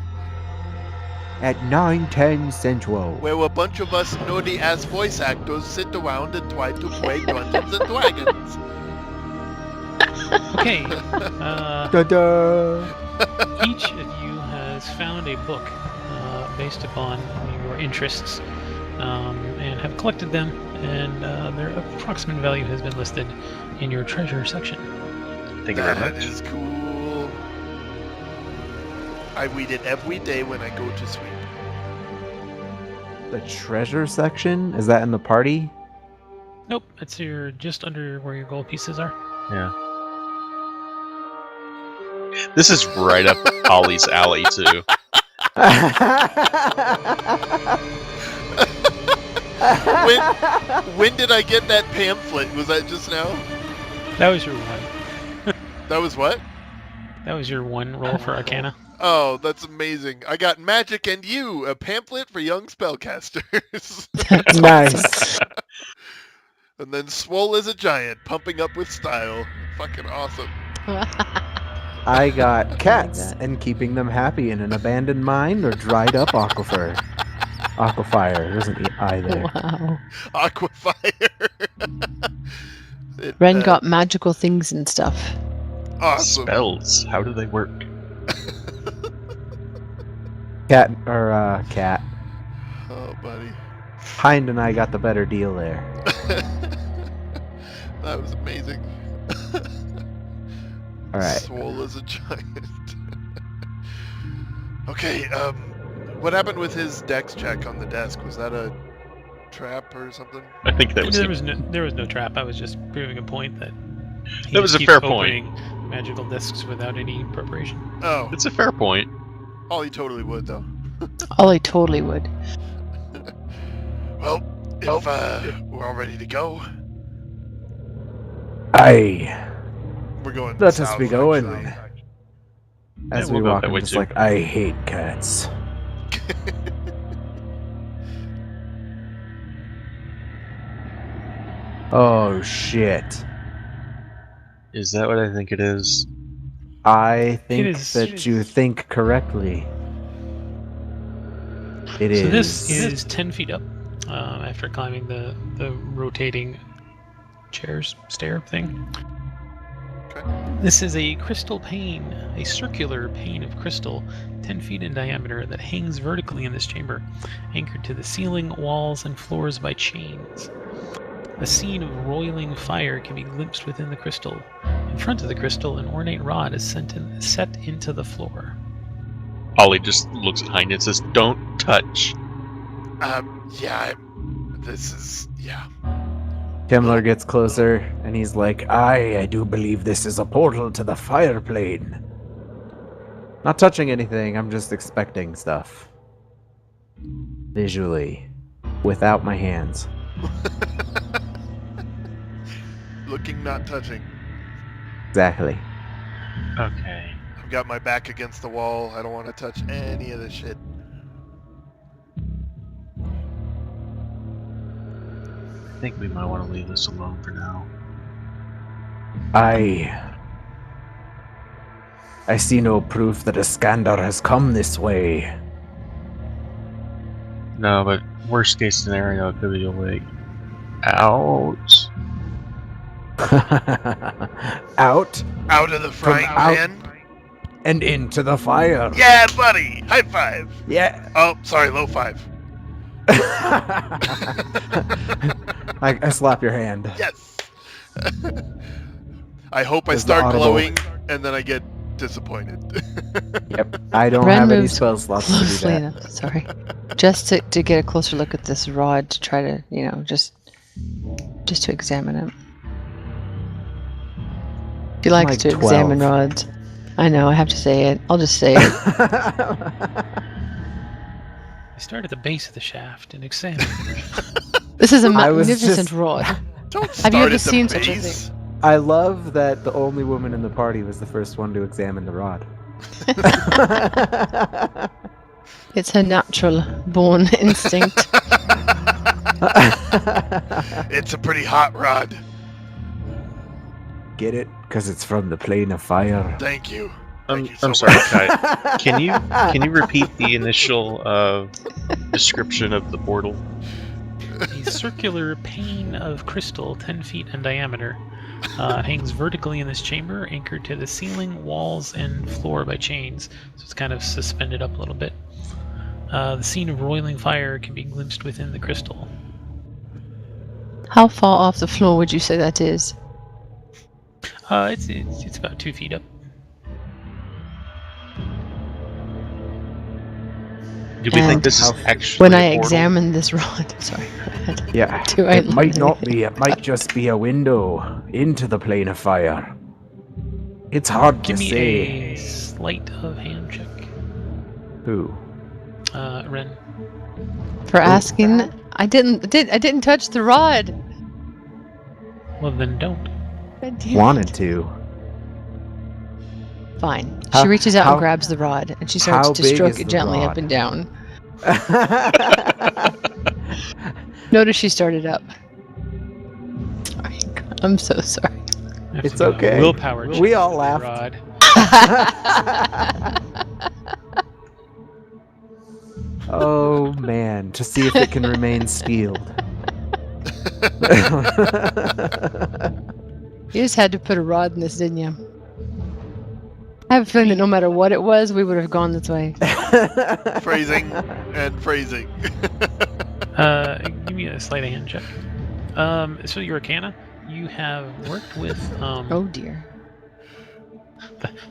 [SPEAKER 5] At 9:10 Central.
[SPEAKER 3] Where a bunch of us nerdy-ass voice actors sit around and try to play Dungeons and Dragons.
[SPEAKER 4] Okay.
[SPEAKER 5] Da-da.
[SPEAKER 4] Each of you has found a book based upon your interests and have collected them, and their approximate value has been listed in your treasure section.
[SPEAKER 2] thank you very
[SPEAKER 3] That
[SPEAKER 2] much.
[SPEAKER 3] is cool. I read it every day when I go to sleep.
[SPEAKER 5] The treasure section? Is that in the party?
[SPEAKER 4] Nope, it's just under where your gold pieces are.
[SPEAKER 2] Yeah. This is right up Ollie's alley too.
[SPEAKER 3] When did I get that pamphlet? Was that just now?
[SPEAKER 4] That was your one.
[SPEAKER 3] That was what?
[SPEAKER 4] That was your one roll for Arcana.
[SPEAKER 3] Oh, that's amazing. I got Magic and You, a pamphlet for young spellcasters.
[SPEAKER 1] That's
[SPEAKER 5] Nice.
[SPEAKER 3] And then Swole as a Giant, pumping up with style. Fucking awesome.
[SPEAKER 5] I got cats
[SPEAKER 1] that.
[SPEAKER 5] and keeping them happy in an abandoned mine or dried up aquifer. Aquifer. There's an I there.
[SPEAKER 1] Wow.
[SPEAKER 3] Aquafire. It,
[SPEAKER 1] Ren got magical things and stuff.
[SPEAKER 3] awesome.
[SPEAKER 2] Spells. How do they work?
[SPEAKER 5] Cat.
[SPEAKER 3] Oh, buddy.
[SPEAKER 5] Hind and I got the better deal there.
[SPEAKER 3] That was amazing.
[SPEAKER 5] All right.
[SPEAKER 3] Swole as a Giant. Okay, what happened with his dex check on the desk? Was that a trap or something?
[SPEAKER 2] I think that was
[SPEAKER 4] there was no trap. I was just proving a point that he
[SPEAKER 2] That was
[SPEAKER 4] just
[SPEAKER 2] a
[SPEAKER 4] keeps
[SPEAKER 2] fair point.
[SPEAKER 4] opening magical discs without any preparation.
[SPEAKER 3] Oh,
[SPEAKER 2] It's a fair point.
[SPEAKER 3] Ollie totally would though.
[SPEAKER 1] Ollie totally would.
[SPEAKER 3] Well, if we're all ready to go, we're going.
[SPEAKER 5] Let us
[SPEAKER 3] south,
[SPEAKER 5] be going.
[SPEAKER 3] actually.
[SPEAKER 5] As
[SPEAKER 2] Yeah,
[SPEAKER 5] we
[SPEAKER 2] we'll go
[SPEAKER 5] walk,
[SPEAKER 2] that
[SPEAKER 5] I'm
[SPEAKER 2] way
[SPEAKER 5] just
[SPEAKER 2] too.
[SPEAKER 5] like, I hate cats. Oh shit!
[SPEAKER 2] Is that what I think it is?
[SPEAKER 5] I think
[SPEAKER 4] is-
[SPEAKER 5] that you think correctly. It
[SPEAKER 4] So
[SPEAKER 5] is.
[SPEAKER 4] this is 10 feet up after climbing the rotating stair thing.
[SPEAKER 3] Okay.
[SPEAKER 4] This is a crystal pane, a circular pane of crystal 10 feet in diameter that hangs vertically in this chamber, anchored to the ceiling, walls, and floors by chains. A scene of roiling fire can be glimpsed within the crystal. In front of the crystal, an ornate rod is set into the floor.
[SPEAKER 2] Ollie just looks at Heine and says, "Don't touch."
[SPEAKER 3] Yeah. This is
[SPEAKER 5] Himmler gets closer, and he's like, I do believe this is a portal to the fire plane. Not touching anything, I'm just expecting stuff. Visually. Without my hands.
[SPEAKER 3] looking, not touching.
[SPEAKER 5] Exactly.
[SPEAKER 2] Okay.
[SPEAKER 3] I've got my back against the wall. I don't want to touch any of this shit.
[SPEAKER 2] I think we might want to leave this alone for now.
[SPEAKER 5] I see no proof that Iskander has come this way.
[SPEAKER 2] No, but worst case scenario, it could be a way out.
[SPEAKER 5] Out
[SPEAKER 3] Out of the frying
[SPEAKER 5] out.
[SPEAKER 3] pan.
[SPEAKER 5] and into the fire.
[SPEAKER 3] Yeah, buddy. High five.
[SPEAKER 5] Yeah.
[SPEAKER 3] Oh, sorry, low five.
[SPEAKER 5] I slap your hand.
[SPEAKER 3] Yes. I hope I
[SPEAKER 5] There's the
[SPEAKER 3] start
[SPEAKER 5] audible.
[SPEAKER 3] glowing and then I get disappointed.
[SPEAKER 5] Yep. I don't
[SPEAKER 1] Ren
[SPEAKER 5] have any
[SPEAKER 1] moves
[SPEAKER 5] spell slots to do
[SPEAKER 1] closely
[SPEAKER 5] that.
[SPEAKER 1] enough. Sorry, just to get a closer look at this rod to try to, just to examine it. He likes
[SPEAKER 5] Like
[SPEAKER 1] to examine
[SPEAKER 5] 12.
[SPEAKER 1] rods. I know. I have to say it. I'll just say it.
[SPEAKER 4] I start at the base of the shaft and examine.
[SPEAKER 1] This is a
[SPEAKER 5] I was
[SPEAKER 1] magnificent
[SPEAKER 5] just-
[SPEAKER 1] rod.
[SPEAKER 3] Don't
[SPEAKER 1] Have
[SPEAKER 3] start
[SPEAKER 1] you ever
[SPEAKER 3] at the
[SPEAKER 1] seen such a
[SPEAKER 3] base.
[SPEAKER 5] I love that the only woman in the party was the first one to examine the rod.
[SPEAKER 1] It's her natural born instinct.
[SPEAKER 3] It's a pretty hot rod.
[SPEAKER 5] Get it? Because it's from the plane of fire.
[SPEAKER 3] Thank you.
[SPEAKER 2] I'm
[SPEAKER 3] Thank you so
[SPEAKER 2] sorry,
[SPEAKER 3] much.
[SPEAKER 2] Kai. Can you repeat the initial description of the portal?
[SPEAKER 4] A circular pane of crystal 10 feet in diameter hangs vertically in this chamber, anchored to the ceiling, walls, and floor by chains. So it's kind of suspended up a little bit. The scene of roiling fire can be glimpsed within the crystal.
[SPEAKER 1] How far off the floor would you say that is?
[SPEAKER 4] It's about 2 feet up.
[SPEAKER 2] Do we think
[SPEAKER 1] And
[SPEAKER 2] this is
[SPEAKER 5] how-
[SPEAKER 2] actually
[SPEAKER 1] When
[SPEAKER 2] a
[SPEAKER 1] I
[SPEAKER 2] portal?
[SPEAKER 1] examine this rod, sorry. go ahead.
[SPEAKER 5] Yeah.
[SPEAKER 1] Do I
[SPEAKER 5] It might
[SPEAKER 1] learn
[SPEAKER 5] not
[SPEAKER 1] anything?
[SPEAKER 5] be. It might just be a window into the plane of fire. It's hard
[SPEAKER 4] Give
[SPEAKER 5] to
[SPEAKER 4] me
[SPEAKER 5] say.
[SPEAKER 4] a sleight of hand check.
[SPEAKER 5] Who?
[SPEAKER 4] Ren.
[SPEAKER 1] For asking, I didn't touch the rod.
[SPEAKER 4] Well, then don't.
[SPEAKER 1] God damn it.
[SPEAKER 5] Wanted to.
[SPEAKER 1] Fine.
[SPEAKER 5] How-
[SPEAKER 1] She reaches out
[SPEAKER 5] how-
[SPEAKER 1] and grabs the rod, and she starts
[SPEAKER 5] how
[SPEAKER 1] to
[SPEAKER 5] big
[SPEAKER 1] stroke
[SPEAKER 5] is
[SPEAKER 1] it
[SPEAKER 5] the
[SPEAKER 1] gently
[SPEAKER 5] rod?
[SPEAKER 1] up and down. Notice she started up. Sorry. I'm so sorry.
[SPEAKER 4] I have
[SPEAKER 5] It's
[SPEAKER 4] to do a
[SPEAKER 5] okay.
[SPEAKER 4] Willpower
[SPEAKER 5] We
[SPEAKER 4] check
[SPEAKER 5] all
[SPEAKER 4] for the
[SPEAKER 5] laughed.
[SPEAKER 4] rod.
[SPEAKER 5] Oh man, to see if it can remain sealed.
[SPEAKER 1] You just had to put a rod in this, didn't you? I have a feeling that no matter what it was, we would have gone this way.
[SPEAKER 3] Phrasing and phrasing.
[SPEAKER 4] Give me a sleight of hand check. So your Arcana, you have worked with
[SPEAKER 1] Oh dear.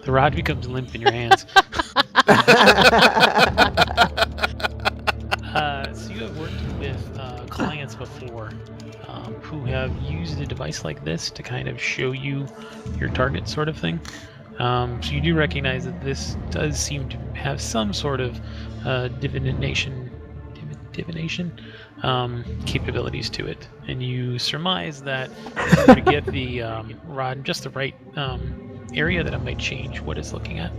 [SPEAKER 4] the rod becomes limp in your hands. So you have worked with clients before who have used a device like this to kind of show you your target, sort of thing. So you do recognize that this does seem to have some sort of divination capabilities to it, and you surmise that if you were to get the rod in just the right area, that it might change what it's looking at.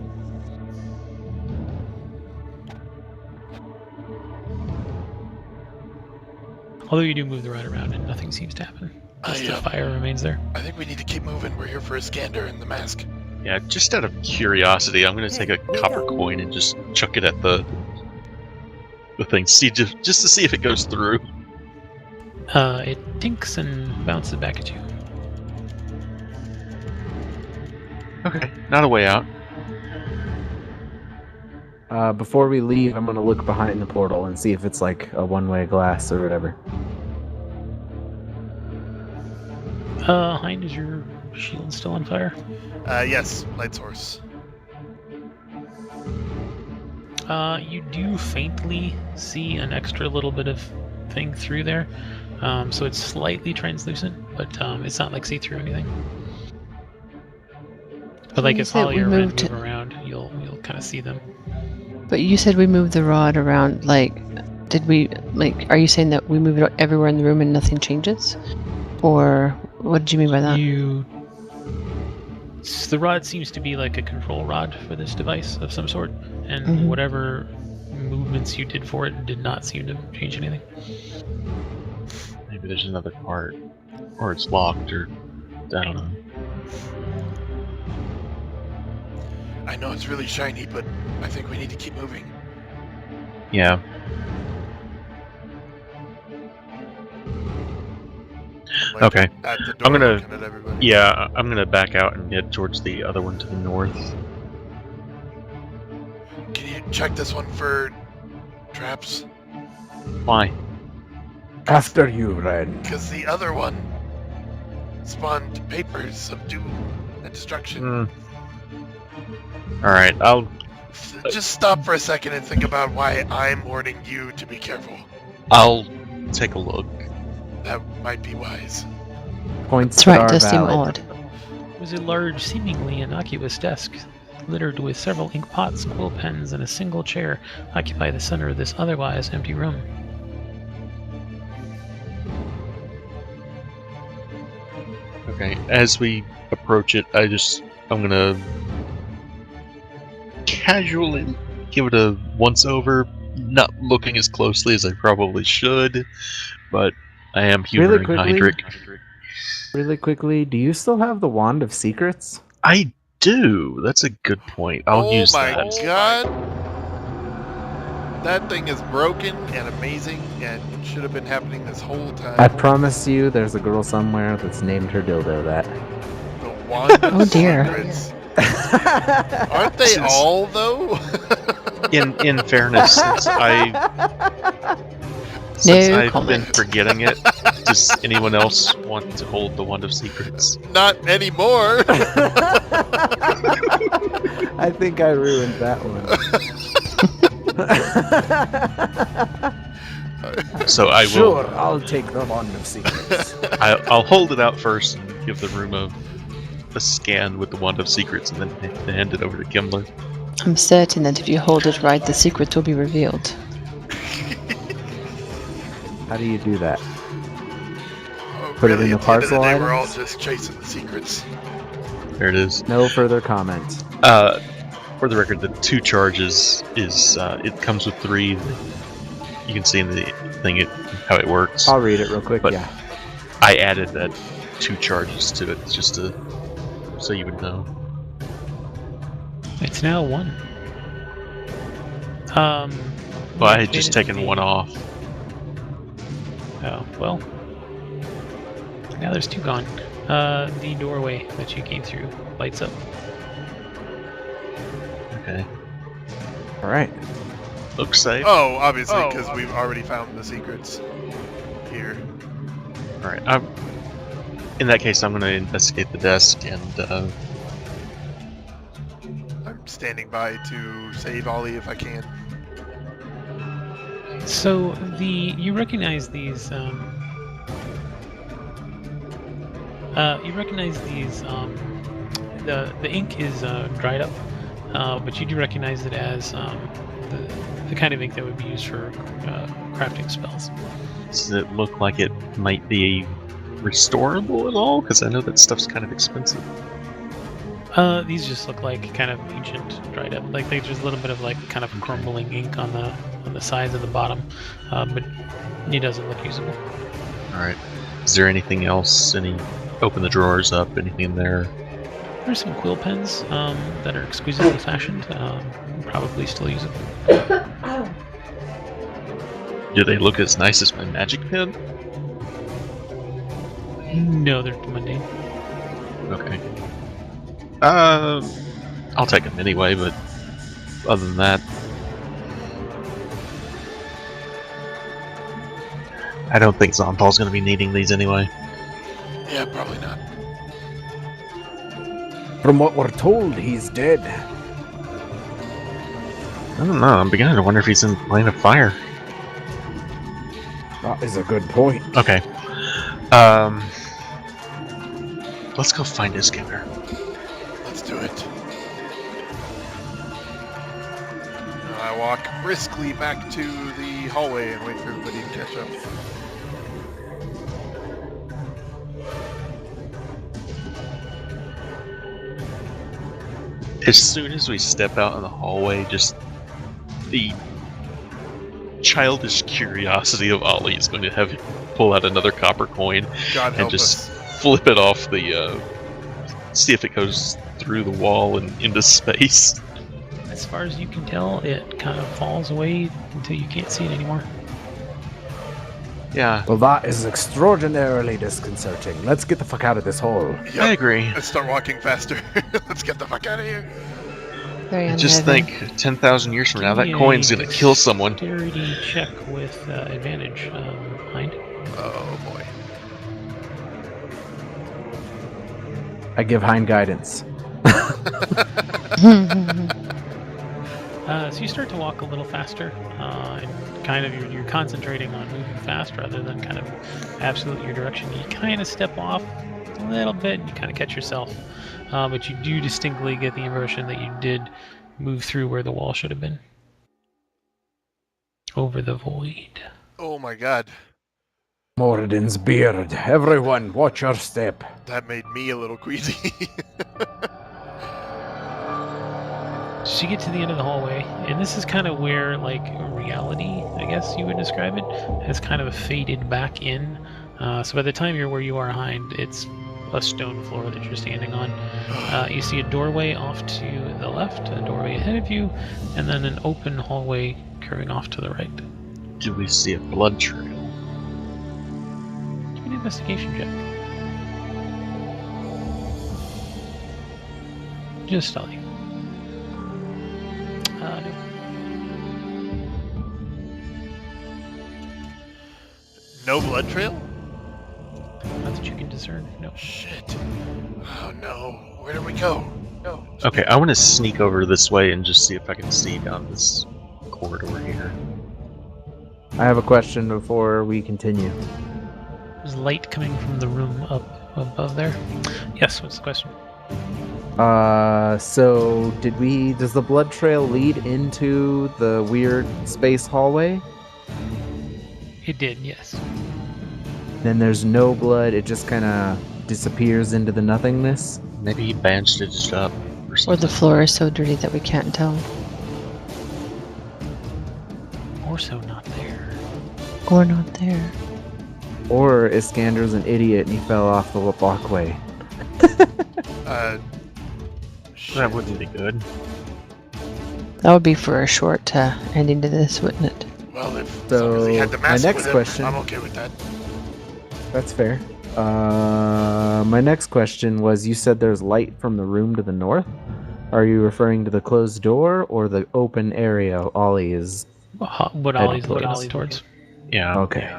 [SPEAKER 4] Although you do move the rod around and nothing seems to happen. Just the fire remains there.
[SPEAKER 3] I think we need to keep moving. We're here for a scanner in the mask.
[SPEAKER 2] Yeah, just out of curiosity, I'm gonna take a copper coin and just chuck it at the thing, just to see if it goes through.
[SPEAKER 4] It tinks and bounces back at you.
[SPEAKER 2] Okay, not a way out.
[SPEAKER 5] Before we leave, I'm gonna look behind the portal and see if it's like a one-way glass or whatever.
[SPEAKER 4] Hind, is your shield still on fire?
[SPEAKER 3] Yes, light source.
[SPEAKER 4] You do faintly see an extra little bit of thing through there. So it's slightly translucent, but it's not like see-through anything. But like if all your men move around, you'll kind of see them.
[SPEAKER 1] But you said we moved the rod around, like, did we, like, are you saying that we move it everywhere in the room and nothing changes? Or what did you mean by that?
[SPEAKER 4] The rod seems to be like a control rod for this device of some sort, and whatever movements you did for it did not seem to change anything.
[SPEAKER 2] Maybe there's another part, or it's locked, or I don't know.
[SPEAKER 3] I know it's really shiny, but I think we need to keep moving.
[SPEAKER 2] Yeah.
[SPEAKER 3] Like,
[SPEAKER 2] okay.
[SPEAKER 3] At the door,
[SPEAKER 2] I'm gonna.
[SPEAKER 3] looking at everybody.
[SPEAKER 2] Yeah, I'm gonna back out and head towards the other one to the north.
[SPEAKER 3] Can you check this one for traps?
[SPEAKER 2] Why?
[SPEAKER 5] After you, Ren.
[SPEAKER 3] Because the other one spawned papers of doom and destruction.
[SPEAKER 2] Alright, I'll...
[SPEAKER 3] Just stop for a second and think about why I'm warning you to be careful.
[SPEAKER 2] I'll take a look.
[SPEAKER 3] That might be wise.
[SPEAKER 5] Points
[SPEAKER 1] That's
[SPEAKER 5] that
[SPEAKER 1] right,
[SPEAKER 5] are
[SPEAKER 1] does seem
[SPEAKER 5] valid.
[SPEAKER 1] odd.
[SPEAKER 4] It was a large, seemingly innocuous desk, littered with several ink pots, quill pens, and a single chair, occupy the center of this otherwise empty room.
[SPEAKER 2] Okay, as we approach it, I'm gonna casually give it a once-over, not looking as closely as I probably should, but I am humoring Heinrich.
[SPEAKER 5] Really quickly, do you still have the Wand of Secrets?
[SPEAKER 2] I do! That's a good point. I'll use that.
[SPEAKER 3] Oh my god! That thing is broken and amazing and should have been happening this whole time.
[SPEAKER 5] I promise you, there's a girl somewhere that's named her dildo that.
[SPEAKER 3] The Wand of
[SPEAKER 1] Oh dear.
[SPEAKER 3] Secrets. Aren't they all, though?
[SPEAKER 2] In fairness, since I've been forgetting it, does anyone else want to hold the Wand of Secrets?
[SPEAKER 3] Not anymore!
[SPEAKER 5] I think I ruined that one.
[SPEAKER 2] So I will.
[SPEAKER 5] Sure, I'll take the Wand of Secrets.
[SPEAKER 2] I'll hold it out first and give the room a scan with the Wand of Secrets, and then hand it over to Kimmler.
[SPEAKER 1] I'm certain that if you hold it right, the secret will be revealed.
[SPEAKER 5] How do you do that?
[SPEAKER 3] Oh,
[SPEAKER 5] Put it
[SPEAKER 3] really,
[SPEAKER 5] in the
[SPEAKER 3] at the end of the
[SPEAKER 5] parcel
[SPEAKER 3] day, we're all
[SPEAKER 5] items?
[SPEAKER 3] just chasing the secrets.
[SPEAKER 2] There it is.
[SPEAKER 5] No further comment.
[SPEAKER 2] For the record, the 2 charges is it comes with 3. You can see in the thing how it works.
[SPEAKER 5] I'll read it real quick.
[SPEAKER 2] But
[SPEAKER 5] yeah.
[SPEAKER 2] I added that 2 charges to it just so you would know.
[SPEAKER 4] It's now 1.
[SPEAKER 2] Well, I had just taken 1 off.
[SPEAKER 4] Oh, well. Now there's 2 gone. The doorway that you came through lights up.
[SPEAKER 2] Okay.
[SPEAKER 5] Alright.
[SPEAKER 2] Looks safe.
[SPEAKER 3] Oh, obviously, because we've already found the secrets here.
[SPEAKER 2] Alright. In that case, I'm going to investigate the desk and
[SPEAKER 3] I'm standing by to save Ollie if I can.
[SPEAKER 4] So you recognize these You recognize these. The ink is dried up, but you do recognize it as the kind of ink that would be used for crafting spells.
[SPEAKER 2] Does it look like it might be restorable at all? Because I know that stuff's kind of expensive.
[SPEAKER 4] These just look like kind of ancient, dried up. Like there's a little bit of like kind of crumbling ink on the sides and the bottom, but it doesn't look usable.
[SPEAKER 2] All right. Is there anything else? Open the drawers up. Anything in there?
[SPEAKER 4] There's some quill pens that are exquisitely fashioned. Probably still usable.
[SPEAKER 2] Do they look as nice as my magic pen?
[SPEAKER 4] No, they're mundane.
[SPEAKER 2] Okay. I'll take them anyway, but other than that, I don't think Zontal's going to be needing these anyway.
[SPEAKER 3] Yeah, probably not.
[SPEAKER 5] From what we're told, he's dead.
[SPEAKER 2] I don't know. I'm beginning to wonder if he's in line of fire.
[SPEAKER 5] That is a good point.
[SPEAKER 2] Okay. Let's go find Iskander.
[SPEAKER 3] Let's do it. I walk briskly back to the hallway and wait for everybody to catch up.
[SPEAKER 2] As soon as we step out in the hallway, just the childish curiosity of Ollie is going to have him pull out another copper coin
[SPEAKER 3] God
[SPEAKER 2] and
[SPEAKER 3] help
[SPEAKER 2] just
[SPEAKER 3] us.
[SPEAKER 2] flip it off the, see if it goes through the wall and into space.
[SPEAKER 4] As far as you can tell, it kind of falls away until you can't see it anymore.
[SPEAKER 2] Yeah,
[SPEAKER 5] Well, that is extraordinarily disconcerting. Let's get the fuck out of this hole.
[SPEAKER 3] Yep.
[SPEAKER 2] I agree.
[SPEAKER 3] Let's start walking faster. Let's get the fuck out of here.
[SPEAKER 1] Very
[SPEAKER 2] I just
[SPEAKER 1] unheavy.
[SPEAKER 2] think 10,000 years from now,
[SPEAKER 4] Give me
[SPEAKER 2] that coin's
[SPEAKER 4] a
[SPEAKER 2] gonna kill someone.
[SPEAKER 4] Dexterity check with advantage, Hind.
[SPEAKER 3] Oh boy.
[SPEAKER 5] I give Hein guidance.
[SPEAKER 4] So you start to walk a little faster, and kind of you're concentrating on moving fast rather than kind of absolutely your direction. You kind of step off a little bit, and you kind of catch yourself, but you do distinctly get the impression that you did move through where the wall should have been. Over the void.
[SPEAKER 3] Oh my god.
[SPEAKER 5] Moradin's beard. Everyone, watch your step.
[SPEAKER 3] That made me a little queasy.
[SPEAKER 4] So you get to the end of the hallway, and this is kind of where, like, reality, I guess you would describe it, has kind of faded back in. So by the time you're where you are, Hind, it's a stone floor that you're standing on. You see a doorway off to the left, a doorway ahead of you, and then an open hallway curving off to the right.
[SPEAKER 2] Do we see a blood trail?
[SPEAKER 4] Give me an investigation check. Just stealthy. No.
[SPEAKER 3] No blood trail?
[SPEAKER 4] Not that you can discern, no.
[SPEAKER 3] Shit. Oh no. Where did we go? No.
[SPEAKER 2] Okay, I want to sneak over this way and just see if I can see down this corridor here.
[SPEAKER 5] I have a question before we continue.
[SPEAKER 4] There's light coming from the room up above there. Yes, what's the question?
[SPEAKER 5] So does the blood trail lead into the weird space hallway?
[SPEAKER 4] It did, yes.
[SPEAKER 5] Then there's no blood, it just kind of disappears into the nothingness?
[SPEAKER 2] Maybe he bandaged it up or
[SPEAKER 1] Or
[SPEAKER 2] something.
[SPEAKER 1] the floor is so dirty that we can't tell.
[SPEAKER 4] Or so not there.
[SPEAKER 1] Or not there.
[SPEAKER 5] Or Iskander's an idiot and he fell off the walkway?
[SPEAKER 3] Shit.
[SPEAKER 2] That wouldn't be good.
[SPEAKER 1] That would be for a short ending to this, wouldn't it?
[SPEAKER 3] Well, if
[SPEAKER 5] So,
[SPEAKER 3] he had the
[SPEAKER 5] my
[SPEAKER 3] mask
[SPEAKER 5] next
[SPEAKER 3] with him,
[SPEAKER 5] question-
[SPEAKER 3] I'm okay with that.
[SPEAKER 5] That's fair. My next question was, you said there's light from the room to the north? Are you referring to the closed door or the open area Ollie is...
[SPEAKER 4] What
[SPEAKER 5] Head
[SPEAKER 4] Ollie's
[SPEAKER 5] towards.
[SPEAKER 4] looking towards.
[SPEAKER 2] Yeah.
[SPEAKER 5] Okay.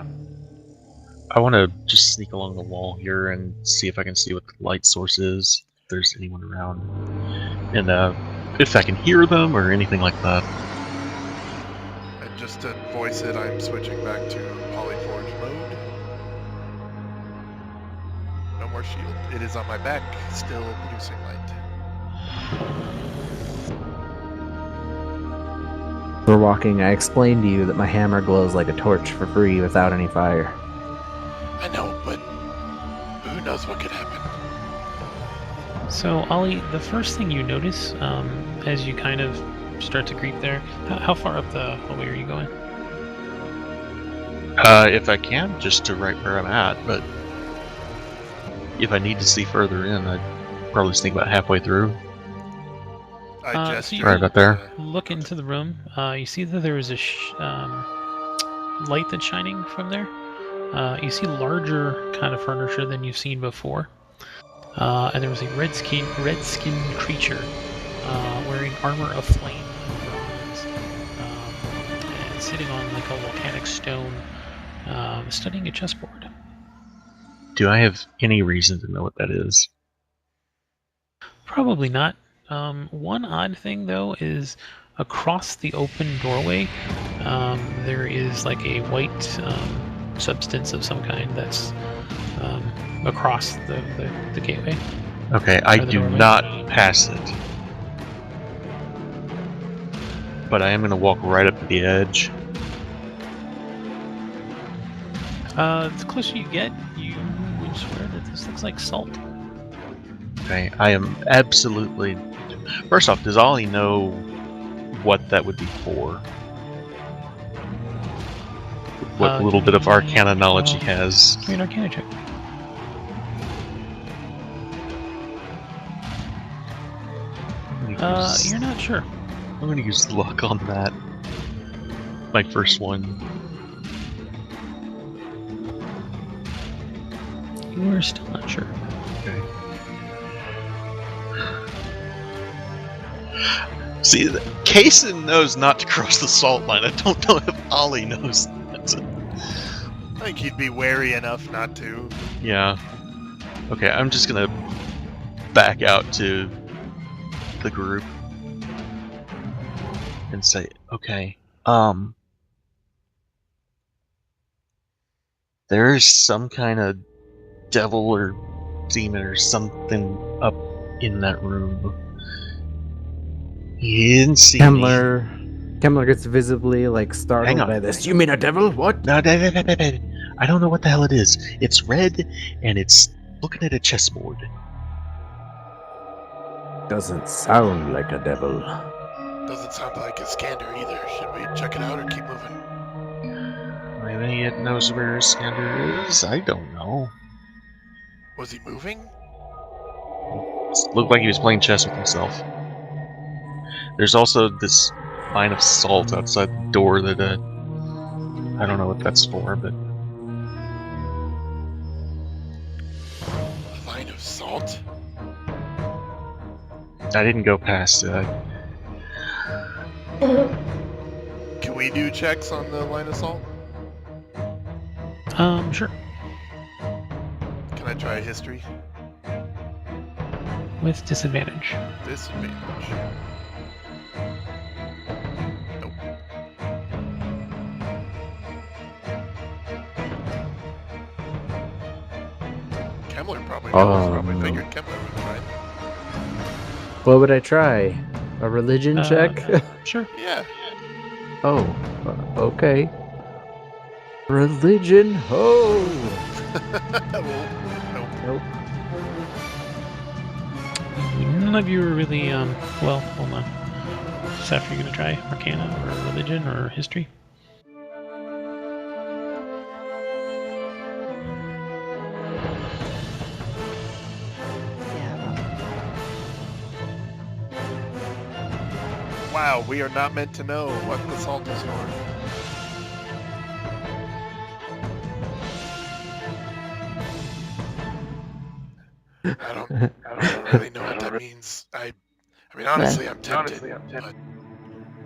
[SPEAKER 2] I want to just sneak along the wall here and see if I can see what the light source is, if there's anyone around. And if I can hear them or anything like that.
[SPEAKER 3] And just to voice it, I'm switching back to Polyforge mode. No more shield. It is on my back, still producing light.
[SPEAKER 5] We're walking. I explained to you that my hammer glows like a torch for free without any fire.
[SPEAKER 3] I know, but who knows what could happen.
[SPEAKER 4] So, Ollie, the first thing you notice as you kind of start to creep there, how far up the hallway are you going?
[SPEAKER 2] If I can, just to right where I'm at, but if I need to see further in, I'd probably sneak about halfway through.
[SPEAKER 4] So you
[SPEAKER 2] right about there.
[SPEAKER 4] Look into the room. You see that there is a light that's shining from there. You see larger kind of furniture than you've seen before. And there was a red-skinned creature wearing armor of flame and bronze, and sitting on like a volcanic stone, studying a chessboard.
[SPEAKER 2] Do I have any reason to know what that is?
[SPEAKER 4] Probably not. One odd thing, though, is across the open doorway, there is like a white substance of some kind that's across the gateway.
[SPEAKER 2] Okay, I do
[SPEAKER 4] doorway.
[SPEAKER 2] not pass it. But I am going to walk right up to the edge.
[SPEAKER 4] The closer you get, you would swear that this looks like salt.
[SPEAKER 2] Okay, I am absolutely... First off, does Ollie know what that would be for? What little bit of Arcana knowledge he has?
[SPEAKER 4] Give me an Arcana check. You're not sure.
[SPEAKER 2] I'm going to use luck on that. My first one.
[SPEAKER 4] You are still not sure.
[SPEAKER 2] Okay. See, Kaysen knows not to cross the salt line. I don't know if Ollie knows that.
[SPEAKER 3] I think he'd be wary enough not to.
[SPEAKER 2] Yeah. Okay, I'm just gonna back out to the group and say, okay, there is some kind of devil or demon or something up in that room. He didn't see me.
[SPEAKER 5] Kemmler gets visibly startled by this. You mean a devil? What?
[SPEAKER 2] No, I don't know what the hell it is. It's red and it's looking at a chessboard.
[SPEAKER 5] Doesn't sound like a devil.
[SPEAKER 3] Doesn't sound like a scanner either. Should we check it out or keep moving?
[SPEAKER 2] Maybe it knows where Skander is. I don't know.
[SPEAKER 3] Was he moving?
[SPEAKER 2] It looked like he was playing chess with himself. There's also this line of salt outside the door that I don't know what that's for, but
[SPEAKER 3] A line of salt?
[SPEAKER 2] I didn't go past it.
[SPEAKER 3] Can we do checks on the line of salt?
[SPEAKER 4] Sure.
[SPEAKER 3] Can I try history?
[SPEAKER 4] With disadvantage.
[SPEAKER 3] Disadvantage. Nope. Kemmler probably knows. Probably figured Kemmler would try.
[SPEAKER 5] What would I try? A religion check?
[SPEAKER 4] Sure.
[SPEAKER 3] Yeah.
[SPEAKER 5] Oh, okay. Religion? Oh!
[SPEAKER 3] Well, nope.
[SPEAKER 5] Nope.
[SPEAKER 4] None of you are really, well, hold on. Seth, are you going to try Arcana or Religion or History?
[SPEAKER 3] Wow, we are not meant to know what the salt is for. I don't really know what that means. I mean, honestly, I'm tempted. But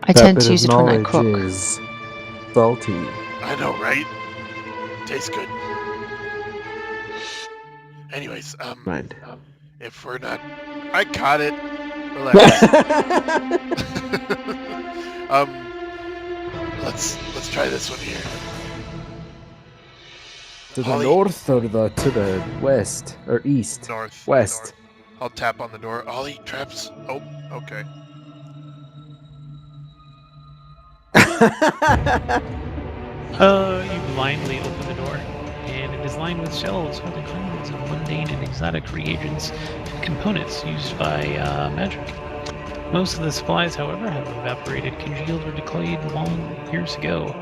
[SPEAKER 1] I tend to use it when I cook.
[SPEAKER 5] Is salty.
[SPEAKER 3] I know, right? Tastes good. Anyways,
[SPEAKER 5] Mind.
[SPEAKER 3] if we're not, I caught it. Relax. let's try this one here.
[SPEAKER 5] To the
[SPEAKER 3] Ollie.
[SPEAKER 5] north or to the west or east?
[SPEAKER 3] North.
[SPEAKER 5] West.
[SPEAKER 3] North. I'll tap on the door. Ollie, traps. Oh, okay.
[SPEAKER 4] You blindly open the door, and it is lined with shelves holding hundreds of mundane and exotic reagents and components used by magic. Most of the supplies, however, have evaporated, congealed, or decayed long years ago.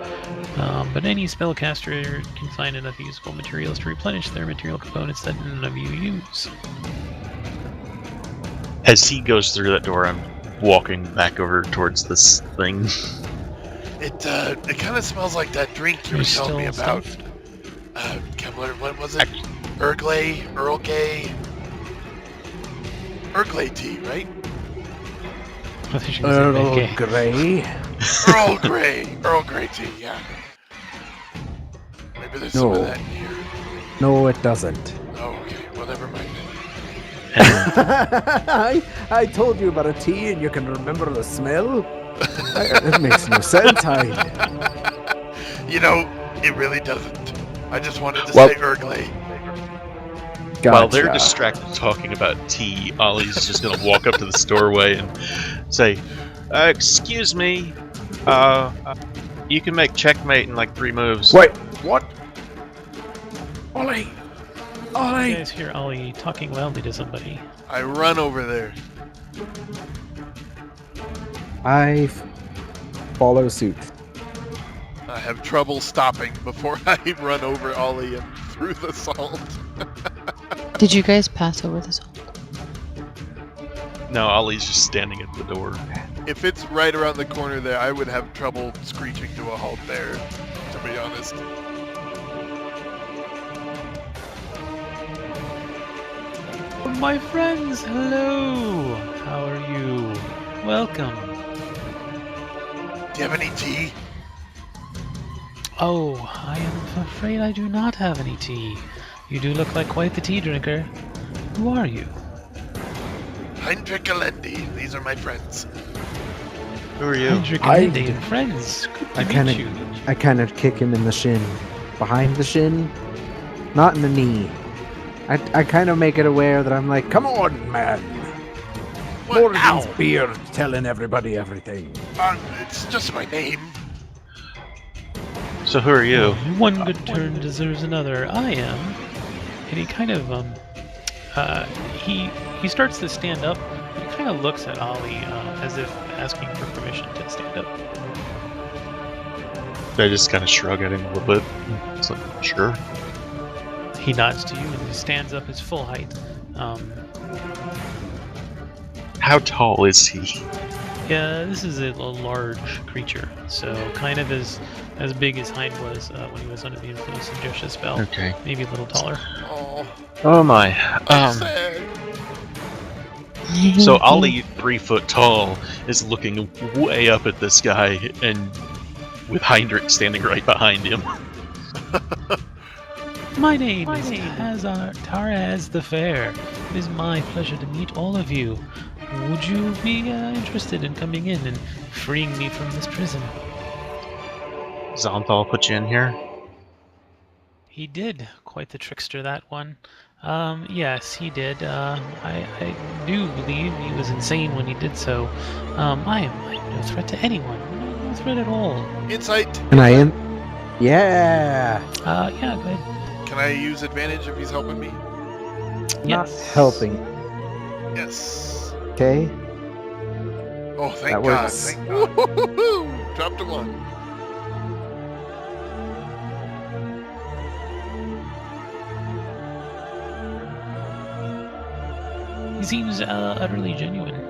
[SPEAKER 4] But any spellcaster can find enough useful materials to replenish their material components that none of you use.
[SPEAKER 2] As he goes through that door, I'm walking back over towards this thing.
[SPEAKER 3] It kind of smells like that drink you were telling me about. Kemmler, what was it? Earl Grey tea, right?
[SPEAKER 5] Earl Grey?
[SPEAKER 3] Earl Grey tea, yeah. Maybe there's some of that in here.
[SPEAKER 5] No, it doesn't.
[SPEAKER 3] Oh, okay. Well, never mind
[SPEAKER 5] I told you about a tea and you can remember the smell? It makes no sense,
[SPEAKER 3] You know, it really doesn't. I just wanted to say Earl Grey.
[SPEAKER 5] Gotcha.
[SPEAKER 2] While they're distracted talking about tea, Ollie's just gonna walk up to the doorway and say, excuse me, you can make checkmate in like 3 moves.
[SPEAKER 5] Wait, what? Ollie!
[SPEAKER 4] You guys hear Ollie talking loudly to somebody.
[SPEAKER 3] I run over there.
[SPEAKER 5] I follow suit.
[SPEAKER 3] I have trouble stopping before I run over Ollie and through the salt.
[SPEAKER 1] Did you guys pass over the salt?
[SPEAKER 2] No, Ollie's just standing at the door.
[SPEAKER 3] If it's right around the corner there, I would have trouble screeching to a halt there, to be honest.
[SPEAKER 4] My friends, hello! How are you? Welcome.
[SPEAKER 3] Do you have any tea?
[SPEAKER 4] Oh, I am afraid I do not have any tea. You do look like quite the tea drinker. Who are you?
[SPEAKER 3] Heinrich Alendi. These are my friends.
[SPEAKER 2] Who are you?
[SPEAKER 4] Heinrich Alendi and friends. Good to meet you.
[SPEAKER 5] I kind of kick him in the shin. Behind the shin, not in the knee. I kind of make it aware that I'm like, come on, man. More of these beards telling everybody everything.
[SPEAKER 3] It's just my name.
[SPEAKER 2] So who are you?
[SPEAKER 4] One good turn deserves another. I am. And he kind of, he starts to stand up, but he kind of looks at Ollie as if asking for permission to stand up.
[SPEAKER 2] I just kind of shrug at him a little bit. It's like, sure.
[SPEAKER 4] He nods to you and he stands up his full height.
[SPEAKER 2] How tall is he?
[SPEAKER 4] Yeah, this is a large creature, so kind of as big as Hind was when he was under the influence of Josh's spell.
[SPEAKER 2] Okay.
[SPEAKER 4] Maybe a little taller.
[SPEAKER 2] Oh my.
[SPEAKER 3] Sad.
[SPEAKER 2] So Ollie, 3 foot tall, is looking way up at this guy, and with Heinrich standing right behind him.
[SPEAKER 4] My name is Taraz the Fair. It is my pleasure to meet all of you. Would you be interested in coming in and freeing me from this prison?
[SPEAKER 2] Zonthal put you in here?
[SPEAKER 4] He did. Quite the trickster, that one. Yes, he did. I do believe he was insane when he did so. I am no threat to anyone. No threat at all.
[SPEAKER 3] Insight.
[SPEAKER 5] And I am. Yeah.
[SPEAKER 4] Yeah, go ahead.
[SPEAKER 3] Can I use advantage if he's helping me?
[SPEAKER 5] Not
[SPEAKER 4] Yes.
[SPEAKER 5] helping.
[SPEAKER 3] Yes.
[SPEAKER 5] Okay.
[SPEAKER 3] Oh, thank
[SPEAKER 5] That
[SPEAKER 3] God.
[SPEAKER 5] works.
[SPEAKER 3] Thank God. Woo-hoo-hoo! Dropped a 1.
[SPEAKER 4] He seems utterly genuine.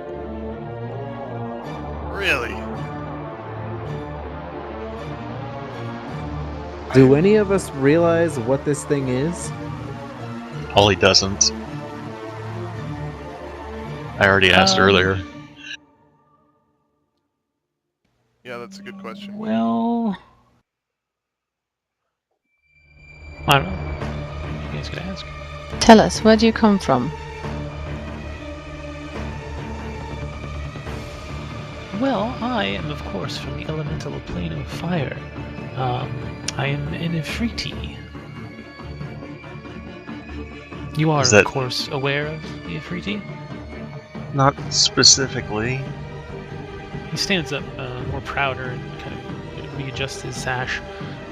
[SPEAKER 3] Really?
[SPEAKER 5] Do any of us realize what this thing is?
[SPEAKER 2] Ollie doesn't. I already asked earlier.
[SPEAKER 3] Yeah, that's a good question.
[SPEAKER 4] Well, I don't know. You guys could ask.
[SPEAKER 1] Tell us, where do you come from?
[SPEAKER 4] Well, I am, of course, from the elemental plane of fire. I am an Ifriti. You are,
[SPEAKER 2] Is that-
[SPEAKER 4] of course, aware of the Ifriti?
[SPEAKER 2] Not specifically.
[SPEAKER 4] He stands up, more prouder, and kind of readjusts his sash.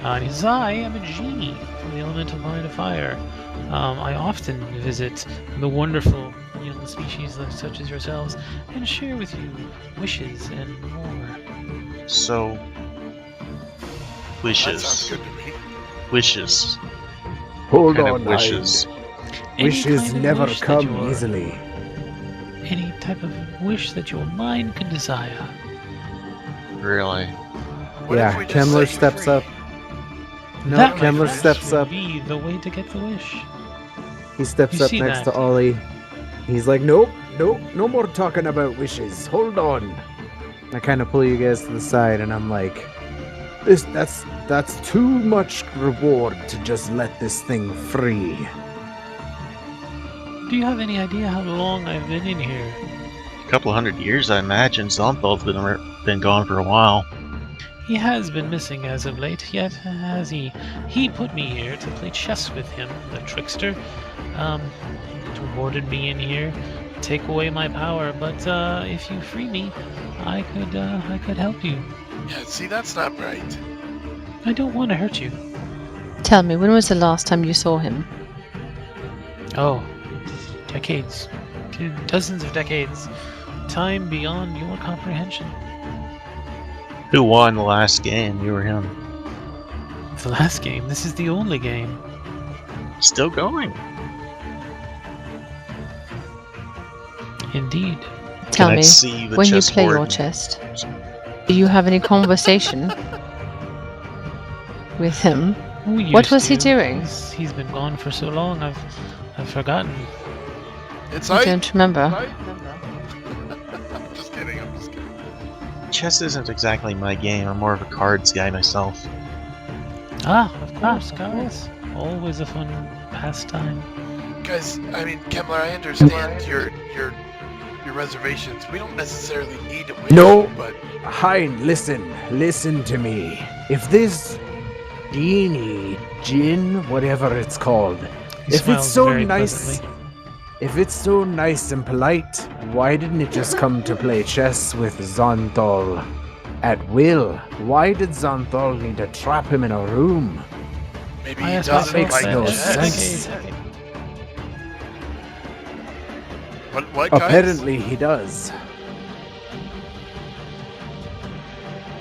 [SPEAKER 4] And he says, I am a genie from the elemental line of fire. I often visit the wonderful young species such as yourselves and share with you wishes and more.
[SPEAKER 2] So,
[SPEAKER 3] That
[SPEAKER 2] wishes.
[SPEAKER 3] sounds good to me.
[SPEAKER 2] Wishes.
[SPEAKER 5] Hold
[SPEAKER 2] Kind
[SPEAKER 5] on,
[SPEAKER 2] of wishes.
[SPEAKER 4] Any
[SPEAKER 5] Wishes
[SPEAKER 4] kind of
[SPEAKER 5] never
[SPEAKER 4] wish that
[SPEAKER 5] come
[SPEAKER 4] your-
[SPEAKER 5] easily.
[SPEAKER 4] Any type of wish that your mind could desire.
[SPEAKER 2] Really.
[SPEAKER 3] What
[SPEAKER 5] Yeah,
[SPEAKER 3] if we just
[SPEAKER 5] Kemmler
[SPEAKER 3] set you
[SPEAKER 5] steps
[SPEAKER 3] free?
[SPEAKER 5] up. No,
[SPEAKER 4] That, my
[SPEAKER 5] Kemmler
[SPEAKER 4] friend,
[SPEAKER 5] steps
[SPEAKER 4] would
[SPEAKER 5] up.
[SPEAKER 4] be the way to get the wish.
[SPEAKER 5] He steps
[SPEAKER 4] You
[SPEAKER 5] up
[SPEAKER 4] see
[SPEAKER 5] next
[SPEAKER 4] that?
[SPEAKER 5] to Ollie. He's like, nope, no more talking about wishes. Hold on. I kind of pull you guys to the side, and I'm like, that's too much reward to just let this thing free.
[SPEAKER 4] Do you have any idea how long I've been in here?
[SPEAKER 2] A couple of 100 years, I imagine. Zonthal's been gone for a while.
[SPEAKER 4] He has been missing as of late, yet has he? He put me here to play chess with him, the trickster. It rewarded me in here, take away my power, but if you free me, I could help you.
[SPEAKER 3] Yeah, see, that's not right.
[SPEAKER 4] I don't want to hurt you.
[SPEAKER 1] Tell me, when was the last time you saw him?
[SPEAKER 4] Oh, decades. Dozens of decades. Time beyond your comprehension.
[SPEAKER 2] Who won the last game? You or him?
[SPEAKER 4] The last game. This is the only game.
[SPEAKER 2] Still going.
[SPEAKER 4] Indeed.
[SPEAKER 1] Tell
[SPEAKER 2] Can I
[SPEAKER 1] me,
[SPEAKER 2] see the
[SPEAKER 1] when you play
[SPEAKER 2] chessboard?
[SPEAKER 1] your chess, do you have any conversation with him?
[SPEAKER 4] We
[SPEAKER 1] What
[SPEAKER 4] used
[SPEAKER 1] was he
[SPEAKER 4] to.
[SPEAKER 1] doing?
[SPEAKER 4] He's been gone for so long. I've forgotten.
[SPEAKER 3] It's
[SPEAKER 1] I
[SPEAKER 3] I.
[SPEAKER 1] don't remember.
[SPEAKER 3] I'm just kidding. I'm just kidding.
[SPEAKER 2] Chess isn't exactly my game. I'm more of a cards guy myself.
[SPEAKER 4] Ah, of course, guys. Always a fun pastime.
[SPEAKER 3] Guys, I mean, Kemmler, I understand your reservations. We don't necessarily need to win.
[SPEAKER 5] No.
[SPEAKER 3] But
[SPEAKER 5] Hein, listen to me. If this genie, djinn, whatever it's called,
[SPEAKER 4] He
[SPEAKER 5] if it's
[SPEAKER 4] smiles
[SPEAKER 5] so
[SPEAKER 4] very
[SPEAKER 5] nice,
[SPEAKER 4] pleasantly.
[SPEAKER 5] if it's so nice and polite, why didn't it just come to play chess with Zonthal at will? Why did Zonthal need to trap him in a room?
[SPEAKER 3] maybe
[SPEAKER 4] I
[SPEAKER 3] he
[SPEAKER 4] asked
[SPEAKER 3] doesn't
[SPEAKER 5] makes
[SPEAKER 3] like
[SPEAKER 5] no
[SPEAKER 3] chess.
[SPEAKER 5] sense.
[SPEAKER 3] What guys?
[SPEAKER 5] Apparently he does.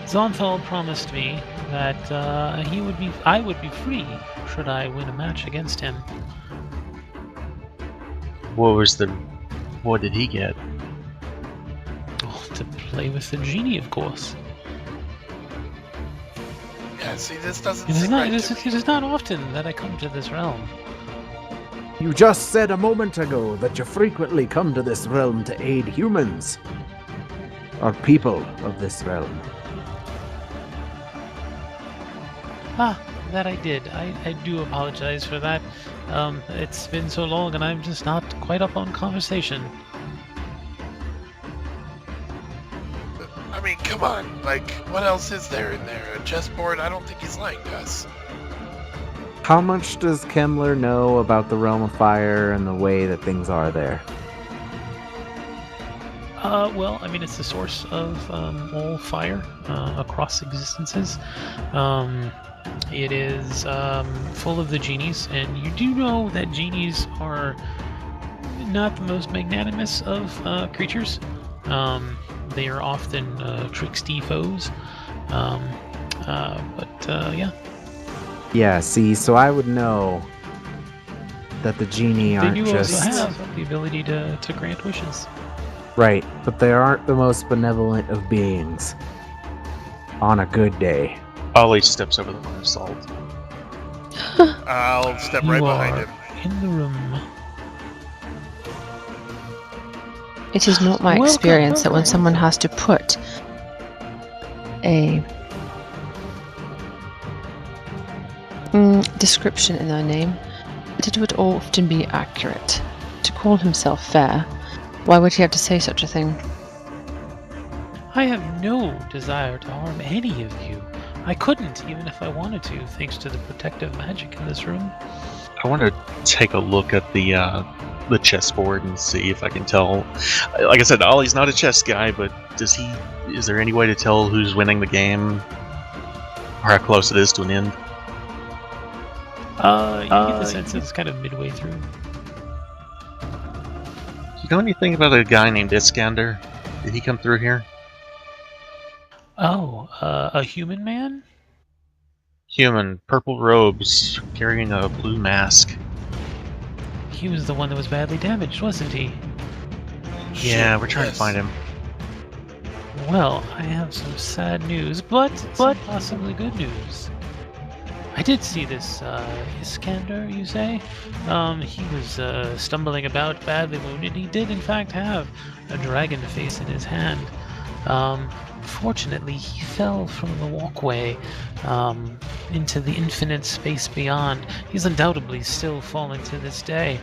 [SPEAKER 4] Zonthal promised me that I would be free should I win a match against him.
[SPEAKER 2] What did he get?
[SPEAKER 4] Oh, to play with the genie, of course.
[SPEAKER 3] Yeah, see, this doesn't
[SPEAKER 4] It is
[SPEAKER 3] seem
[SPEAKER 4] not.
[SPEAKER 3] right
[SPEAKER 4] It
[SPEAKER 3] to me.
[SPEAKER 4] is not often that I come to this realm.
[SPEAKER 5] You just said a moment ago that you frequently come to this realm to aid humans. Or people of this realm.
[SPEAKER 4] Ah, that I did. I do apologize for that. It's been so long and I'm just not quite up on conversation.
[SPEAKER 3] I mean, come on. Like, what else is there in there? A chessboard? I don't think he's lying to us.
[SPEAKER 5] How much does Kemmler know about the realm of fire and the way that things are there?
[SPEAKER 4] Well, I mean, it's the source of all fire across existences. It is full of the genies, and you do know that genies are not the most magnanimous of creatures. They are often tricksty foes. Yeah.
[SPEAKER 5] Yeah, see, so I would know that the genie
[SPEAKER 4] They
[SPEAKER 5] aren't
[SPEAKER 4] do
[SPEAKER 5] just...
[SPEAKER 4] also have the ability to grant wishes.
[SPEAKER 5] Right, but they aren't the most benevolent of beings. On a good day.
[SPEAKER 2] Ollie steps over the line of salt.
[SPEAKER 3] I'll step
[SPEAKER 4] You
[SPEAKER 3] right behind
[SPEAKER 4] are
[SPEAKER 3] him.
[SPEAKER 4] in the room.
[SPEAKER 1] It is not my
[SPEAKER 4] Welcome.
[SPEAKER 1] experience that when someone has to put a description in their name, that it would often be accurate. To call himself fair, why would he have to say such a thing?
[SPEAKER 4] I have no desire to harm any of you. I couldn't, even if I wanted to, thanks to the protective magic in this room.
[SPEAKER 2] I want to take a look at the chessboard and see if I can tell. Like I said, Ollie's not a chess guy, but is there any way to tell who's winning the game? Or how close it is to an end?
[SPEAKER 4] You get the sense it's kind of midway through.
[SPEAKER 2] You know anything about a guy named Iskander? Did he come through here?
[SPEAKER 4] Oh, a human man?
[SPEAKER 2] Human, purple robes, carrying a blue mask.
[SPEAKER 4] He was the one that was badly damaged, wasn't he?
[SPEAKER 2] Yeah, we're trying to find him.
[SPEAKER 4] Well, I have some sad news, but possibly good news. I did see this Iskander, you say? He was stumbling about, badly wounded. He did, in fact, have a dragon face in his hand. Fortunately, he fell from the walkway into the infinite space beyond. He's undoubtedly still falling to this day.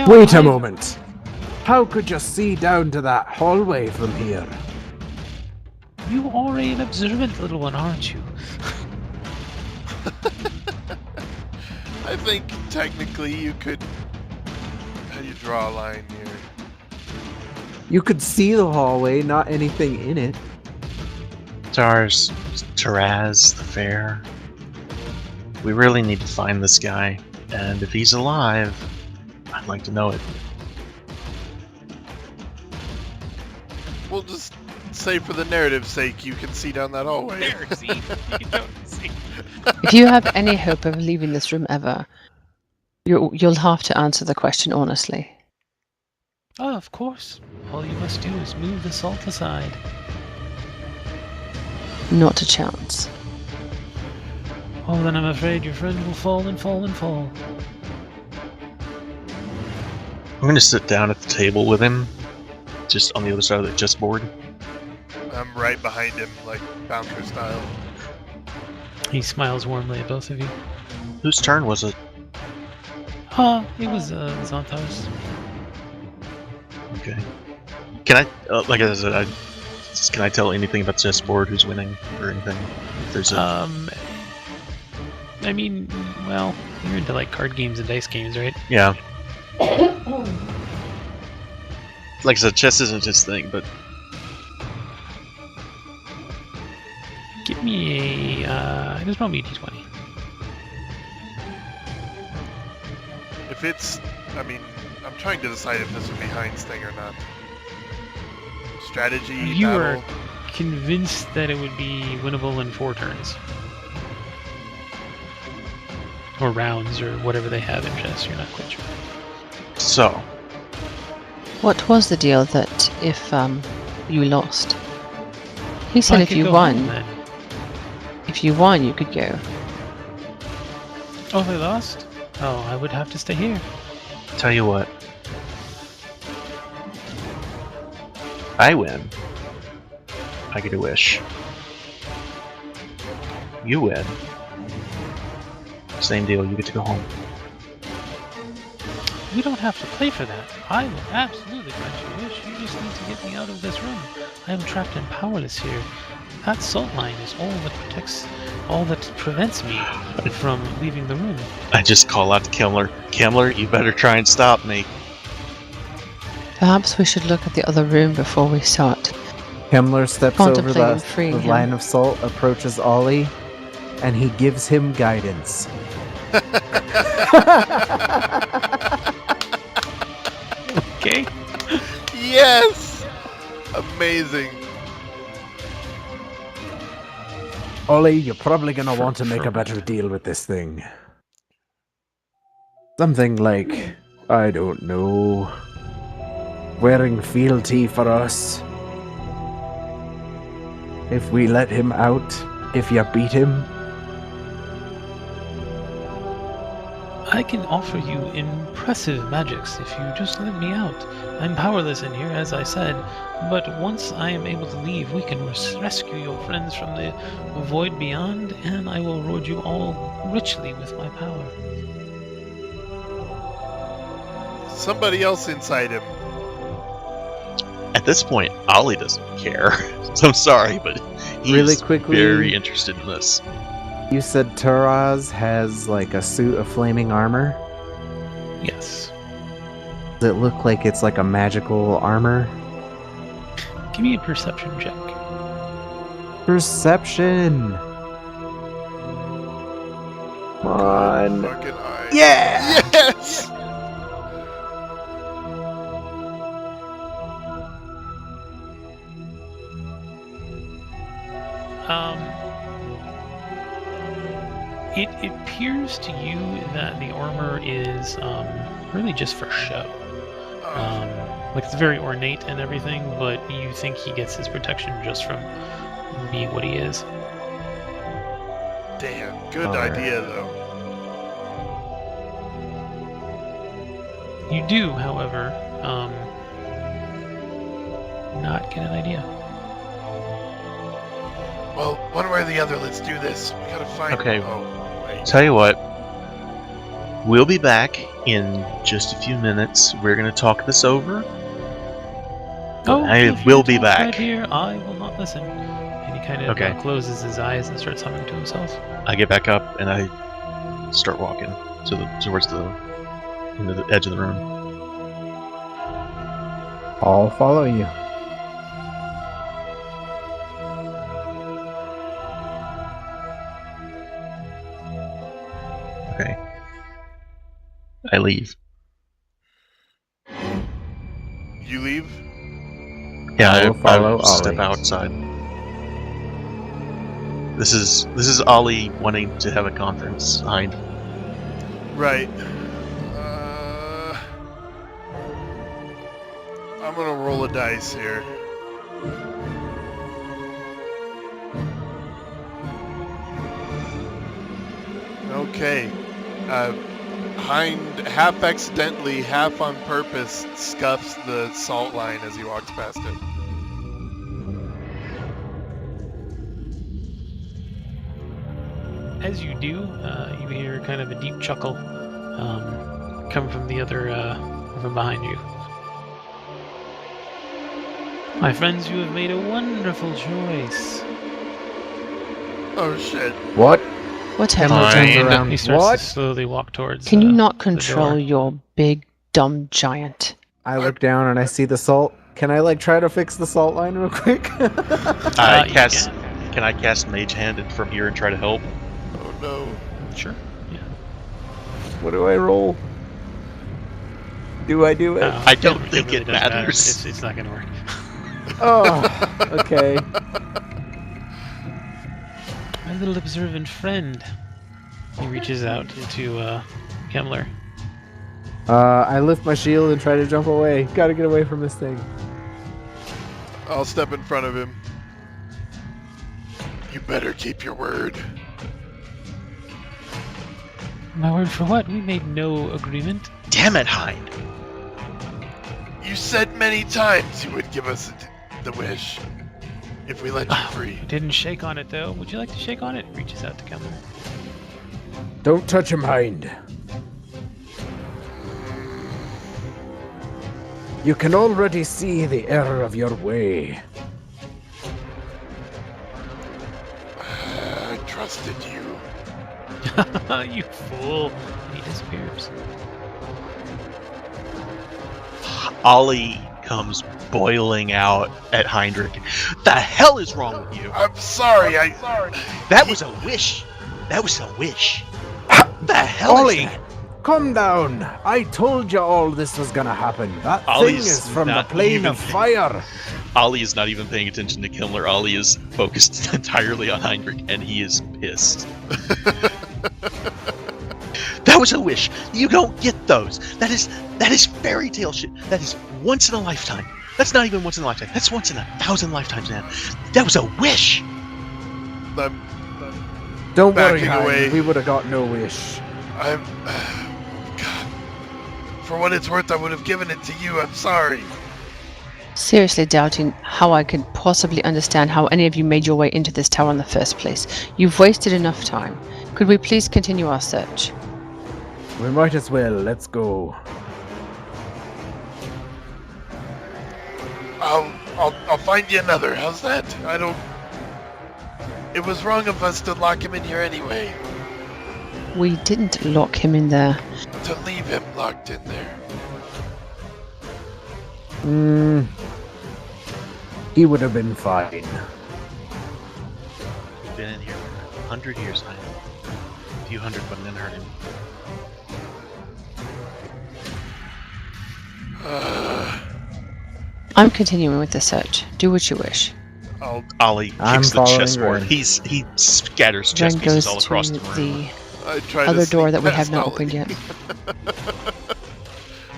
[SPEAKER 5] Wait a moment. How could you see down to that hallway from here?
[SPEAKER 4] You are an observant little one, aren't you?
[SPEAKER 3] I think technically you could. How do you draw a line here?
[SPEAKER 5] You could see the hallway, not anything in it.
[SPEAKER 2] Taraz the Fair. We really need to find this guy, and if he's alive, I'd like to know it.
[SPEAKER 3] We'll just say for the narrative's sake, you can see down that hallway.
[SPEAKER 4] There, see? You don't see.
[SPEAKER 1] If you have any hope of leaving this room ever, you'll have to answer the question honestly.
[SPEAKER 4] Oh, of course. All you must do is move the salt aside.
[SPEAKER 1] Not a chance.
[SPEAKER 4] Oh, then I'm afraid your friend will fall and fall and fall.
[SPEAKER 2] I'm going to sit down at the table with him, just on the other side of the chessboard.
[SPEAKER 3] I'm right behind him, like bouncer style.
[SPEAKER 4] He smiles warmly at both of you.
[SPEAKER 2] Whose turn was it?
[SPEAKER 4] It was Xanthar's.
[SPEAKER 2] Okay. Can I, like I said, can I tell anything about the chessboard? Who's winning or anything? If there's a...
[SPEAKER 4] I mean, well, you're into like card games and dice games, right?
[SPEAKER 2] Yeah. Like I said, chess isn't his thing, but...
[SPEAKER 4] Give me a... just roll me a d20.
[SPEAKER 3] If it's... I mean, I'm trying to decide if this would be Hein's thing or not. Strategy,
[SPEAKER 4] You
[SPEAKER 3] battle.
[SPEAKER 4] are convinced that it would be winnable in 4 turns. Or rounds, or whatever they have in chess, you're not quite sure.
[SPEAKER 2] So,
[SPEAKER 1] What was the deal that if you lost? He said
[SPEAKER 4] I
[SPEAKER 1] if
[SPEAKER 4] could
[SPEAKER 1] you
[SPEAKER 4] go
[SPEAKER 1] won,
[SPEAKER 4] home, then.
[SPEAKER 1] if you won, you could go.
[SPEAKER 4] Oh, they lost? Oh, I would have to stay here.
[SPEAKER 2] tell you what. I win. I get a wish. You win. Same deal, you get to go home.
[SPEAKER 4] You don't have to play for that. I will absolutely grant you a wish. You just need to get me out of this room. I am trapped and powerless here. That salt line is all that prevents me from leaving the room.
[SPEAKER 2] I just call out to Kemmler. Kemmler, you better try and stop me.
[SPEAKER 1] Perhaps we should look at the other room before we start.
[SPEAKER 5] Kemmler steps over
[SPEAKER 1] Contemplating
[SPEAKER 5] the
[SPEAKER 1] freeing him.
[SPEAKER 5] line of salt, approaches Ollie, and he gives him guidance.
[SPEAKER 4] Okay.
[SPEAKER 3] Yes! Amazing.
[SPEAKER 5] Ollie, you're probably gonna want to make a better deal with this thing. Something like, I don't know, wearing fealty for us. If we let him out, if you beat him.
[SPEAKER 4] I can offer you impressive magics if you just let me out. I'm powerless in here, as I said, but once I am able to leave, we can rescue your friends from the void beyond, and I will reward you all richly with my power.
[SPEAKER 3] Somebody else inside him.
[SPEAKER 2] At this point, Ollie doesn't care. So I'm sorry, but he's
[SPEAKER 5] Really quickly-
[SPEAKER 2] very interested in this.
[SPEAKER 5] You said Taraz has like a suit of flaming armor?
[SPEAKER 4] Yes.
[SPEAKER 5] Does it look like it's like a magical armor?
[SPEAKER 4] Give me a perception check.
[SPEAKER 5] Perception! Come on!
[SPEAKER 3] Fucking eye.
[SPEAKER 5] Yeah!
[SPEAKER 3] Yes!
[SPEAKER 4] It appears to you that the armor is really just for show. Like it's very ornate and everything, but you think he gets his protection just from being what he is.
[SPEAKER 3] Damn, good
[SPEAKER 5] Alright.
[SPEAKER 3] idea though.
[SPEAKER 4] You do, however, not get an idea.
[SPEAKER 3] Well, one way or the other, let's do this. We gotta find.
[SPEAKER 2] Okay.
[SPEAKER 3] Oh, wait.
[SPEAKER 2] Tell you what, we'll be back in just a few minutes. We're gonna talk this over. I
[SPEAKER 4] feel free
[SPEAKER 2] will
[SPEAKER 4] to
[SPEAKER 2] be
[SPEAKER 4] talk
[SPEAKER 2] back.
[SPEAKER 4] Right here, I will not listen. And he kind of
[SPEAKER 2] Okay.
[SPEAKER 4] closes his eyes and starts humming to himself.
[SPEAKER 2] I get back up and I start walking towards the edge of the room.
[SPEAKER 5] I'll follow you.
[SPEAKER 2] Okay. I leave.
[SPEAKER 3] You leave?
[SPEAKER 2] Yeah,
[SPEAKER 5] I'll follow
[SPEAKER 2] I step
[SPEAKER 5] Ollie.
[SPEAKER 2] outside. This is Ollie wanting to have a conference.
[SPEAKER 3] Right. I'm gonna roll a dice here. Okay. Hind, half accidentally, half on purpose, scuffs the salt line as he walks past it.
[SPEAKER 4] As you do, you hear kind of a deep chuckle come from the other, from behind you. My friends, you have made a wonderful choice.
[SPEAKER 3] Oh shit.
[SPEAKER 5] What?
[SPEAKER 1] What
[SPEAKER 5] Hamlet
[SPEAKER 1] happened?
[SPEAKER 5] turns
[SPEAKER 2] Fine.
[SPEAKER 5] around.
[SPEAKER 4] He starts
[SPEAKER 5] What?
[SPEAKER 4] to slowly walk towards.
[SPEAKER 1] Can you not
[SPEAKER 4] the
[SPEAKER 1] control
[SPEAKER 4] door.
[SPEAKER 1] your big dumb giant?
[SPEAKER 5] I look down and I see the salt. Can I like try to fix the salt line real quick?
[SPEAKER 2] I
[SPEAKER 4] You
[SPEAKER 2] cast.
[SPEAKER 4] can.
[SPEAKER 2] Can I cast Mage Hand from here and try to help?
[SPEAKER 3] Oh no.
[SPEAKER 4] Sure. Yeah.
[SPEAKER 5] What do I roll? Do I do it?
[SPEAKER 2] I don't think
[SPEAKER 4] really
[SPEAKER 2] it
[SPEAKER 4] doesn't matter.
[SPEAKER 2] matters.
[SPEAKER 4] It's not going to work.
[SPEAKER 5] Oh, okay.
[SPEAKER 4] My little observant friend. He reaches out to Kemmler.
[SPEAKER 5] I lift my shield and try to jump away. Gotta get away from this thing.
[SPEAKER 3] I'll step in front of him. You better keep your word.
[SPEAKER 4] My word for what? We made no agreement.
[SPEAKER 2] Damn it, Hind!
[SPEAKER 3] You said many times you would give us the wish if we let you free.
[SPEAKER 4] I didn't shake on it though. Would you like to shake on it? Reaches out to Kemmler.
[SPEAKER 5] Don't touch him, Hind. You can already see the error of your way.
[SPEAKER 3] I trusted you.
[SPEAKER 4] You fool. And he disappears.
[SPEAKER 2] Ollie comes boiling out at Heinrich. The hell is wrong with you?
[SPEAKER 3] I'm sorry.
[SPEAKER 2] That was a wish. That was a wish. The hell
[SPEAKER 5] Ollie,
[SPEAKER 2] is that?
[SPEAKER 5] calm down. I told you all this was gonna happen. That
[SPEAKER 2] Ollie's
[SPEAKER 5] thing is from the
[SPEAKER 2] not
[SPEAKER 5] plane
[SPEAKER 2] even-
[SPEAKER 5] of fire.
[SPEAKER 2] Ollie is not even paying attention to Kimmler. Ollie is focused entirely on Heinrich, and he is pissed. That was a wish. You don't get those. That is fairy tale shit. That is once in a lifetime. That's not even once in a lifetime. That's once in 1,000 lifetimes, man. That was a wish.
[SPEAKER 3] I'm
[SPEAKER 5] Don't worry,
[SPEAKER 3] Backing
[SPEAKER 5] Hind.
[SPEAKER 3] away.
[SPEAKER 5] We would have got no wish.
[SPEAKER 3] God. For what it's worth, I would have given it to you. I'm sorry.
[SPEAKER 1] Seriously doubting how I could possibly understand how any of you made your way into this tower in the first place. You've wasted enough time. Could we please continue our search?
[SPEAKER 5] We might as well. Let's go.
[SPEAKER 3] I'll find you another. How's that? I don't. It was wrong of us to lock him in here anyway.
[SPEAKER 1] We didn't lock him in there.
[SPEAKER 3] To leave him locked in there.
[SPEAKER 5] He would have been fine.
[SPEAKER 2] We've been in here for 100 years now. A few hundred wouldn't have hurt him.
[SPEAKER 1] I'm continuing with the search. Do what you wish.
[SPEAKER 2] Ollie
[SPEAKER 5] I'm
[SPEAKER 2] kicks the
[SPEAKER 5] following
[SPEAKER 2] chessboard.
[SPEAKER 5] Ren.
[SPEAKER 2] He scatters chess
[SPEAKER 1] Ren
[SPEAKER 2] pieces
[SPEAKER 1] goes
[SPEAKER 2] all across
[SPEAKER 1] to
[SPEAKER 2] the room.
[SPEAKER 3] I tried to
[SPEAKER 1] other door
[SPEAKER 3] sneak
[SPEAKER 1] that we have
[SPEAKER 3] past
[SPEAKER 1] not
[SPEAKER 3] Ollie.
[SPEAKER 1] opened yet.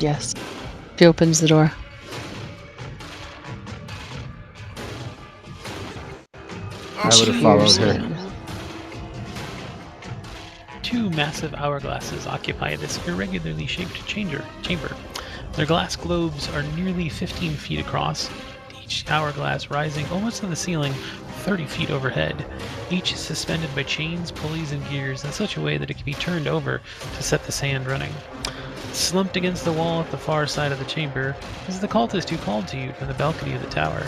[SPEAKER 1] Yes. She opens the door.
[SPEAKER 3] Oh,
[SPEAKER 5] I would have followed
[SPEAKER 1] Cheers,
[SPEAKER 5] her.
[SPEAKER 1] Ren.
[SPEAKER 4] Two massive hourglasses occupy this irregularly shaped chamber. Their glass globes are nearly 15 feet across, each hourglass rising almost to the ceiling 30 feet overhead. Each is suspended by chains, pulleys, and gears in such a way that it can be turned over to set the sand running. Slumped against the wall at the far side of the chamber is the cultist who called to you from the balcony of the tower.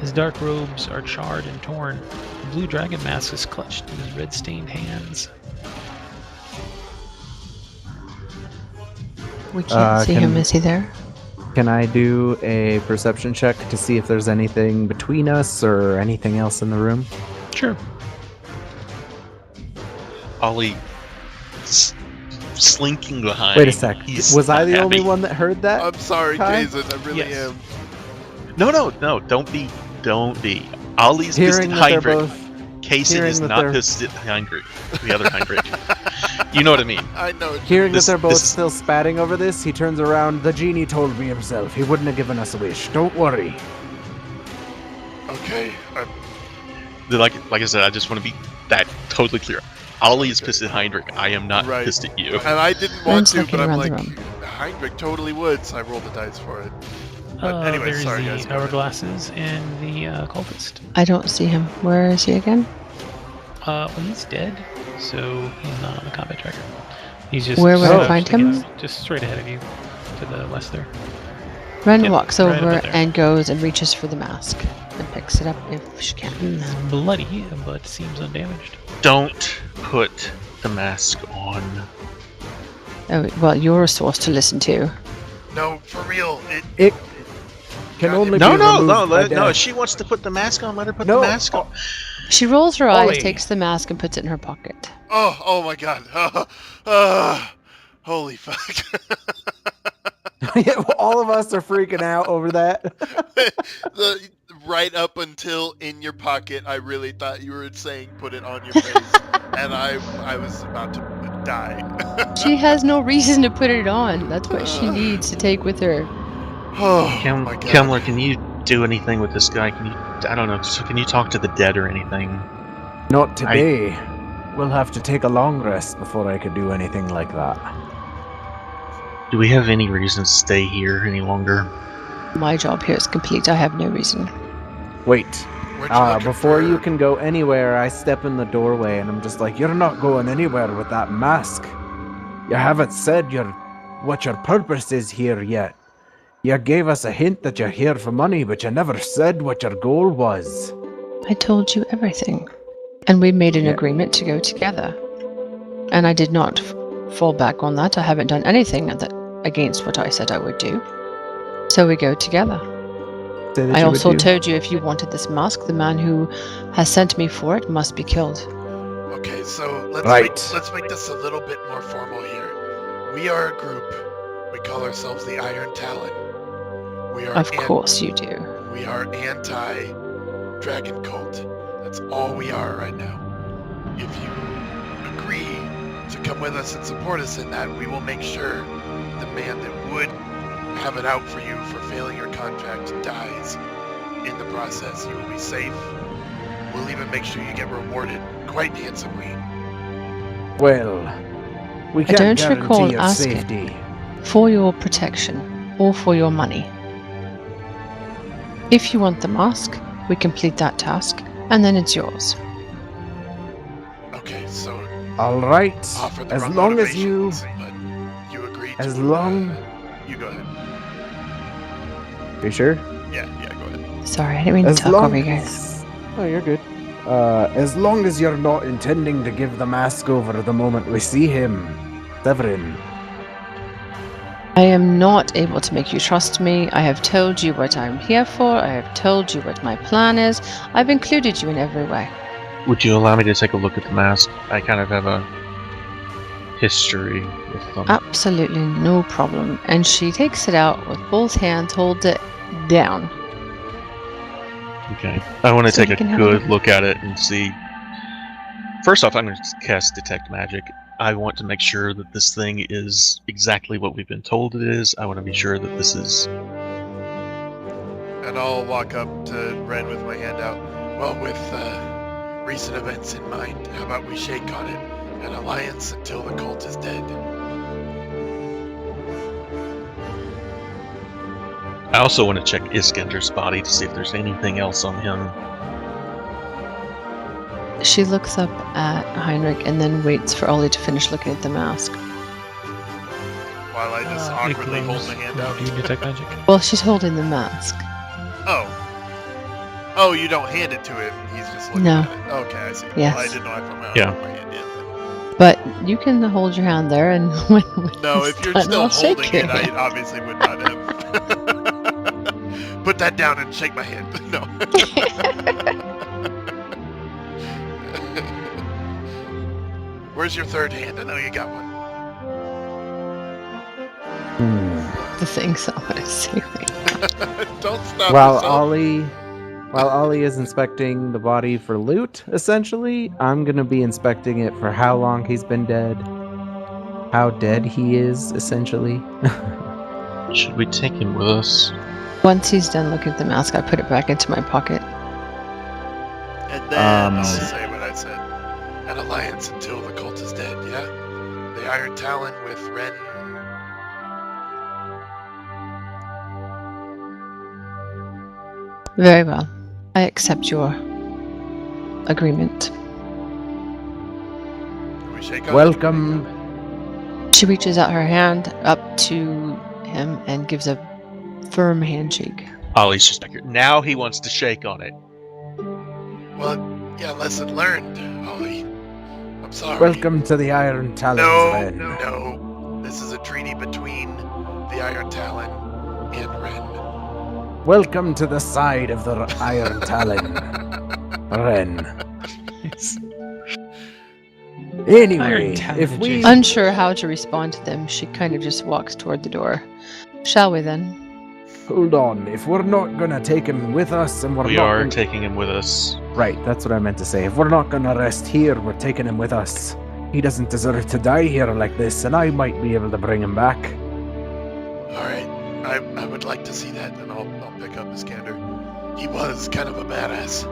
[SPEAKER 4] His dark robes are charred and torn. The blue dragon mask is clutched in his red-stained hands.
[SPEAKER 1] We can't see him.
[SPEAKER 5] can-
[SPEAKER 1] Is he there?
[SPEAKER 5] Can I do a perception check to see if there's anything between us or anything else in the room?
[SPEAKER 4] Sure.
[SPEAKER 2] Ollie slinking behind.
[SPEAKER 5] Wait a sec.
[SPEAKER 2] He's
[SPEAKER 5] Was I
[SPEAKER 2] not
[SPEAKER 5] the only
[SPEAKER 2] happy.
[SPEAKER 5] one that heard that?
[SPEAKER 3] I'm sorry,
[SPEAKER 5] Kai?
[SPEAKER 3] Jason. I really
[SPEAKER 4] Yes.
[SPEAKER 3] am.
[SPEAKER 2] No, don't be. Ollie's pissed
[SPEAKER 5] Hearing
[SPEAKER 2] at
[SPEAKER 5] that they're
[SPEAKER 2] Heinrich.
[SPEAKER 5] both
[SPEAKER 2] Kaysen
[SPEAKER 5] hearing
[SPEAKER 2] is
[SPEAKER 5] that
[SPEAKER 2] not
[SPEAKER 5] they're-
[SPEAKER 2] pissed at Heinrich. The other Heinrich. You know what I mean.
[SPEAKER 3] I know.
[SPEAKER 5] Hearing
[SPEAKER 2] This-
[SPEAKER 5] that they're both
[SPEAKER 2] this is-
[SPEAKER 5] still spatting over this, he turns around. The genie told me himself. He wouldn't have given us a wish. Don't worry.
[SPEAKER 3] Okay.
[SPEAKER 2] Like I said, I just want to be that totally clear. Ollie is
[SPEAKER 3] Okay.
[SPEAKER 2] pissed at Heinrich. I am not
[SPEAKER 3] Right.
[SPEAKER 2] pissed at you.
[SPEAKER 3] And I didn't want
[SPEAKER 1] Ren's
[SPEAKER 3] to,
[SPEAKER 1] looking
[SPEAKER 3] but I'm
[SPEAKER 1] around
[SPEAKER 3] like,
[SPEAKER 1] the room.
[SPEAKER 3] Heinrich totally would, so I rolled the dice for it. But anyway,
[SPEAKER 4] There's
[SPEAKER 3] sorry,
[SPEAKER 4] the
[SPEAKER 3] guys, go ahead.
[SPEAKER 4] hourglasses and the cultist.
[SPEAKER 1] I don't see him. Where is he again?
[SPEAKER 4] Well, he's dead, so he's not on the combat tracker. He's just
[SPEAKER 1] Where would
[SPEAKER 5] I
[SPEAKER 1] find him?
[SPEAKER 4] against- Just straight ahead of you, to the west there.
[SPEAKER 1] Ren
[SPEAKER 4] Yep,
[SPEAKER 1] walks
[SPEAKER 4] right
[SPEAKER 1] over
[SPEAKER 4] about there.
[SPEAKER 1] and goes and reaches for the mask and picks it up if she can.
[SPEAKER 4] He's bloody, but seems undamaged.
[SPEAKER 2] Don't put the mask on.
[SPEAKER 1] Oh, well, you're a source to listen to.
[SPEAKER 3] No, for real.
[SPEAKER 5] It can only
[SPEAKER 2] No,
[SPEAKER 5] be
[SPEAKER 2] no,
[SPEAKER 5] removed
[SPEAKER 2] no,
[SPEAKER 5] by
[SPEAKER 2] no.
[SPEAKER 5] death.
[SPEAKER 2] If she wants to put the mask on, let her put
[SPEAKER 5] No.
[SPEAKER 2] the mask on.
[SPEAKER 1] She rolls her eyes,
[SPEAKER 4] Ollie.
[SPEAKER 1] takes the mask, and puts it in her pocket.
[SPEAKER 3] Oh my god. Holy fuck.
[SPEAKER 5] All of us are freaking out over that.
[SPEAKER 3] Right up until in your pocket, I really thought you were saying put it on your face. And I was about to die.
[SPEAKER 1] She has no reason to put it on. That's what she needs to take with her.
[SPEAKER 3] Oh my god.
[SPEAKER 2] Kemler, can you do anything with this guy? Can you? I don't know. So can you talk to the dead or anything?
[SPEAKER 5] Not today. We'll have to take a long rest before I could do anything like that.
[SPEAKER 2] Do we have any reason to stay here any longer?
[SPEAKER 1] My job here is complete. I have no reason.
[SPEAKER 5] Wait.
[SPEAKER 3] Weren't you looking
[SPEAKER 5] Before
[SPEAKER 3] for-
[SPEAKER 5] you can go anywhere, I step in the doorway and I'm just like, you're not going anywhere with that mask. You haven't said what your purpose is here yet. You gave us a hint that you're here for money, but you never said what your goal was.
[SPEAKER 1] I told you everything. And we made an
[SPEAKER 5] Yeah.
[SPEAKER 1] agreement to go together. And I did not fall back on that. I haven't done anything against what I said I would do. So we go together.
[SPEAKER 5] Say that
[SPEAKER 1] I
[SPEAKER 5] you would
[SPEAKER 1] also
[SPEAKER 5] do.
[SPEAKER 1] told you if you wanted this mask, the man who has sent me for it must be killed.
[SPEAKER 3] Okay, so let's
[SPEAKER 5] Right.
[SPEAKER 3] make this a little bit more formal here. We are a group. We call ourselves the Iron Talon. We are
[SPEAKER 1] Of course you do.
[SPEAKER 3] We are anti-dragon cult. That's all we are right now. If you agree to come with us and support us in that, we will make sure the man that would have it out for you for failing your contract dies in the process. You will be safe. We'll even make sure you get rewarded quite handsomely.
[SPEAKER 5] Well, we
[SPEAKER 1] I
[SPEAKER 5] can't
[SPEAKER 1] don't
[SPEAKER 5] guarantee
[SPEAKER 1] recall
[SPEAKER 5] your
[SPEAKER 1] asking.
[SPEAKER 5] safety.
[SPEAKER 1] For your protection or for your money. If you want the mask, we complete that task, and then it's yours.
[SPEAKER 3] Okay, so
[SPEAKER 5] All right.
[SPEAKER 3] offer the
[SPEAKER 5] As
[SPEAKER 3] wrong
[SPEAKER 5] long as you,
[SPEAKER 3] motivations, but you agreed
[SPEAKER 5] as
[SPEAKER 3] to,
[SPEAKER 5] long.
[SPEAKER 3] you go ahead.
[SPEAKER 5] You sure?
[SPEAKER 3] Yeah, go ahead.
[SPEAKER 1] Sorry, I didn't mean to
[SPEAKER 5] As
[SPEAKER 1] talk
[SPEAKER 5] long
[SPEAKER 1] over you guys.
[SPEAKER 5] as. Oh, you're good. As long as you're not intending to give the mask over the moment we see him, Severin.
[SPEAKER 1] I am not able to make you trust me. I have told you what I'm here for. I have told you what my plan is. I've included you in every way.
[SPEAKER 2] Would you allow me to take a look at the mask? I kind of have a history with them.
[SPEAKER 1] Absolutely no problem. And she takes it out with both hands, holds it down.
[SPEAKER 2] Okay. I want to
[SPEAKER 1] So
[SPEAKER 2] take
[SPEAKER 1] you
[SPEAKER 2] a
[SPEAKER 1] can have
[SPEAKER 2] good
[SPEAKER 1] a-
[SPEAKER 2] look at it and see. First off, I'm going to cast Detect Magic. I want to make sure that this thing is exactly what we've been told it is. I want to be sure that this is...
[SPEAKER 3] And I'll walk up to Ren with my hand out. Well, with recent events in mind, how about we shake on it? An alliance until the cult is dead.
[SPEAKER 2] I also want to check Iskender's body to see if there's anything else on him.
[SPEAKER 1] She looks up at Heinrich and then waits for Ollie to finish looking at the mask.
[SPEAKER 3] While I just
[SPEAKER 4] Make
[SPEAKER 3] awkwardly hold
[SPEAKER 4] rolls.
[SPEAKER 3] my hand out.
[SPEAKER 4] Do you detect magic?
[SPEAKER 1] Well, she's holding the mask.
[SPEAKER 3] Oh. Oh, you don't hand it to him. He's just looking
[SPEAKER 1] No.
[SPEAKER 3] at it. Okay, I see.
[SPEAKER 1] Yes.
[SPEAKER 3] Well, I didn't know if I'm out
[SPEAKER 2] Yeah.
[SPEAKER 3] of my hand yet.
[SPEAKER 1] But you can hold your hand there, and when
[SPEAKER 3] No,
[SPEAKER 1] it's
[SPEAKER 3] if you're
[SPEAKER 1] done,
[SPEAKER 3] still
[SPEAKER 1] I'll shake
[SPEAKER 3] holding
[SPEAKER 1] your
[SPEAKER 3] it, I
[SPEAKER 1] hand.
[SPEAKER 3] obviously would not have. Put that down and shake my hand. No. Where's your third hand? I know you got one.
[SPEAKER 1] The things I want to say right now.
[SPEAKER 3] Don't stop
[SPEAKER 5] While
[SPEAKER 3] yourself.
[SPEAKER 5] Ollie is inspecting the body for loot, essentially, I'm gonna be inspecting it for how long he's been dead, how dead he is, essentially.
[SPEAKER 2] Should we take him with us?
[SPEAKER 1] Once he's done looking at the mask, I put it back into my pocket.
[SPEAKER 3] And then I'll
[SPEAKER 5] Um,
[SPEAKER 3] say what I said. An alliance until the cult is dead, yeah? The Iron Talon with Ren.
[SPEAKER 1] Very well. I accept your agreement.
[SPEAKER 3] Can we shake on it?
[SPEAKER 5] Welcome.
[SPEAKER 1] She reaches out her hand up to him and gives a firm handshake.
[SPEAKER 2] Ollie's just back here. Now he wants to shake on it.
[SPEAKER 3] Well, yeah, lesson learned, Ollie. I'm sorry.
[SPEAKER 5] Welcome to the Iron Talons,
[SPEAKER 3] No,
[SPEAKER 5] Ren.
[SPEAKER 3] no. This is a treaty between the Iron Talon and Ren.
[SPEAKER 5] Welcome to the side of the Iron Talon, Ren. Anyway,
[SPEAKER 4] Iron Talon
[SPEAKER 5] if we
[SPEAKER 4] adjacent.
[SPEAKER 1] Unsure how to respond to them, she kind of just walks toward the door. Shall we then?
[SPEAKER 5] hold on, if we're not gonna take him with us, and
[SPEAKER 2] We
[SPEAKER 5] not
[SPEAKER 2] are
[SPEAKER 5] gonna-
[SPEAKER 2] taking him with us.
[SPEAKER 5] right, that's what I meant to say. If we're not gonna rest here, we're taking him with us. He doesn't deserve to die here like this, and I might be able to bring him back.
[SPEAKER 3] Alright, I would like to see that, and I'll pick up Iskander. He was kind of a badass.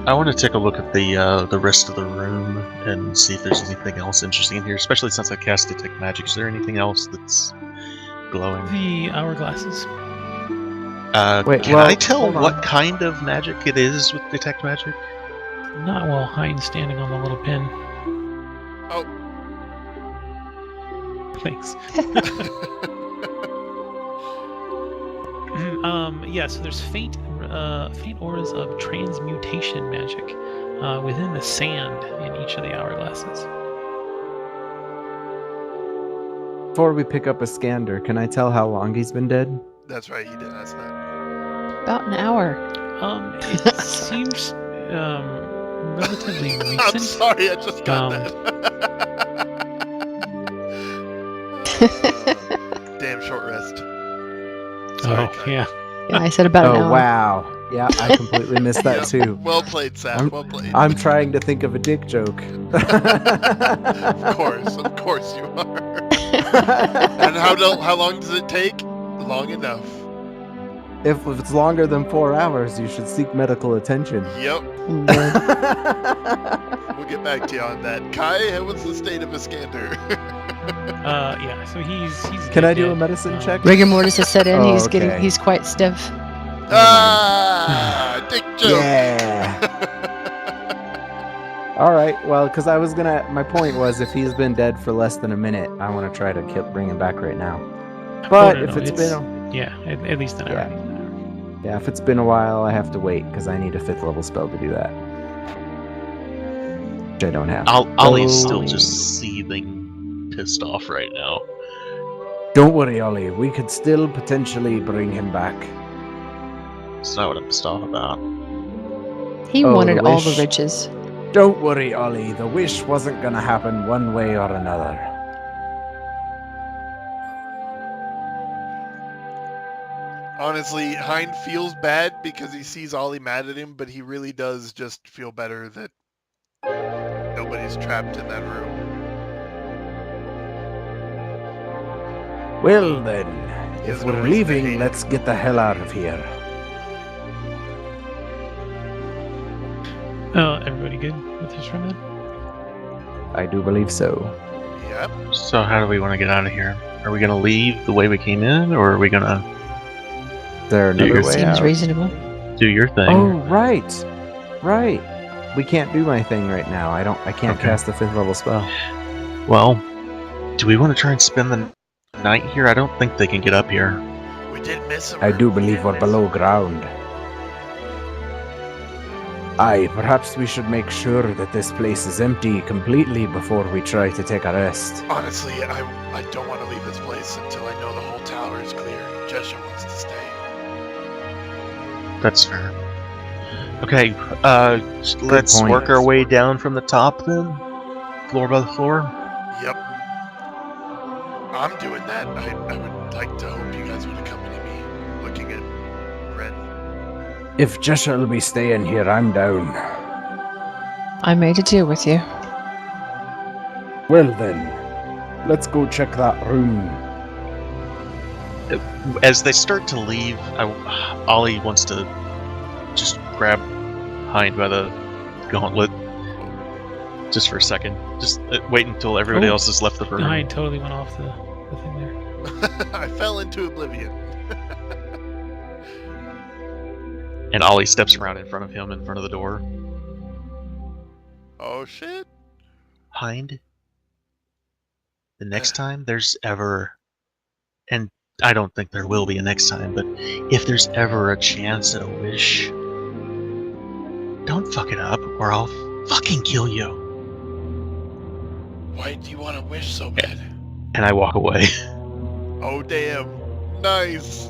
[SPEAKER 2] I want to take a look at the rest of the room and see if there's anything else interesting in here, especially since I cast Detect Magic. Is there anything else that's glowing?
[SPEAKER 4] The hourglasses.
[SPEAKER 5] Wait,
[SPEAKER 2] Can
[SPEAKER 5] well,
[SPEAKER 2] I tell
[SPEAKER 5] hold on.
[SPEAKER 2] what kind of magic it is with Detect Magic?
[SPEAKER 4] Not while Heinz standing on the little pin.
[SPEAKER 3] Oh.
[SPEAKER 4] Thanks. Yeah, so there's faint auras of transmutation magic within the sand in each of the hourglasses.
[SPEAKER 5] Before we pick up a scander, can I tell how long he's been dead?
[SPEAKER 3] That's right, he did ask that.
[SPEAKER 1] About an hour.
[SPEAKER 4] It seems relatively
[SPEAKER 3] I'm
[SPEAKER 4] recent.
[SPEAKER 3] sorry, I just got
[SPEAKER 4] Um,
[SPEAKER 3] that. Damn short rest. Sorry,
[SPEAKER 4] Oh,
[SPEAKER 3] Kai.
[SPEAKER 4] yeah.
[SPEAKER 1] Yeah, I said about an
[SPEAKER 5] Oh
[SPEAKER 1] hour.
[SPEAKER 5] wow! Yeah, I completely missed that
[SPEAKER 3] Yep.
[SPEAKER 5] too.
[SPEAKER 3] Well played, Saf. Well played.
[SPEAKER 5] I'm trying to think of a dick joke.
[SPEAKER 3] Of course you are. And how long does it take? Long enough.
[SPEAKER 5] If it's longer than 4 hours, you should seek medical attention.
[SPEAKER 3] Yep.
[SPEAKER 1] Good.
[SPEAKER 3] We'll get back to you on that. Kai, what's the state of Iskander?
[SPEAKER 4] Yeah, so he's
[SPEAKER 5] Can
[SPEAKER 4] dead,
[SPEAKER 5] I do a
[SPEAKER 4] dead.
[SPEAKER 5] medicine check?
[SPEAKER 1] Rigor mortis has set in.
[SPEAKER 5] Oh,
[SPEAKER 1] He's
[SPEAKER 5] okay.
[SPEAKER 1] he's quite stiff.
[SPEAKER 3] Ah, dick joke.
[SPEAKER 5] Yeah. All right. Well, because my point was, if he's been dead for less than a minute, I want to try to bring him back right now. But
[SPEAKER 4] no,
[SPEAKER 5] if it's been,
[SPEAKER 4] Yeah, at least an hour.
[SPEAKER 5] yeah, if it's been a while, I have to wait because I need a 5th level spell to do that. I don't have.
[SPEAKER 2] Ollie's
[SPEAKER 5] So-
[SPEAKER 2] still just seething, pissed off right now.
[SPEAKER 5] Don't worry, Ollie. We could still potentially bring him back.
[SPEAKER 2] That's not what I'm pissed off about.
[SPEAKER 1] He
[SPEAKER 5] Oh,
[SPEAKER 1] wanted
[SPEAKER 5] the
[SPEAKER 1] all the
[SPEAKER 5] wish.
[SPEAKER 1] riches.
[SPEAKER 5] Don't worry, Ollie. The wish wasn't gonna happen one way or another.
[SPEAKER 3] Honestly, Hind feels bad because he sees Ollie mad at him, but he really does just feel better that nobody's trapped in that room.
[SPEAKER 5] Well then,
[SPEAKER 3] He has
[SPEAKER 5] if
[SPEAKER 3] no
[SPEAKER 5] we're
[SPEAKER 3] reason to hate
[SPEAKER 5] leaving,
[SPEAKER 3] him.
[SPEAKER 5] let's get the hell out of here.
[SPEAKER 4] Everybody good with this room then?
[SPEAKER 5] I do believe so.
[SPEAKER 3] Yep.
[SPEAKER 2] So how do we want to get out of here? Are we gonna leave the way we came in, or are we gonna
[SPEAKER 5] Is there
[SPEAKER 2] Do
[SPEAKER 5] another
[SPEAKER 2] your
[SPEAKER 5] way
[SPEAKER 1] Seems
[SPEAKER 5] out?
[SPEAKER 1] reasonable.
[SPEAKER 2] do your thing?
[SPEAKER 5] Oh, right. Right. We can't do my thing right now. I can't
[SPEAKER 2] Okay.
[SPEAKER 5] cast a 5th level spell.
[SPEAKER 2] Well, do we want to try and spend the night here? I don't think they can get up here.
[SPEAKER 3] We did miss a
[SPEAKER 5] I
[SPEAKER 3] room.
[SPEAKER 5] do believe we're below ground. Aye, perhaps we should make sure that this place is empty completely before we try to take a rest.
[SPEAKER 3] Honestly, I don't want to leave this place until I know the whole tower is clear. Jesha wants to stay.
[SPEAKER 2] That's fair. Okay, let's
[SPEAKER 5] point.
[SPEAKER 2] work our way down from the top then? Floor by the floor?
[SPEAKER 3] Yep. I'm doing that. I would like to hope you guys would accompany me. Looking at Ren.
[SPEAKER 5] If Jesha will be staying here, I'm down.
[SPEAKER 1] I made a deal with you.
[SPEAKER 5] Well then, let's go check that room.
[SPEAKER 2] As they start to leave, Ollie wants to just grab Hind by the gauntlet. Just for a second. Just wait until everybody
[SPEAKER 4] Oh.
[SPEAKER 2] else has left the room.
[SPEAKER 4] I totally went off the thing there.
[SPEAKER 3] I fell into oblivion.
[SPEAKER 2] And Ollie steps around in front of him, in front of the door.
[SPEAKER 3] Oh shit.
[SPEAKER 2] Hind, the next time there's ever, and I don't think there will be a next time, but if there's ever a chance at a wish, don't fuck it up or I'll fucking kill you.
[SPEAKER 3] Why do you want to wish so bad?
[SPEAKER 2] And I walk away.
[SPEAKER 3] Oh damn. Nice.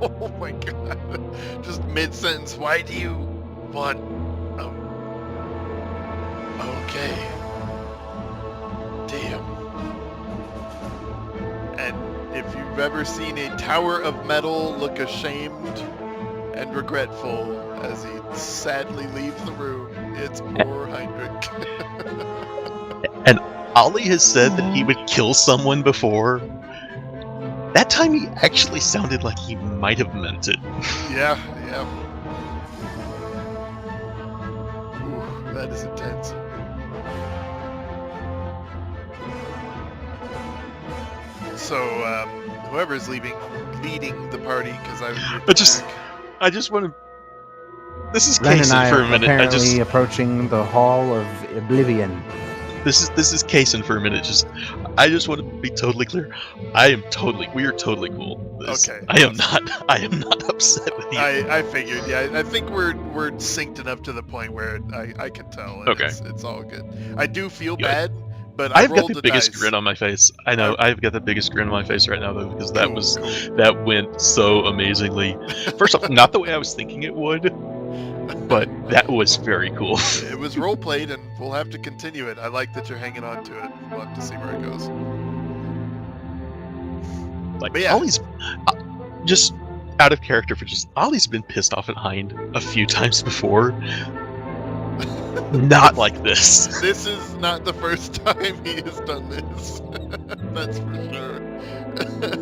[SPEAKER 3] Oh my god. Just mid-sentence. Why do you want... Oh. Okay. Damn. And if you've ever seen a tower of metal look ashamed and regretful as he sadly leaves the room, it's poor Heinrich.
[SPEAKER 2] And Ollie has said that he would kill someone before. That time he actually sounded like he might have meant it.
[SPEAKER 3] Yeah. Ooh, that is intense. So, whoever's leading the party, because I
[SPEAKER 2] I just want to. This is
[SPEAKER 5] Ren and
[SPEAKER 2] Kason
[SPEAKER 5] I
[SPEAKER 2] for
[SPEAKER 5] are
[SPEAKER 2] a minute.
[SPEAKER 5] apparently approaching the Hall of Oblivion.
[SPEAKER 2] This is Kason for a minute. I just want to be totally clear. We are totally cool. with this.
[SPEAKER 3] Okay.
[SPEAKER 2] I am not upset with you.
[SPEAKER 3] I figured, yeah. I think we're synced enough to the point where I can tell. And
[SPEAKER 2] Okay.
[SPEAKER 3] It's all good. I do feel
[SPEAKER 2] Good.
[SPEAKER 3] bad, but
[SPEAKER 2] I've
[SPEAKER 3] I
[SPEAKER 2] got
[SPEAKER 3] rolled
[SPEAKER 2] the
[SPEAKER 3] a
[SPEAKER 2] biggest
[SPEAKER 3] dice.
[SPEAKER 2] grin on my face. I know. I've got the biggest grin on my face right now though, because that
[SPEAKER 3] Cool.
[SPEAKER 2] that went so amazingly. First off, not the way I was thinking it would, but that was very cool.
[SPEAKER 3] It was role played, and we'll have to continue it. I like that you're hanging on to it. We'll have to see where it goes.
[SPEAKER 2] Like
[SPEAKER 3] But yeah.
[SPEAKER 2] Ollie's just out of character for just Ollie's been pissed off at Hind a few times before. Not like this.
[SPEAKER 3] This is not the first time he has done this. That's for sure.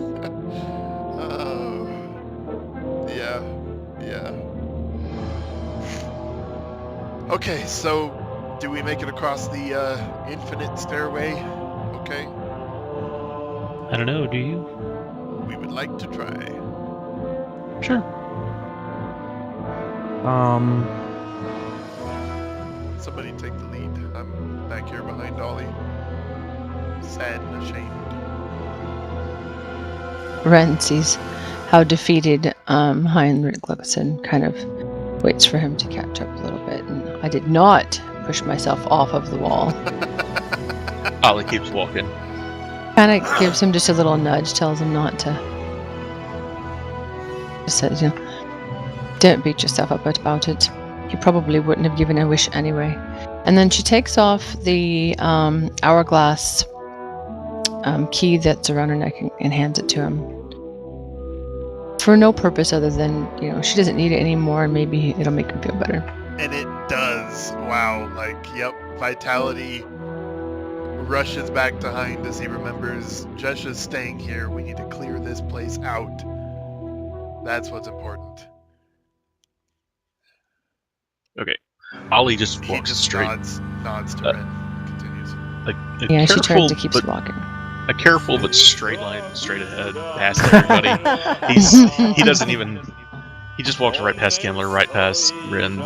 [SPEAKER 3] Yeah. Okay, so do we make it across the infinite stairway? Okay,
[SPEAKER 4] I don't know, do you?
[SPEAKER 3] we would like to try.
[SPEAKER 4] Sure.
[SPEAKER 3] Somebody take the lead. I'm back here behind Ollie. Sad and ashamed.
[SPEAKER 1] Ren sees how defeated Heinrich looks and kind of waits for him to catch up a little bit. And I did not push myself off of the wall.
[SPEAKER 2] Ollie keeps walking.
[SPEAKER 1] Kind of gives him just a little nudge, tells him not to. Just says, you know, don't beat yourself up about it. You probably wouldn't have given a wish anyway. And then she takes off the hourglass key that's around her neck and hands it to him. For no purpose other than, you know, she doesn't need it anymore and maybe it'll make him feel better.
[SPEAKER 3] And it does. Wow. Like, yep. Vitality rushes back to Hind as he remembers Jesha's staying here. We need to clear this place out. That's what's important.
[SPEAKER 2] Okay. Ollie just
[SPEAKER 3] He
[SPEAKER 2] walks
[SPEAKER 3] just
[SPEAKER 2] straight.
[SPEAKER 3] nods to Ren. Continues.
[SPEAKER 1] Yeah, she turns to
[SPEAKER 2] careful,
[SPEAKER 1] keeps
[SPEAKER 2] but
[SPEAKER 1] walking.
[SPEAKER 2] a careful but straight line, straight ahead, past everybody. He doesn't even. He just walks right past Kimmler, right past Rin.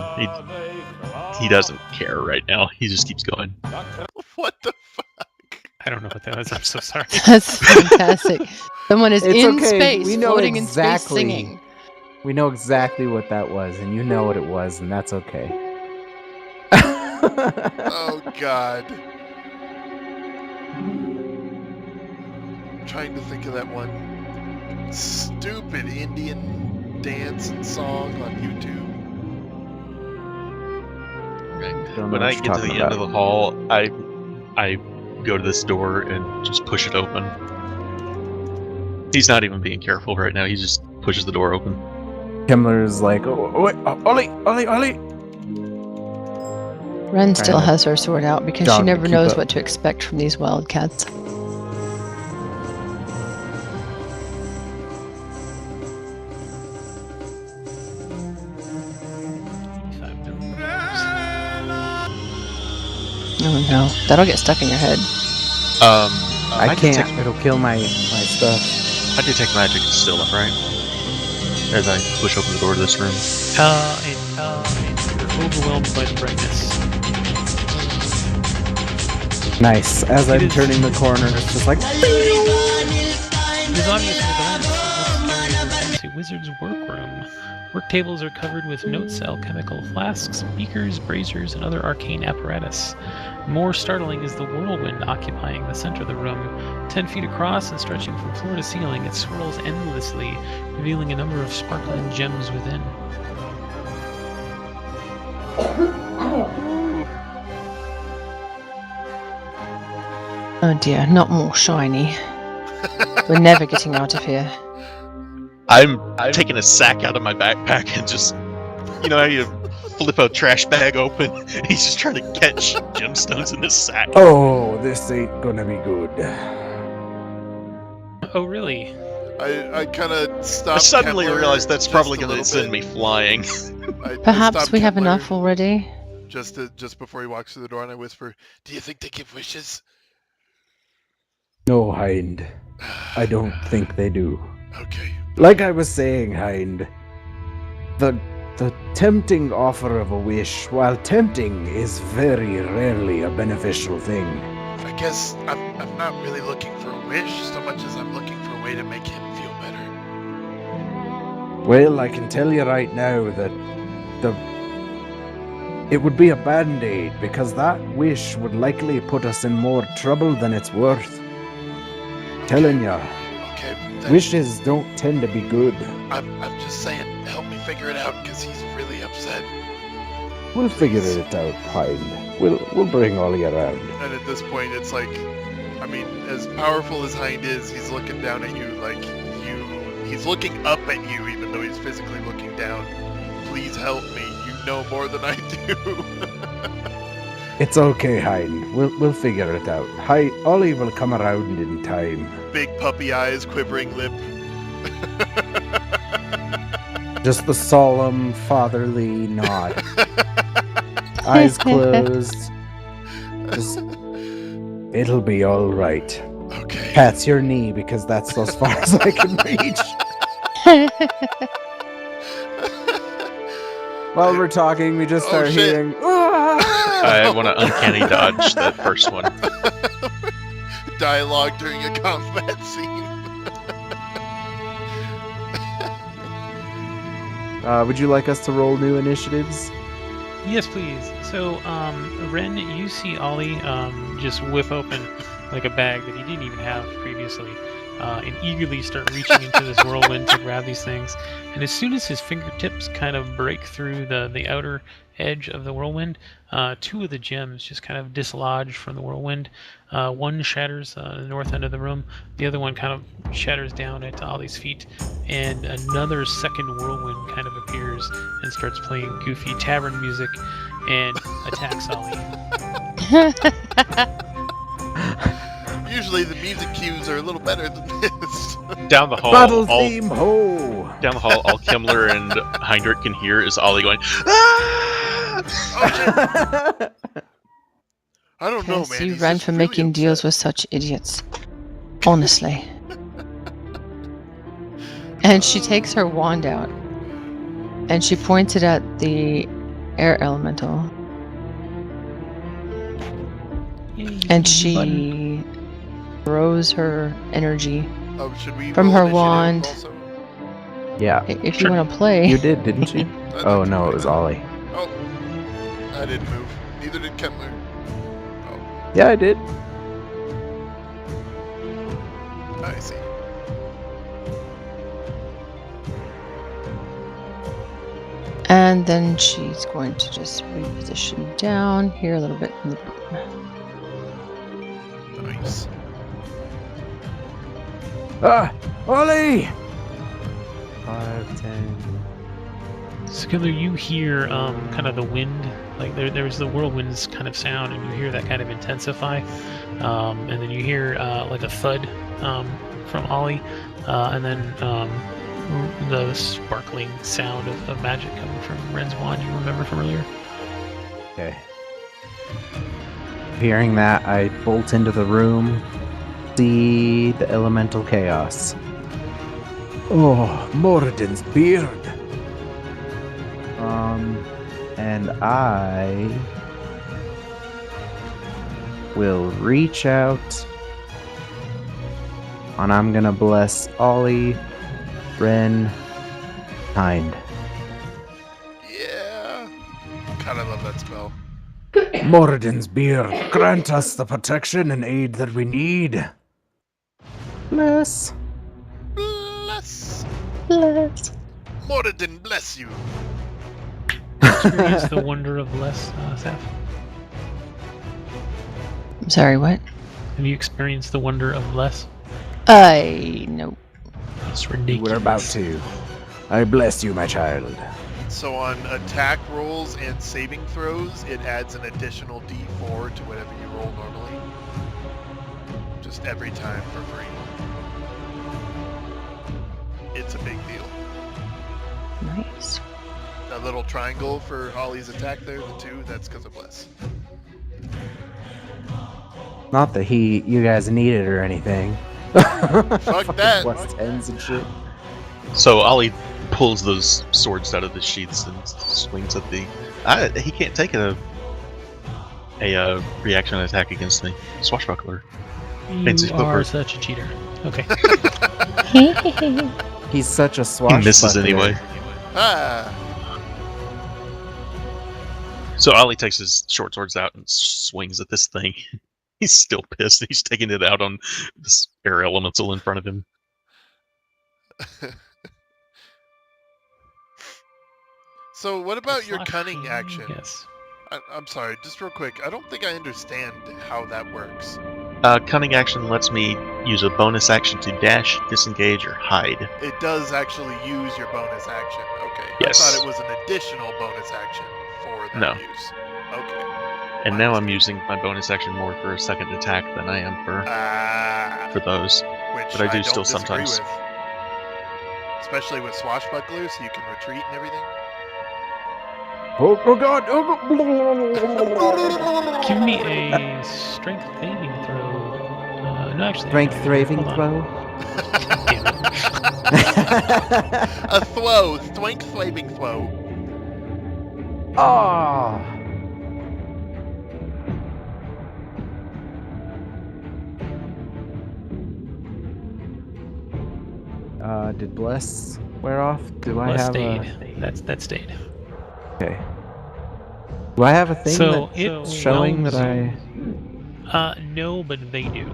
[SPEAKER 2] He doesn't care right now. He just keeps going.
[SPEAKER 3] What the fuck?
[SPEAKER 4] I don't know what that was. I'm so sorry.
[SPEAKER 1] That's fantastic. Someone is
[SPEAKER 5] It's
[SPEAKER 1] in
[SPEAKER 5] okay.
[SPEAKER 1] space,
[SPEAKER 5] We know
[SPEAKER 1] floating in space,
[SPEAKER 5] exactly.
[SPEAKER 1] singing.
[SPEAKER 5] We know exactly what that was, and you know what it was, and that's okay.
[SPEAKER 3] Oh god. I'm trying to think of that one stupid Indian dance and song on YouTube.
[SPEAKER 5] Don't know
[SPEAKER 2] When
[SPEAKER 5] what
[SPEAKER 2] I
[SPEAKER 5] you're
[SPEAKER 2] get to the
[SPEAKER 5] talking
[SPEAKER 2] end
[SPEAKER 5] about.
[SPEAKER 2] of the hall, I go to this door and just push it open. He's not even being careful right now. He just pushes the door open.
[SPEAKER 5] Kimmler's like, oh, wait, Ollie.
[SPEAKER 1] Ren still
[SPEAKER 5] Kinda
[SPEAKER 1] has her sword out because
[SPEAKER 5] jog
[SPEAKER 1] she
[SPEAKER 5] to
[SPEAKER 1] never
[SPEAKER 5] keep
[SPEAKER 1] knows
[SPEAKER 5] up.
[SPEAKER 1] what to expect from these wildcats. Oh no, that'll get stuck in your head.
[SPEAKER 5] I can't.
[SPEAKER 2] Detect,
[SPEAKER 5] It'll kill my stuff.
[SPEAKER 2] I detect magic is still up, right? As I push open the door to this room.
[SPEAKER 4] And you're overwhelmed by the brightness.
[SPEAKER 5] Nice. As
[SPEAKER 4] It
[SPEAKER 5] I'm
[SPEAKER 4] is-
[SPEAKER 5] turning the corner, it's just like.
[SPEAKER 4] It is obvious from a glance that this area is a wizard's workroom. Work tables are covered with notes, alchemical flasks, beakers, braziers, and other arcane apparatus. More startling is the whirlwind occupying the center of the room. 10 feet across and stretching from floor to ceiling, it swirls endlessly, revealing a number of sparkling gems within.
[SPEAKER 1] Oh dear, not more shiny. We're never getting out of here.
[SPEAKER 2] I'm taking a sack out of my backpack and just, you know how you flip a trash bag open? He's just trying to catch gemstones in this sack.
[SPEAKER 5] Oh, this ain't gonna be good.
[SPEAKER 4] Oh, really?
[SPEAKER 3] I kind of stopped.
[SPEAKER 2] I suddenly
[SPEAKER 3] Kemmler
[SPEAKER 2] realized that's
[SPEAKER 3] just
[SPEAKER 2] probably
[SPEAKER 3] a
[SPEAKER 2] going to
[SPEAKER 3] little
[SPEAKER 2] send
[SPEAKER 3] bit.
[SPEAKER 2] me flying.
[SPEAKER 3] I
[SPEAKER 1] Perhaps
[SPEAKER 3] stopped
[SPEAKER 1] we have
[SPEAKER 3] Kemmler
[SPEAKER 1] enough already.
[SPEAKER 3] just before he walks through the door, and I whisper, "Do you think they give wishes?"
[SPEAKER 5] No, Hind. I don't think they do.
[SPEAKER 3] Okay.
[SPEAKER 5] Like I was saying, Hind, the tempting offer of a wish, while tempting, is very rarely a beneficial thing.
[SPEAKER 3] I guess I'm not really looking for a wish so much as I'm looking for a way to make him feel better.
[SPEAKER 5] Well, I can tell you right now that it would be a band-aid, because that wish would likely put us in more trouble than it's worth. Telling ya,
[SPEAKER 3] Okay. Then
[SPEAKER 5] wishes don't tend to be good.
[SPEAKER 3] I'm just saying, help me figure it out because he's really upset.
[SPEAKER 5] We'll figure it out, Hind. We'll bring Ollie around.
[SPEAKER 3] And at this point, it's like, I mean, as powerful as Hind is, he's looking down at you like he's looking up at you even though he's physically looking down. Please help me. You know more than I do.
[SPEAKER 5] It's okay, Hind. We'll figure it out. Ollie will come around in time.
[SPEAKER 3] Big puppy eyes, quivering lip.
[SPEAKER 5] Just the solemn, fatherly nod. Eyes closed. Just, it'll be all right.
[SPEAKER 3] Okay.
[SPEAKER 5] Pats your knee because that's as far as I can reach. While we're talking, we just
[SPEAKER 3] Oh,
[SPEAKER 5] start
[SPEAKER 3] shit.
[SPEAKER 5] hearing. "Ah!"
[SPEAKER 2] I want to uncanny dodge that first one.
[SPEAKER 3] Dialogue during a combat scene.
[SPEAKER 5] Would you like us to roll new initiatives?
[SPEAKER 4] Yes, please. So, Ren, you see Ollie just whip open like a bag that he didn't even have previously, and eagerly start reaching into this whirlwind to grab these things. And as soon as his fingertips kind of break through the outer edge of the whirlwind, two of the gems just kind of dislodge from the whirlwind. One shatters the north end of the room. The other one kind of shatters down at Ollie's feet, and another second whirlwind kind of appears and starts playing goofy tavern music and attacks Ollie.
[SPEAKER 3] Usually the music cues are a little better than this.
[SPEAKER 2] Down the hall,
[SPEAKER 5] Battle theme, ho!
[SPEAKER 2] down the hall, all Kimmler and Heinrich can hear is Ollie going, "Ah!"
[SPEAKER 3] Oh, shit. I don't know,
[SPEAKER 1] Yes,
[SPEAKER 3] man.
[SPEAKER 1] you
[SPEAKER 3] he's
[SPEAKER 1] ran
[SPEAKER 3] just
[SPEAKER 1] from
[SPEAKER 3] really
[SPEAKER 1] making deals
[SPEAKER 3] upset.
[SPEAKER 1] with such idiots. Honestly. And she takes her wand out. And she points it at the air elemental.
[SPEAKER 4] Yay,
[SPEAKER 1] And
[SPEAKER 4] button.
[SPEAKER 1] she throws her energy
[SPEAKER 3] Oh, should we
[SPEAKER 1] from
[SPEAKER 3] roll
[SPEAKER 1] her
[SPEAKER 3] initiative
[SPEAKER 1] wand.
[SPEAKER 3] Also?
[SPEAKER 5] Yeah.
[SPEAKER 1] If
[SPEAKER 2] Sure.
[SPEAKER 1] you want to play.
[SPEAKER 5] You did, didn't you?
[SPEAKER 3] I'd
[SPEAKER 5] Oh,
[SPEAKER 3] like to
[SPEAKER 5] no,
[SPEAKER 3] play
[SPEAKER 5] it was
[SPEAKER 3] that.
[SPEAKER 5] Ollie.
[SPEAKER 3] Oh, I didn't move. Neither did Kemmler.
[SPEAKER 5] Yeah, I did.
[SPEAKER 3] I see.
[SPEAKER 1] And then she's going to just reposition down here a little bit in the
[SPEAKER 3] Nice.
[SPEAKER 5] Ah! Ollie! 5, 10.
[SPEAKER 4] Skiller, you hear kind of the wind, like there's the whirlwind's kind of sound, and you hear that kind of intensify, and then you hear like a thud from Ollie, and then the sparkling sound of magic coming from Ren's wand you remember from earlier.
[SPEAKER 5] Okay. Hearing that, I bolt into the room, see the elemental chaos. Oh, Moradin's beard! And I will reach out, and I'm gonna bless Ollie, Ren, Hind.
[SPEAKER 3] Yeah. God, I love that spell.
[SPEAKER 5] Moradin's beard, grant us the protection and aid that we need. Bless.
[SPEAKER 3] Bless.
[SPEAKER 1] Bless.
[SPEAKER 3] Moradin, bless you.
[SPEAKER 4] Experience the wonder of bless, Seth.
[SPEAKER 1] I'm sorry, what?
[SPEAKER 4] Have you experienced the wonder of bless?
[SPEAKER 1] No.
[SPEAKER 4] It's ridiculous.
[SPEAKER 5] We're about to. I bless you, my child.
[SPEAKER 3] So on attack rolls and saving throws, it adds an additional D4 to whatever you roll normally. Just every time for free. It's a big deal.
[SPEAKER 1] Nice.
[SPEAKER 3] That little triangle for Ollie's attack there, the 2, that's because of bless.
[SPEAKER 5] Not that you guys need it or anything.
[SPEAKER 3] Fuck that.
[SPEAKER 5] Plus 10s and shit.
[SPEAKER 2] So Ollie pulls those swords out of the sheaths and swings at the. He can't take a reaction attack against the swashbuckler. Fancy
[SPEAKER 4] You
[SPEAKER 2] flipper.
[SPEAKER 4] are such a cheater. Okay.
[SPEAKER 5] He's such a
[SPEAKER 2] He
[SPEAKER 5] swashbuckler.
[SPEAKER 2] misses anyway.
[SPEAKER 3] Ah!
[SPEAKER 2] So Ollie takes his short swords out and swings at this thing. He's still pissed. He's taking it out on this air elemental in front of him.
[SPEAKER 3] So what about your
[SPEAKER 4] Slash
[SPEAKER 3] cunning
[SPEAKER 4] Q,
[SPEAKER 3] action?
[SPEAKER 4] Yes.
[SPEAKER 3] I'm sorry, just real quick. I don't think I understand how that works.
[SPEAKER 2] Cunning action lets me use a bonus action to dash, disengage, or hide.
[SPEAKER 3] It does actually use your bonus action. Okay.
[SPEAKER 2] Yes.
[SPEAKER 3] I thought it was an additional bonus action for that
[SPEAKER 2] No.
[SPEAKER 3] use. Okay.
[SPEAKER 2] And now I'm using my bonus action more for a second attack than I am for those.
[SPEAKER 3] Which
[SPEAKER 2] but I do
[SPEAKER 3] don't
[SPEAKER 2] still
[SPEAKER 3] disagree
[SPEAKER 2] sometimes.
[SPEAKER 3] with. Especially with swashbucklers, so you can retreat and everything.
[SPEAKER 5] Oh god! Oh,
[SPEAKER 4] Give me a strength saving throw. No, actually.
[SPEAKER 5] Strength saving
[SPEAKER 4] hold on.
[SPEAKER 5] throw?
[SPEAKER 4] Damn it.
[SPEAKER 3] A throw, strength saving throw.
[SPEAKER 5] Ah! Did bless wear off? Do I
[SPEAKER 4] Bless
[SPEAKER 5] have
[SPEAKER 4] stayed.
[SPEAKER 5] a...
[SPEAKER 4] That stayed.
[SPEAKER 5] Okay. Do I have a thing
[SPEAKER 4] So
[SPEAKER 5] that's
[SPEAKER 4] it
[SPEAKER 5] showing that
[SPEAKER 4] whelms
[SPEAKER 5] I...
[SPEAKER 4] no, but they do.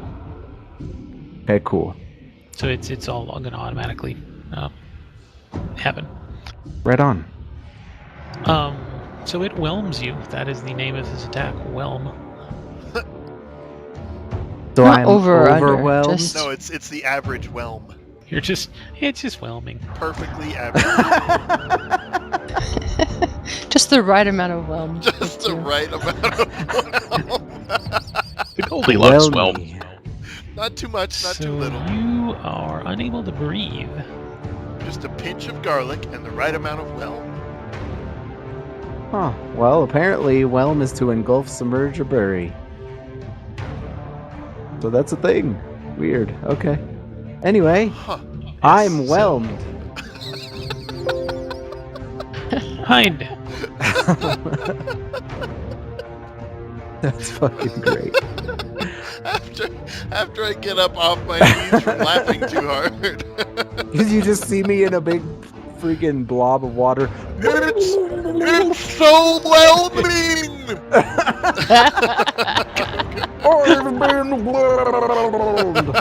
[SPEAKER 5] Okay, cool.
[SPEAKER 4] So it's all going to automatically happen.
[SPEAKER 5] Right on.
[SPEAKER 4] So it whelms you. That is the name of his attack, whelm.
[SPEAKER 5] So
[SPEAKER 1] Not
[SPEAKER 5] I'm
[SPEAKER 1] over or under,
[SPEAKER 5] overwhelmed?
[SPEAKER 1] just-
[SPEAKER 3] No, it's the average whelm.
[SPEAKER 4] It's just whelming.
[SPEAKER 3] Perfectly average.
[SPEAKER 1] Just the right amount of whelm.
[SPEAKER 3] Just the right amount of whelm.
[SPEAKER 2] The Goldilocks well.
[SPEAKER 5] me.
[SPEAKER 3] Not too much, not too little.
[SPEAKER 4] You are unable to breathe.
[SPEAKER 3] Just a pinch of garlic and the right amount of whelm.
[SPEAKER 5] Huh. Well, apparently whelm is to engulf, submerge, or bury. So that's a thing. Weird. Okay. Anyway,
[SPEAKER 3] Huh.
[SPEAKER 5] I'm whelmed.
[SPEAKER 4] Hind.
[SPEAKER 5] That's fucking great.
[SPEAKER 3] After I get up off my knees from laughing too hard.
[SPEAKER 5] Because you just see me in a big freaking blob of water.
[SPEAKER 3] It's so whelming!
[SPEAKER 5] I've been whelmed.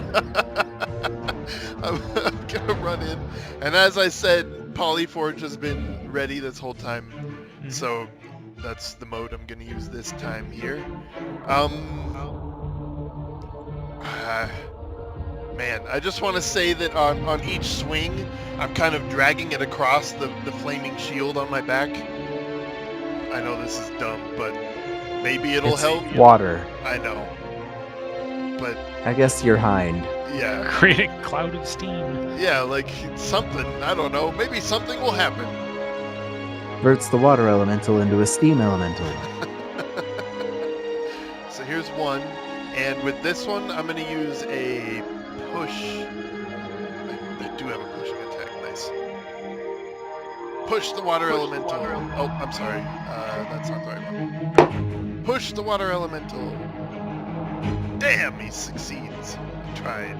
[SPEAKER 3] I'm gonna run in, and as I said, Polyforge has been ready this whole time, so that's the mode I'm gonna use this time here. Man, I just want to say that on each swing, I'm kind of dragging it across the flaming shield on my back. I know this is dumb, but maybe it'll
[SPEAKER 5] It's
[SPEAKER 3] help.
[SPEAKER 5] water.
[SPEAKER 3] I know, but
[SPEAKER 5] I guess you're hind.
[SPEAKER 3] yeah.
[SPEAKER 4] Create a cloud of steam.
[SPEAKER 3] Yeah, like something, I don't know, maybe something will happen.
[SPEAKER 5] Converts the water elemental into a steam elemental.
[SPEAKER 3] So here's one, and with this one, I'm going to use a push. I do have a pushing attack, nice. Push the water elemental. Oh, I'm sorry, that's not the right one. Push the water elemental. Damn, he succeeds. I tried.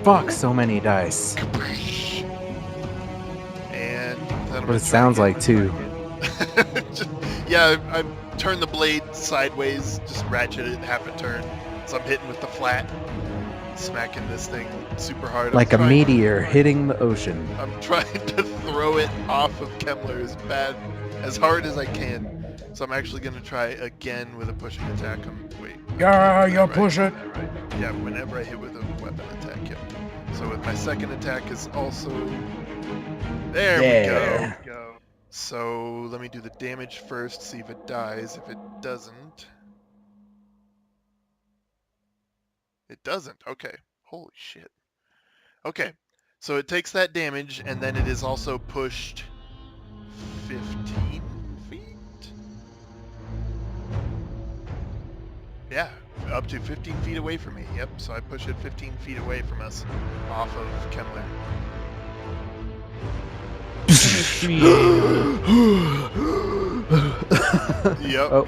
[SPEAKER 5] Fuck, so many dice.
[SPEAKER 3] And
[SPEAKER 5] What it sounds like, too.
[SPEAKER 3] Yeah, I turned the blade sideways, just ratchet it half a turn. So I'm hitting with the flat, smacking this thing super hard.
[SPEAKER 5] Like a meteor hitting the ocean.
[SPEAKER 3] I'm trying to throw it off of Kemmler as hard as I can. So I'm actually going to try again with a pushing attack. Wait.
[SPEAKER 5] Yeah, you push it.
[SPEAKER 3] Right. Yeah, whenever I hit with a weapon attack. Yep. So with my second attack is also... There we go. So let me do the damage first, see if it dies. If it doesn't... It doesn't. Okay. Holy shit. Okay. So it takes that damage, and then it is also pushed 15 feet? Yeah, up to 15 feet away from me. Yep, so I push it 15 feet away from us, off of Kemmler. Yep.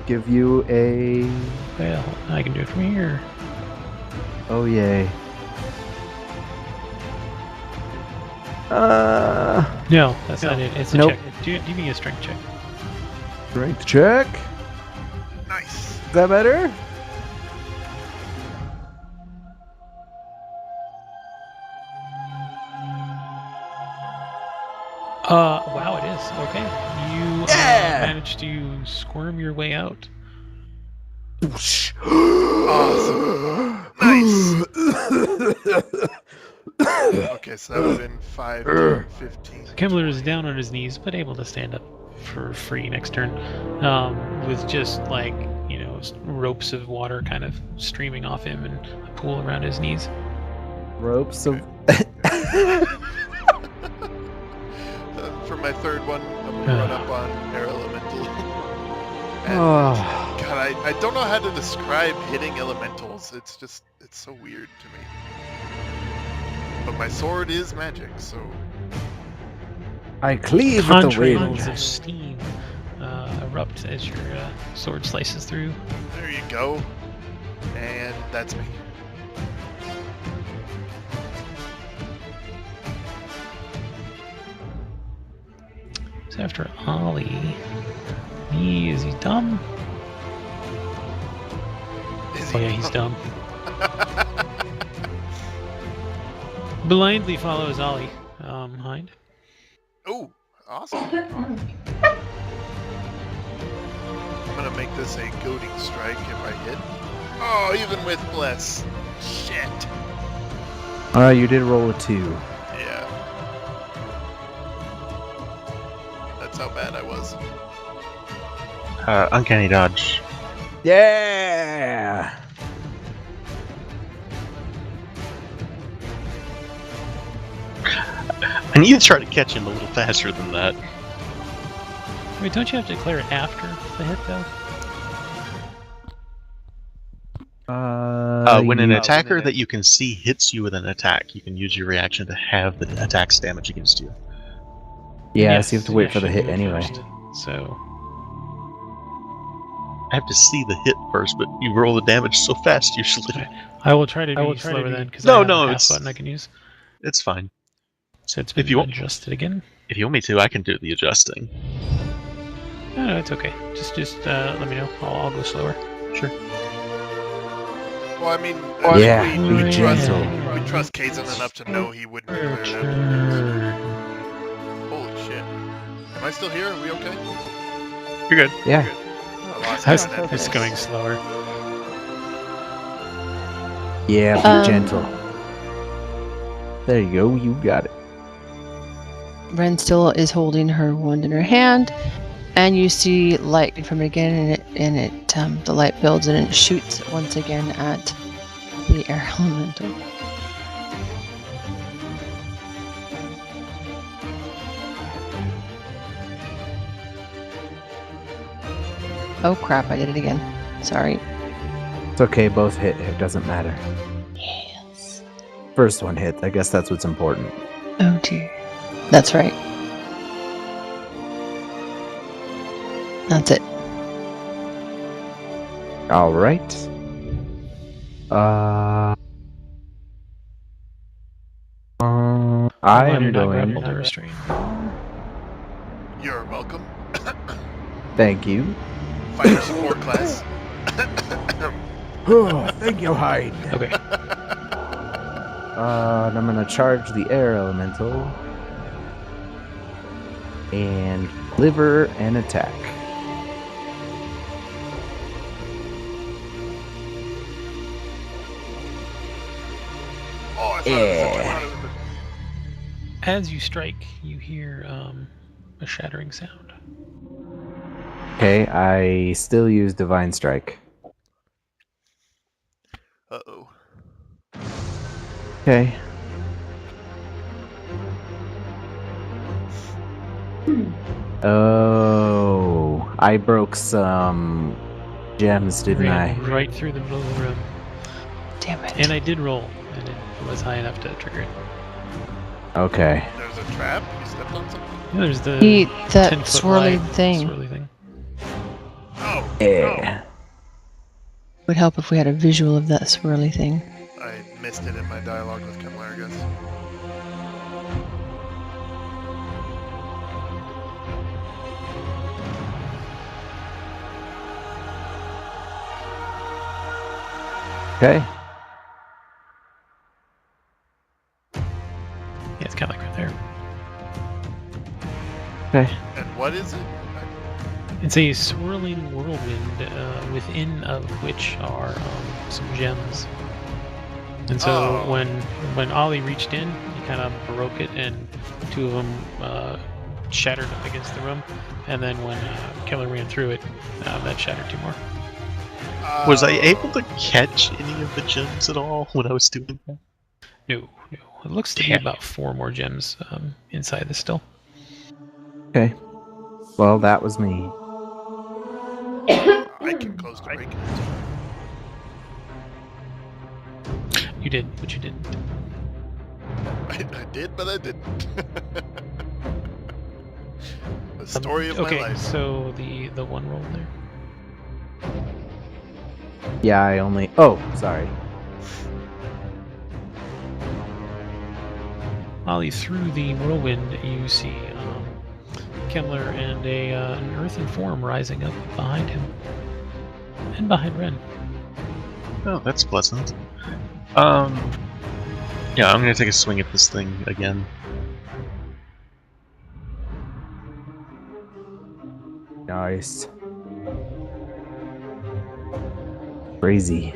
[SPEAKER 5] Give you a...
[SPEAKER 4] Well, I can do it from here.
[SPEAKER 5] Oh, yay.
[SPEAKER 4] No, that's not it. It's a
[SPEAKER 5] Nope.
[SPEAKER 4] check. Do me a strength check.
[SPEAKER 5] Strength check.
[SPEAKER 3] Nice.
[SPEAKER 5] Is that better?
[SPEAKER 4] Wow, it is. Okay. You managed to squirm your way out.
[SPEAKER 3] Awesome. Nice. Okay, so that would have been 5, 10, 15.
[SPEAKER 4] Kemmler is down on his knees, but able to stand up for free next turn, with just like, you know, ropes of water kind of streaming off him and a pool around his knees.
[SPEAKER 5] Ropes of...
[SPEAKER 3] For my third one, I'm going to run up on Air Elemental. And God, I don't know how to describe hitting elementals. It's just, it's so weird to me. But my sword is magic, so...
[SPEAKER 5] I cleave with the wind.
[SPEAKER 4] Contrails of steam erupt as your sword slices through.
[SPEAKER 3] There you go. And that's me.
[SPEAKER 4] So after Ollie, is he dumb?
[SPEAKER 3] Is
[SPEAKER 4] Oh yeah, he's dumb. Blindly follows Ollie. Hind.
[SPEAKER 3] Oh, awesome. I'm gonna make this a goading strike if I hit. Oh, even with bless. Shit.
[SPEAKER 5] Alright, you did roll a 2.
[SPEAKER 3] Yeah. That's how bad I was.
[SPEAKER 2] Uncanny dodge.
[SPEAKER 5] Yeah!
[SPEAKER 2] I need to try to catch him a little faster than that.
[SPEAKER 4] Wait, don't you have to declare it after the hit though?
[SPEAKER 2] When an attacker that you can see hits you with an attack, you can use your reaction to have the attack's damage against you.
[SPEAKER 5] Yeah,
[SPEAKER 4] Yes,
[SPEAKER 5] so you have to wait
[SPEAKER 4] yes,
[SPEAKER 5] for the
[SPEAKER 4] you
[SPEAKER 5] hit
[SPEAKER 4] move
[SPEAKER 5] anyway.
[SPEAKER 4] first. So
[SPEAKER 2] I have to see the hit first, but you roll the damage so fast usually.
[SPEAKER 4] I will try to be slower then because
[SPEAKER 2] No,
[SPEAKER 4] I have
[SPEAKER 2] no,
[SPEAKER 4] a half
[SPEAKER 2] it's-
[SPEAKER 4] button I can use.
[SPEAKER 2] It's fine.
[SPEAKER 4] So it's been
[SPEAKER 2] If you want-
[SPEAKER 4] adjusted again.
[SPEAKER 2] If you want me to, I can do the adjusting.
[SPEAKER 4] No, it's okay. Just let me know. I'll go slower. Sure.
[SPEAKER 3] Well, I mean,
[SPEAKER 5] Yeah,
[SPEAKER 3] we
[SPEAKER 5] be
[SPEAKER 3] trust
[SPEAKER 5] gentle.
[SPEAKER 3] we trust Kazan enough to know he wouldn't declare it after. Holy shit! Am I still here? Are we okay?
[SPEAKER 2] You're good.
[SPEAKER 5] Yeah.
[SPEAKER 3] I lost
[SPEAKER 4] I was
[SPEAKER 3] internet.
[SPEAKER 4] just going slower.
[SPEAKER 5] Yeah, be
[SPEAKER 1] Um,
[SPEAKER 5] gentle. There you go, you got it.
[SPEAKER 1] Ren still is holding her wand in her hand, and you see light from it again, and it the light builds and it shoots once again at the air elemental. Oh crap! I did it again. Sorry.
[SPEAKER 5] It's okay, both hit. It doesn't matter.
[SPEAKER 1] Yes.
[SPEAKER 5] First one hit. I guess that's what's important.
[SPEAKER 1] Oh dear. That's right. That's it.
[SPEAKER 5] All right. I am
[SPEAKER 4] You're not
[SPEAKER 5] going.
[SPEAKER 4] grappled or restrained.
[SPEAKER 3] You're welcome.
[SPEAKER 5] Thank you.
[SPEAKER 3] Fighter support class.
[SPEAKER 5] Thank you, Hyde.
[SPEAKER 4] Okay.
[SPEAKER 5] And I'm gonna charge the air elemental and deliver an attack.
[SPEAKER 3] Oh, I thought
[SPEAKER 5] Yeah.
[SPEAKER 3] it was
[SPEAKER 4] As you strike, you hear a shattering sound.
[SPEAKER 5] Okay, I still use Divine Strike.
[SPEAKER 3] Uh-oh.
[SPEAKER 5] Okay. Oh, I broke some gems, didn't I?
[SPEAKER 4] Ran right through the middle of the room.
[SPEAKER 1] Damn it.
[SPEAKER 4] And I did roll, and it was high enough to trigger it.
[SPEAKER 5] Okay.
[SPEAKER 3] There's a trap? You stepped on something?
[SPEAKER 4] Yeah, there's the
[SPEAKER 1] That
[SPEAKER 4] 10-foot
[SPEAKER 1] swirly
[SPEAKER 4] wide
[SPEAKER 1] thing.
[SPEAKER 4] swirly thing.
[SPEAKER 3] Oh,
[SPEAKER 5] Yeah.
[SPEAKER 1] Would help if we had a visual of that swirly thing.
[SPEAKER 3] no. I missed it in my dialogue with Kemler, I guess.
[SPEAKER 5] Okay.
[SPEAKER 4] Yeah, it's kind of like right there.
[SPEAKER 5] Okay.
[SPEAKER 3] And what is it?
[SPEAKER 4] It's a swirling whirlwind, within of which are some gems. And so
[SPEAKER 3] Oh.
[SPEAKER 4] when Ollie reached in, he kind of broke it, and two of them shattered up against the room. And then when Keller ran through it, that shattered two more.
[SPEAKER 2] Was I able to catch any of the gems at all when I was doing that?
[SPEAKER 4] No. It looks to be
[SPEAKER 2] Damn.
[SPEAKER 4] about 4 more gems inside this still.
[SPEAKER 5] Okay. Well, that was me.
[SPEAKER 3] I came close to breaking it.
[SPEAKER 4] You did, but you didn't.
[SPEAKER 3] I did, but I didn't. The story of my
[SPEAKER 4] Okay,
[SPEAKER 3] life.
[SPEAKER 4] so the one roll there.
[SPEAKER 5] Yeah, I only... Oh, sorry.
[SPEAKER 4] Ollie, through the whirlwind, you see Kemmler and an earthen form rising up behind him. And behind Ren.
[SPEAKER 2] Oh, that's pleasant. Yeah, I'm gonna take a swing at this thing again.
[SPEAKER 5] Nice. Crazy.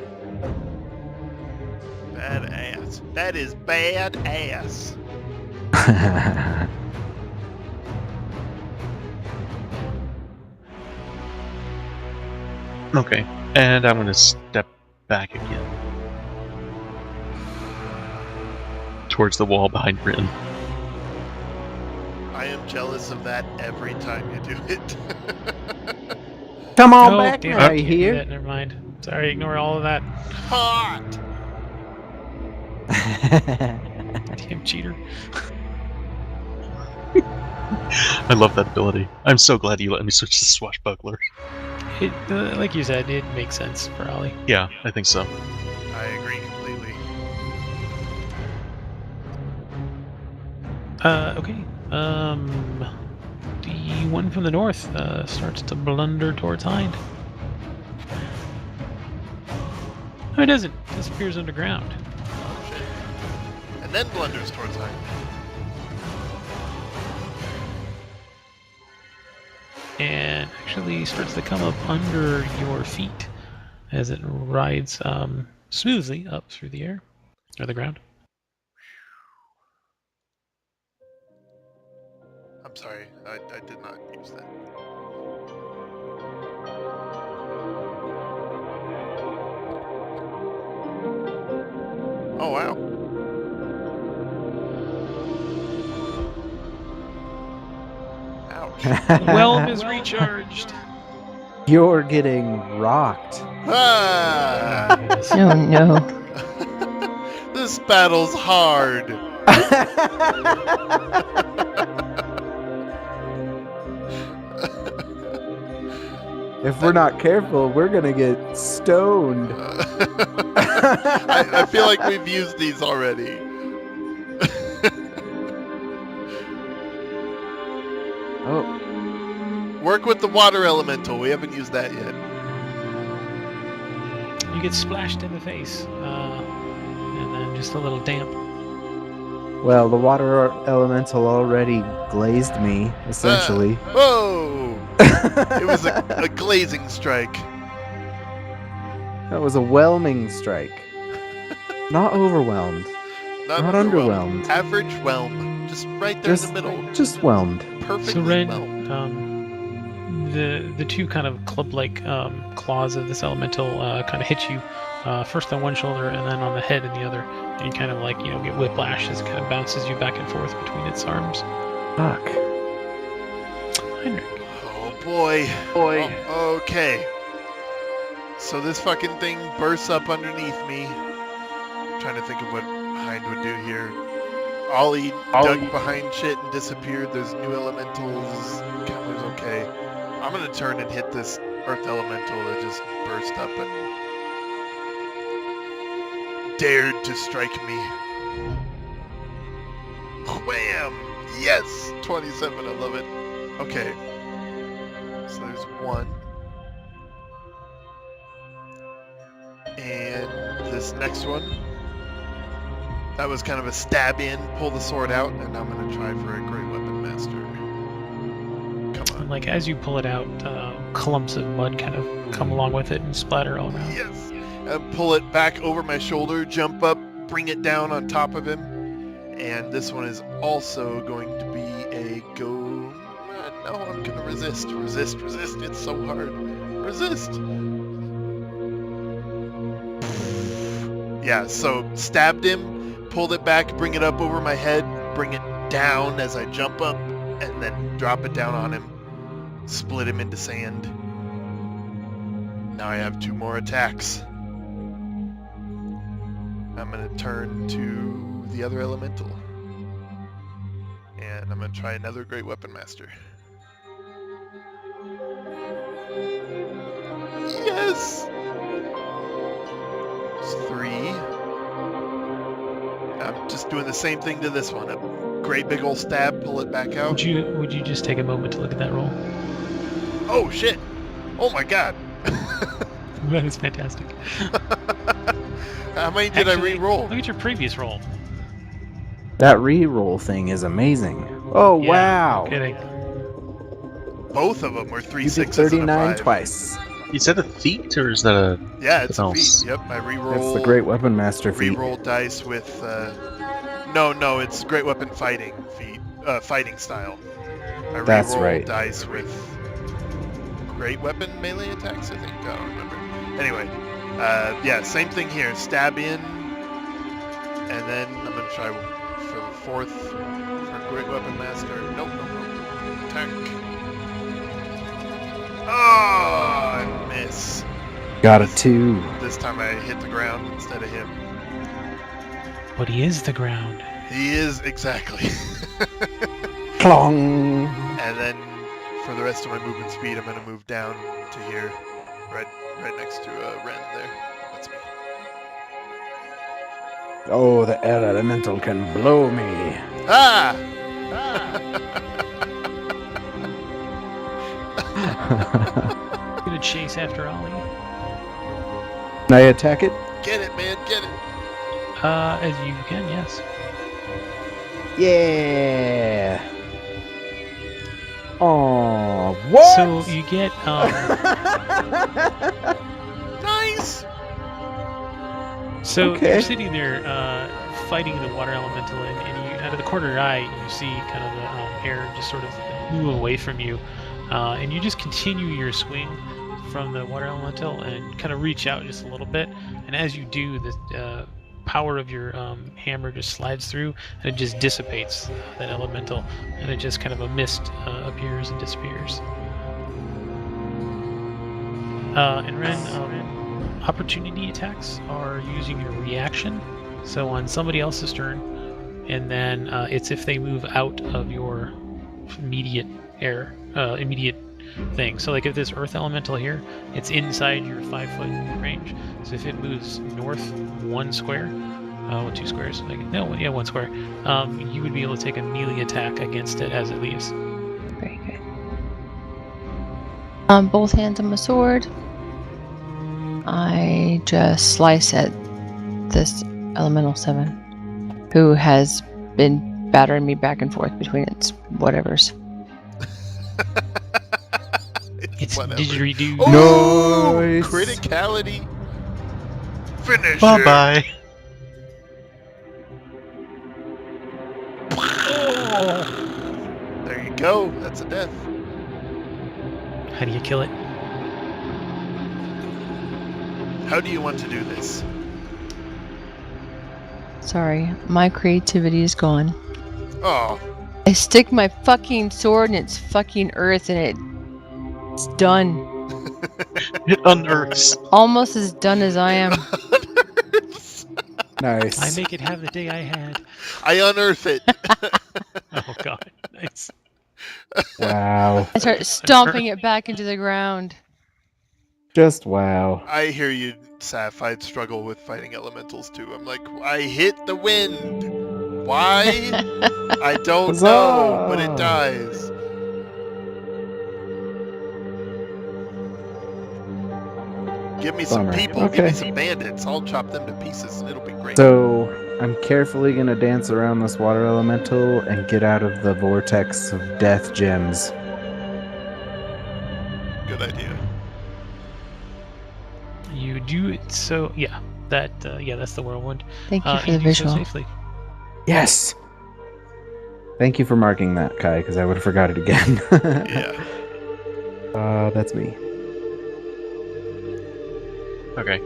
[SPEAKER 3] Badass. That is badass.
[SPEAKER 2] Okay, and I'm gonna step back again. Towards the wall behind Rin.
[SPEAKER 3] I am jealous of that every time you do it.
[SPEAKER 5] Come on
[SPEAKER 4] Oh,
[SPEAKER 5] back
[SPEAKER 4] damn,
[SPEAKER 5] now,
[SPEAKER 4] I
[SPEAKER 5] you
[SPEAKER 4] can't do
[SPEAKER 5] hear?
[SPEAKER 4] that, never mind. Sorry, ignore all of that.
[SPEAKER 3] Hot!
[SPEAKER 4] Damn cheater.
[SPEAKER 2] I love that ability. I'm so glad you let me switch to Swashbuckler.
[SPEAKER 4] It, like you said, it makes sense for Ollie.
[SPEAKER 2] Yeah, I think so.
[SPEAKER 3] I agree completely.
[SPEAKER 4] Okay. The one from the north starts to blunder towards Hind. No, it doesn't. It disappears underground.
[SPEAKER 3] Oh shit. And then blunders towards Hind.
[SPEAKER 4] And actually starts to come up under your feet as it rides smoothly up through the air, or the ground.
[SPEAKER 3] I'm sorry, I did not use that. Oh wow. Ouch.
[SPEAKER 4] Whelm is recharged.
[SPEAKER 5] You're getting rocked.
[SPEAKER 3] Ah!
[SPEAKER 1] Oh no.
[SPEAKER 3] This battle's hard.
[SPEAKER 5] If we're not careful, we're gonna get stoned.
[SPEAKER 3] I feel like we've used these already.
[SPEAKER 5] Oh,
[SPEAKER 3] Work with the water elemental. We haven't used that yet.
[SPEAKER 4] You get splashed in the face, and then just a little damp.
[SPEAKER 5] well, the water elemental already glazed me, essentially.
[SPEAKER 3] Whoa! It was a glazing strike.
[SPEAKER 5] That was a whelming strike. Not overwhelmed.
[SPEAKER 3] Not
[SPEAKER 5] underwhelmed.
[SPEAKER 3] Average whelm. Just right there in the middle.
[SPEAKER 5] Just whelmed.
[SPEAKER 3] Perfectly
[SPEAKER 4] So Ren,
[SPEAKER 3] whelmed.
[SPEAKER 4] the two kind of club-like claws of this elemental kind of hit you, first on one shoulder and then on the head in the other, and you kind of like get whiplash as it kind of bounces you back and forth between its arms.
[SPEAKER 5] Fuck.
[SPEAKER 4] Heinrich.
[SPEAKER 3] Oh boy. Oh, okay. So this fucking thing bursts up underneath me. I'm trying to think of what Hind would do here. Ollie dug behind shit and disappeared. There's new elementals. Kemmler's okay. I'm gonna turn and hit this earth elemental that just burst up and dared to strike me. Wham! Yes! 27, I love it. Okay. So there's one. And this next one. That was kind of a stab in, pull the sword out, and I'm going to try for a Great Weapon Master. Come on.
[SPEAKER 4] And like as you pull it out, clumps of mud kind of come along with it and splatter all around.
[SPEAKER 3] Yes! Pull it back over my shoulder, jump up, bring it down on top of him. And this one is also going to be a go... No, I'm going to resist. Resist. It's so hard. Resist! Yeah, so stabbed him. Pulled it back, bring it up over my head, bring it down as I jump up, and then drop it down on him. Split him into sand. Now I have 2 more attacks. I'm going to turn to the other elemental. And I'm going to try another Great Weapon Master. Yes! There's 3. I'm just doing the same thing to this one. A great big old stab, pull it back out.
[SPEAKER 4] Would you just take a moment to look at that roll?
[SPEAKER 3] Oh shit! Oh my god!
[SPEAKER 4] That is fantastic.
[SPEAKER 3] How many did I re-roll?
[SPEAKER 4] Look at your previous roll.
[SPEAKER 5] That re-roll thing is amazing. Oh,
[SPEAKER 4] Yeah,
[SPEAKER 5] wow.
[SPEAKER 4] no kidding.
[SPEAKER 3] Both of them were 3
[SPEAKER 5] You did
[SPEAKER 3] 6s and a
[SPEAKER 5] 39
[SPEAKER 3] 5.
[SPEAKER 5] twice.
[SPEAKER 2] Is that a feat or is that a?
[SPEAKER 3] Yeah, it's a
[SPEAKER 2] Else.
[SPEAKER 3] feat. Yep, I re-roll.
[SPEAKER 5] That's the Great Weapon Master feat.
[SPEAKER 3] Re-roll dice with. No, it's Great Weapon fighting feat. Fighting style. I
[SPEAKER 5] That's
[SPEAKER 3] re-roll
[SPEAKER 5] right.
[SPEAKER 3] dice with Great Weapon melee attacks. I think. I don't remember. Anyway, yeah, same thing here. Stab in, and then I'm gonna try for the 4th for Great Weapon Master. Nope. Attack. Oh, I miss.
[SPEAKER 5] Got a 2.
[SPEAKER 3] This time I hit the ground instead of him.
[SPEAKER 4] But he is the ground.
[SPEAKER 3] He is, exactly.
[SPEAKER 5] Clong.
[SPEAKER 3] And then for the rest of my movement speed, I'm going to move down to here, right next to Ren there. That's me.
[SPEAKER 5] Oh, the air elemental can blow me.
[SPEAKER 3] Ah!
[SPEAKER 4] Gonna chase after Ollie.
[SPEAKER 5] Can I attack it?
[SPEAKER 3] Get it, man, get it.
[SPEAKER 4] As you can, yes.
[SPEAKER 5] Yeah. Oh, what?
[SPEAKER 4] So you get
[SPEAKER 3] Nice!
[SPEAKER 4] So
[SPEAKER 5] Okay.
[SPEAKER 4] you're sitting there fighting the water elemental, and you, out of the corner of your eye, you see kind of the air just sort of move away from you, and you just continue your swing from the water elemental and kind of reach out just a little bit. And as you do, the power of your hammer just slides through, and it just dissipates that elemental, and it just kind of a mist appears and disappears. And Ren, opportunity attacks are using your reaction, so on somebody else's turn, and then it's if they move out of your immediate thing. So like if this earth elemental here, it's inside your 5-foot range. So if it moves north 1 square, 2 squares, one square, you would be able to take a melee attack against it as it leaves.
[SPEAKER 1] Very good. Both hands on my sword. I just slice at this elemental 7, who has been battering me back and forth between its whatevers.
[SPEAKER 4] It's
[SPEAKER 3] Whatever.
[SPEAKER 4] didgeridoo.
[SPEAKER 3] Oh,
[SPEAKER 5] Nice.
[SPEAKER 3] criticality. Finish
[SPEAKER 2] Bye bye.
[SPEAKER 3] There you go. That's a death.
[SPEAKER 4] How do you kill it?
[SPEAKER 3] How do you want to do this?
[SPEAKER 1] Sorry, my creativity is gone.
[SPEAKER 3] Oh,
[SPEAKER 1] I stick my fucking sword in its fucking earth and it's done.
[SPEAKER 2] It unearths.
[SPEAKER 1] Almost as done as I am.
[SPEAKER 5] Nice.
[SPEAKER 4] I make it have the day I had.
[SPEAKER 3] I unearth it.
[SPEAKER 4] Oh god, nice.
[SPEAKER 5] Wow.
[SPEAKER 1] I start stomping it back into the ground.
[SPEAKER 5] Just wow.
[SPEAKER 3] I hear you, Saf. I'd struggle with fighting elementals too. I'm like, I hit the wind. Why? I don't know, but it dies. Give me some
[SPEAKER 5] Bummer.
[SPEAKER 3] people, give me
[SPEAKER 5] Okay.
[SPEAKER 3] some bandits. I'll chop them to pieces and it'll be great.
[SPEAKER 5] So I'm carefully gonna dance around this water elemental and get out of the vortex of death gems.
[SPEAKER 3] Good idea.
[SPEAKER 4] You do it so yeah. That's the whirlwind.
[SPEAKER 1] Thank you for
[SPEAKER 4] You
[SPEAKER 1] the
[SPEAKER 4] do so
[SPEAKER 1] visual.
[SPEAKER 4] safely.
[SPEAKER 5] Yes. Thank you for marking that, Kai, because I would have forgot it again.
[SPEAKER 3] Yeah.
[SPEAKER 5] That's me.
[SPEAKER 2] Okay.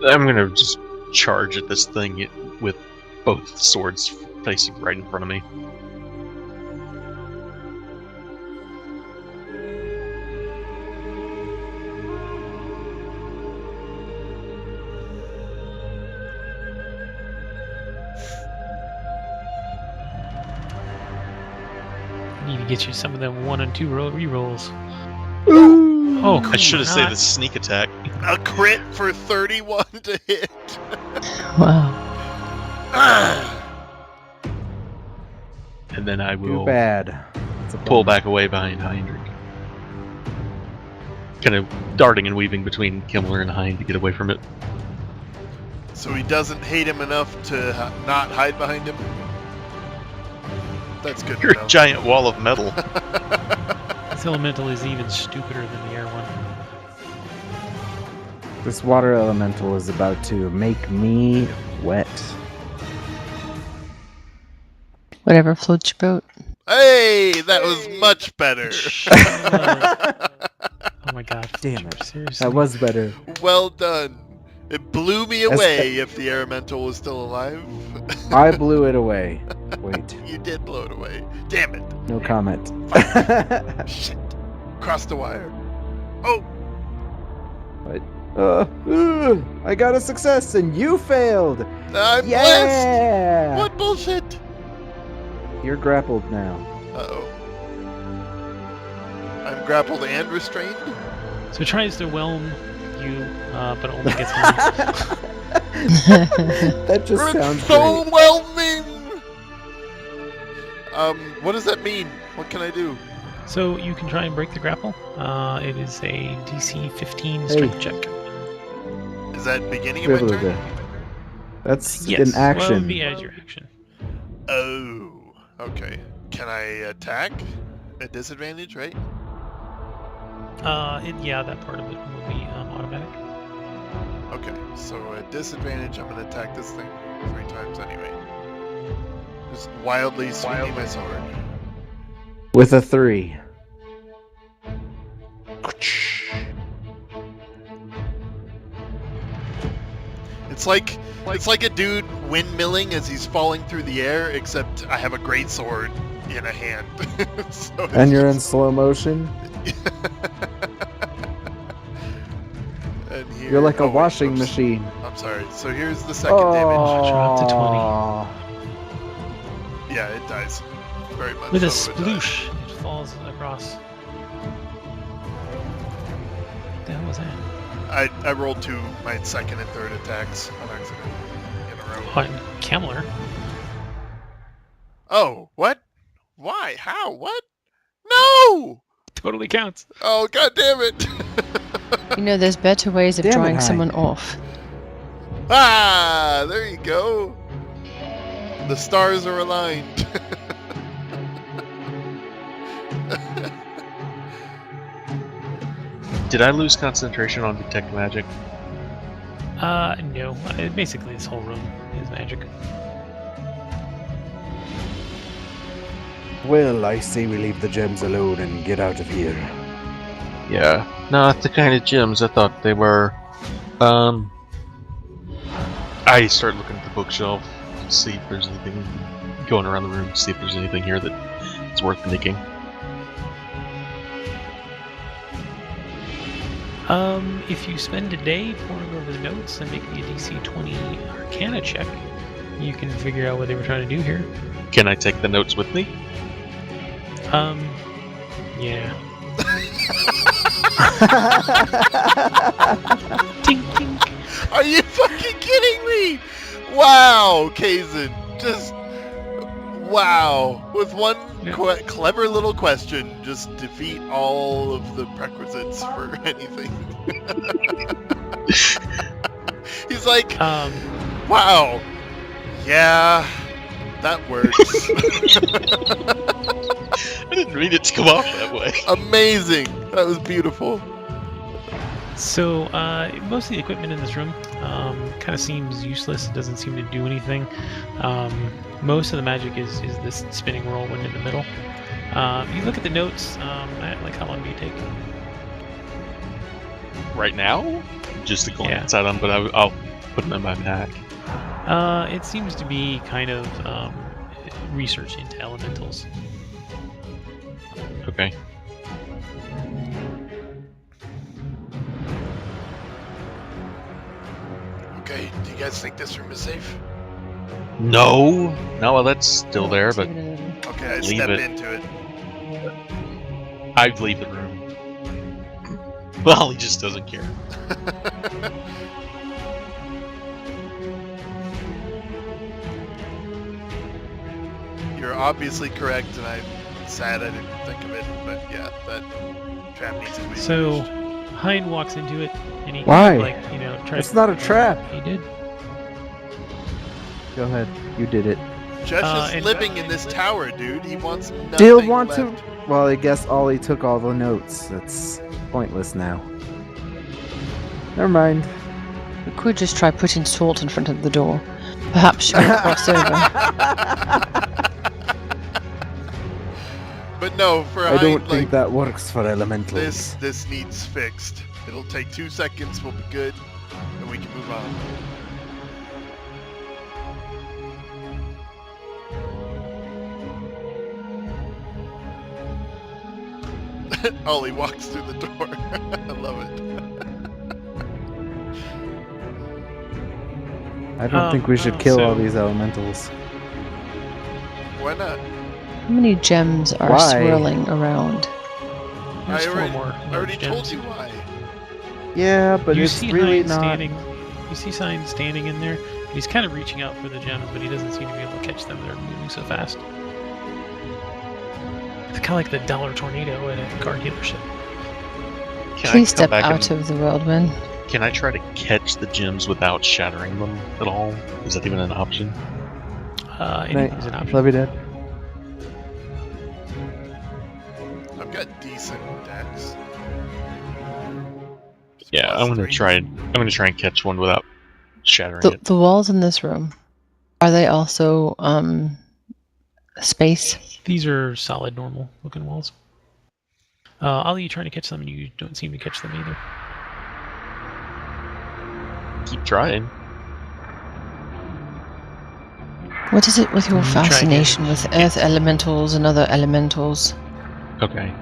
[SPEAKER 2] I'm gonna just charge at this thing with both swords facing right in front of me.
[SPEAKER 4] Need to get you some of them 1 and 2 re-rolls.
[SPEAKER 5] Ooh.
[SPEAKER 4] Oh,
[SPEAKER 2] I should have saved
[SPEAKER 4] not.
[SPEAKER 2] the sneak attack.
[SPEAKER 3] A crit for 31 to hit.
[SPEAKER 1] Wow.
[SPEAKER 2] And then I
[SPEAKER 5] Too
[SPEAKER 2] will
[SPEAKER 5] bad. It's a
[SPEAKER 2] pull
[SPEAKER 5] bummer.
[SPEAKER 2] back away behind Heinrich. Kind of darting and weaving between Kimmler and Hein to get away from it.
[SPEAKER 3] So he doesn't hate him enough to not hide behind him? That's good
[SPEAKER 2] You're
[SPEAKER 3] to
[SPEAKER 2] a
[SPEAKER 3] know.
[SPEAKER 2] giant wall of metal.
[SPEAKER 4] This elemental is even stupider than the air one.
[SPEAKER 5] This water elemental is about to make me wet.
[SPEAKER 1] Whatever floats your boat.
[SPEAKER 3] Hey, that was much better.
[SPEAKER 4] Oh my god.
[SPEAKER 5] Damn it.
[SPEAKER 4] Seriously.
[SPEAKER 5] That was better.
[SPEAKER 3] Well done. It blew me
[SPEAKER 5] That's
[SPEAKER 3] away if the elemental was still alive.
[SPEAKER 5] I blew it away. Wait,
[SPEAKER 3] You did blow it away. Damn it.
[SPEAKER 5] no comment.
[SPEAKER 3] Shit. Crossed the wire. Oh,
[SPEAKER 5] I got a success and you failed.
[SPEAKER 3] I'm blessed.
[SPEAKER 5] Yeah.
[SPEAKER 3] What bullshit?
[SPEAKER 5] You're grappled now.
[SPEAKER 3] Uh-oh. I'm grappled and restrained?
[SPEAKER 4] So it tries to whelm you, but it only gets me.
[SPEAKER 5] That just
[SPEAKER 3] It's
[SPEAKER 5] sounds
[SPEAKER 3] so
[SPEAKER 5] great.
[SPEAKER 3] whelming! What does that mean? What can I do?
[SPEAKER 4] So you can try and break the grapple. It is a DC 15 strength check.
[SPEAKER 3] Is that beginning of my turn?
[SPEAKER 5] That's
[SPEAKER 4] Yes.
[SPEAKER 5] an
[SPEAKER 4] Well, it
[SPEAKER 5] action.
[SPEAKER 4] would be as your action.
[SPEAKER 3] Oh, okay. Can I attack at disadvantage, right?
[SPEAKER 4] Yeah, that part of it will be automatic.
[SPEAKER 3] Okay, so at disadvantage, I'm gonna attack this thing 3 times anyway. Just wildly swinging my sword.
[SPEAKER 5] With a 3.
[SPEAKER 3] It's like a dude windmilling as he's falling through the air, except I have a great sword in a hand. So it's
[SPEAKER 5] And you're in
[SPEAKER 3] just-
[SPEAKER 5] slow motion.
[SPEAKER 3] And here,
[SPEAKER 5] You're like a
[SPEAKER 3] oh, wait,
[SPEAKER 5] washing
[SPEAKER 3] whoops.
[SPEAKER 5] machine.
[SPEAKER 3] I'm sorry. So here's the second damage.
[SPEAKER 4] Drop to 20.
[SPEAKER 5] Aw.
[SPEAKER 3] Yeah, it dies. Very much
[SPEAKER 4] With a
[SPEAKER 3] so it dies.
[SPEAKER 4] sploosh, it falls across. What the hell was that?
[SPEAKER 3] I rolled 2 my second and third attacks on accident in a row.
[SPEAKER 4] What? Kemmler?
[SPEAKER 3] Oh, what? Why? How? What? No!
[SPEAKER 4] Totally counts.
[SPEAKER 3] Oh, god damn it!
[SPEAKER 1] You know, there's better ways of
[SPEAKER 5] Damn it,
[SPEAKER 1] drawing
[SPEAKER 5] Hein.
[SPEAKER 1] someone off.
[SPEAKER 3] Ah, there you go. The stars are aligned.
[SPEAKER 2] Did I lose concentration on detect magic?
[SPEAKER 4] No. Basically, this whole room is magic.
[SPEAKER 5] Well, I say we leave the gems alone and get out of here.
[SPEAKER 2] Yeah. Not the kind of gems I thought they were. I start looking at the bookshelf to see if there's anything going around the room, to see if there's anything here that's worth nicking.
[SPEAKER 4] If you spend a day poring over the notes and make me a DC 20 Arcana check, you can figure out what they were trying to do here.
[SPEAKER 2] Can I take the notes with me?
[SPEAKER 4] Yeah. Tink, tink.
[SPEAKER 3] Are you fucking kidding me? Wow, Kazin. Just wow. With one
[SPEAKER 4] Yeah.
[SPEAKER 3] clever little question, just defeat all of the prerequisites for anything. He's like, wow. Yeah, that works.
[SPEAKER 2] I didn't mean it to come off that way.
[SPEAKER 3] Amazing. That was beautiful.
[SPEAKER 4] So, most of the equipment in this room kind of seems useless. It doesn't seem to do anything. Most of the magic is this spinning whirlwind in the middle. You look at the notes, like how long do you take?
[SPEAKER 2] Right now? Just to glance
[SPEAKER 4] Yeah.
[SPEAKER 2] at them, but I'll put them in my pack.
[SPEAKER 4] It seems to be kind of research into elementals.
[SPEAKER 2] Okay.
[SPEAKER 3] Okay, do you guys think this room is safe?
[SPEAKER 2] No! No, well, that's still there, but
[SPEAKER 3] Okay, I
[SPEAKER 2] Leave
[SPEAKER 3] step
[SPEAKER 2] it.
[SPEAKER 3] into it.
[SPEAKER 2] I'd leave the room. Well, he just doesn't care.
[SPEAKER 3] You're obviously correct, and I'm sad I didn't think of it, but yeah, that trap needs to be
[SPEAKER 4] So,
[SPEAKER 3] finished.
[SPEAKER 4] Hein walks into it, and he
[SPEAKER 5] Why?
[SPEAKER 4] kind of like, you know, tries.
[SPEAKER 5] It's not a trap.
[SPEAKER 4] He did.
[SPEAKER 5] Go ahead. You did it.
[SPEAKER 3] Josh is
[SPEAKER 4] and-
[SPEAKER 3] living in this tower, dude. He wants nothing
[SPEAKER 5] Still want to?
[SPEAKER 3] left.
[SPEAKER 5] Well, I guess Ollie took all the notes. That's pointless now. Never mind.
[SPEAKER 1] We could just try putting salt in front of the door. Perhaps she will cross over.
[SPEAKER 3] But no, for
[SPEAKER 5] I
[SPEAKER 3] Hein,
[SPEAKER 5] don't
[SPEAKER 3] like,
[SPEAKER 5] think that works for elementals.
[SPEAKER 3] this needs fixed. It'll take 2 seconds, we'll be good, and we can move on. Ollie walks through the door. I love it.
[SPEAKER 5] I don't think we should kill all
[SPEAKER 4] so-
[SPEAKER 5] these elementals.
[SPEAKER 3] Why not?
[SPEAKER 1] How many gems are
[SPEAKER 5] Why?
[SPEAKER 1] swirling around?
[SPEAKER 4] There's
[SPEAKER 3] I
[SPEAKER 4] 4
[SPEAKER 3] already,
[SPEAKER 4] more.
[SPEAKER 3] I already
[SPEAKER 4] gems.
[SPEAKER 3] told you why.
[SPEAKER 5] Yeah, but
[SPEAKER 4] you
[SPEAKER 5] it's
[SPEAKER 4] see
[SPEAKER 5] really
[SPEAKER 4] Hein
[SPEAKER 5] not.
[SPEAKER 4] standing. You see Hein standing in there. He's kind of reaching out for the gems, but he doesn't seem to be able to catch them. They're moving so fast. It's kind of like the dollar tornado at a car dealership.
[SPEAKER 2] Can
[SPEAKER 1] Please
[SPEAKER 2] I come
[SPEAKER 1] step
[SPEAKER 2] back
[SPEAKER 1] out
[SPEAKER 2] and,
[SPEAKER 1] of the whirlwind.
[SPEAKER 2] Can I try to catch the gems without shattering them at all? Is that even an option?
[SPEAKER 4] Anything's an option.
[SPEAKER 5] Love you, Dad.
[SPEAKER 3] I've got decent decks.
[SPEAKER 2] Yeah,
[SPEAKER 3] Plus
[SPEAKER 2] I'm gonna
[SPEAKER 3] 3.
[SPEAKER 2] try. I'm gonna try and catch one without shattering
[SPEAKER 1] The,
[SPEAKER 2] it.
[SPEAKER 1] the walls in this room, are they also space?
[SPEAKER 4] These are solid, normal looking walls. Ollie, you trying to catch them, and you don't seem to catch them either.
[SPEAKER 2] Keep trying.
[SPEAKER 1] What is it with your
[SPEAKER 4] Try again.
[SPEAKER 1] fascination with earth elementals and other elementals?
[SPEAKER 2] Okay.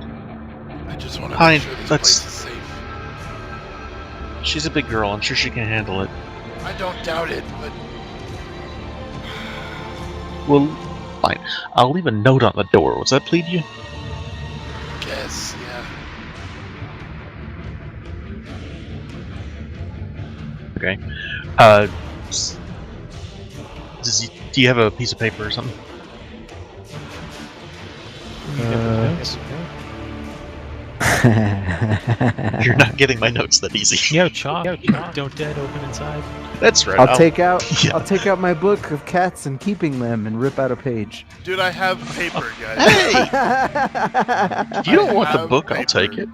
[SPEAKER 3] I just want to
[SPEAKER 2] Hein,
[SPEAKER 3] make sure this
[SPEAKER 2] let's-
[SPEAKER 3] place is safe.
[SPEAKER 2] She's a big girl. I'm sure she can handle it.
[SPEAKER 3] I don't doubt it, but
[SPEAKER 2] Well, fine. I'll leave a note on the door. Was that plead you?
[SPEAKER 3] I guess, yeah.
[SPEAKER 2] Okay. Do you have a piece of paper or something?
[SPEAKER 4] Yes.
[SPEAKER 2] You're not getting my notes that easy.
[SPEAKER 4] Yo, chalk. Don't dead open inside.
[SPEAKER 2] That's right.
[SPEAKER 5] I'll take out
[SPEAKER 2] Yeah.
[SPEAKER 5] I'll take out my book of cats and keeping them and rip out a page.
[SPEAKER 3] Dude, I have paper, guys.
[SPEAKER 2] Hey! If you don't want the
[SPEAKER 3] have
[SPEAKER 2] book, I'll
[SPEAKER 3] paper.
[SPEAKER 2] take it.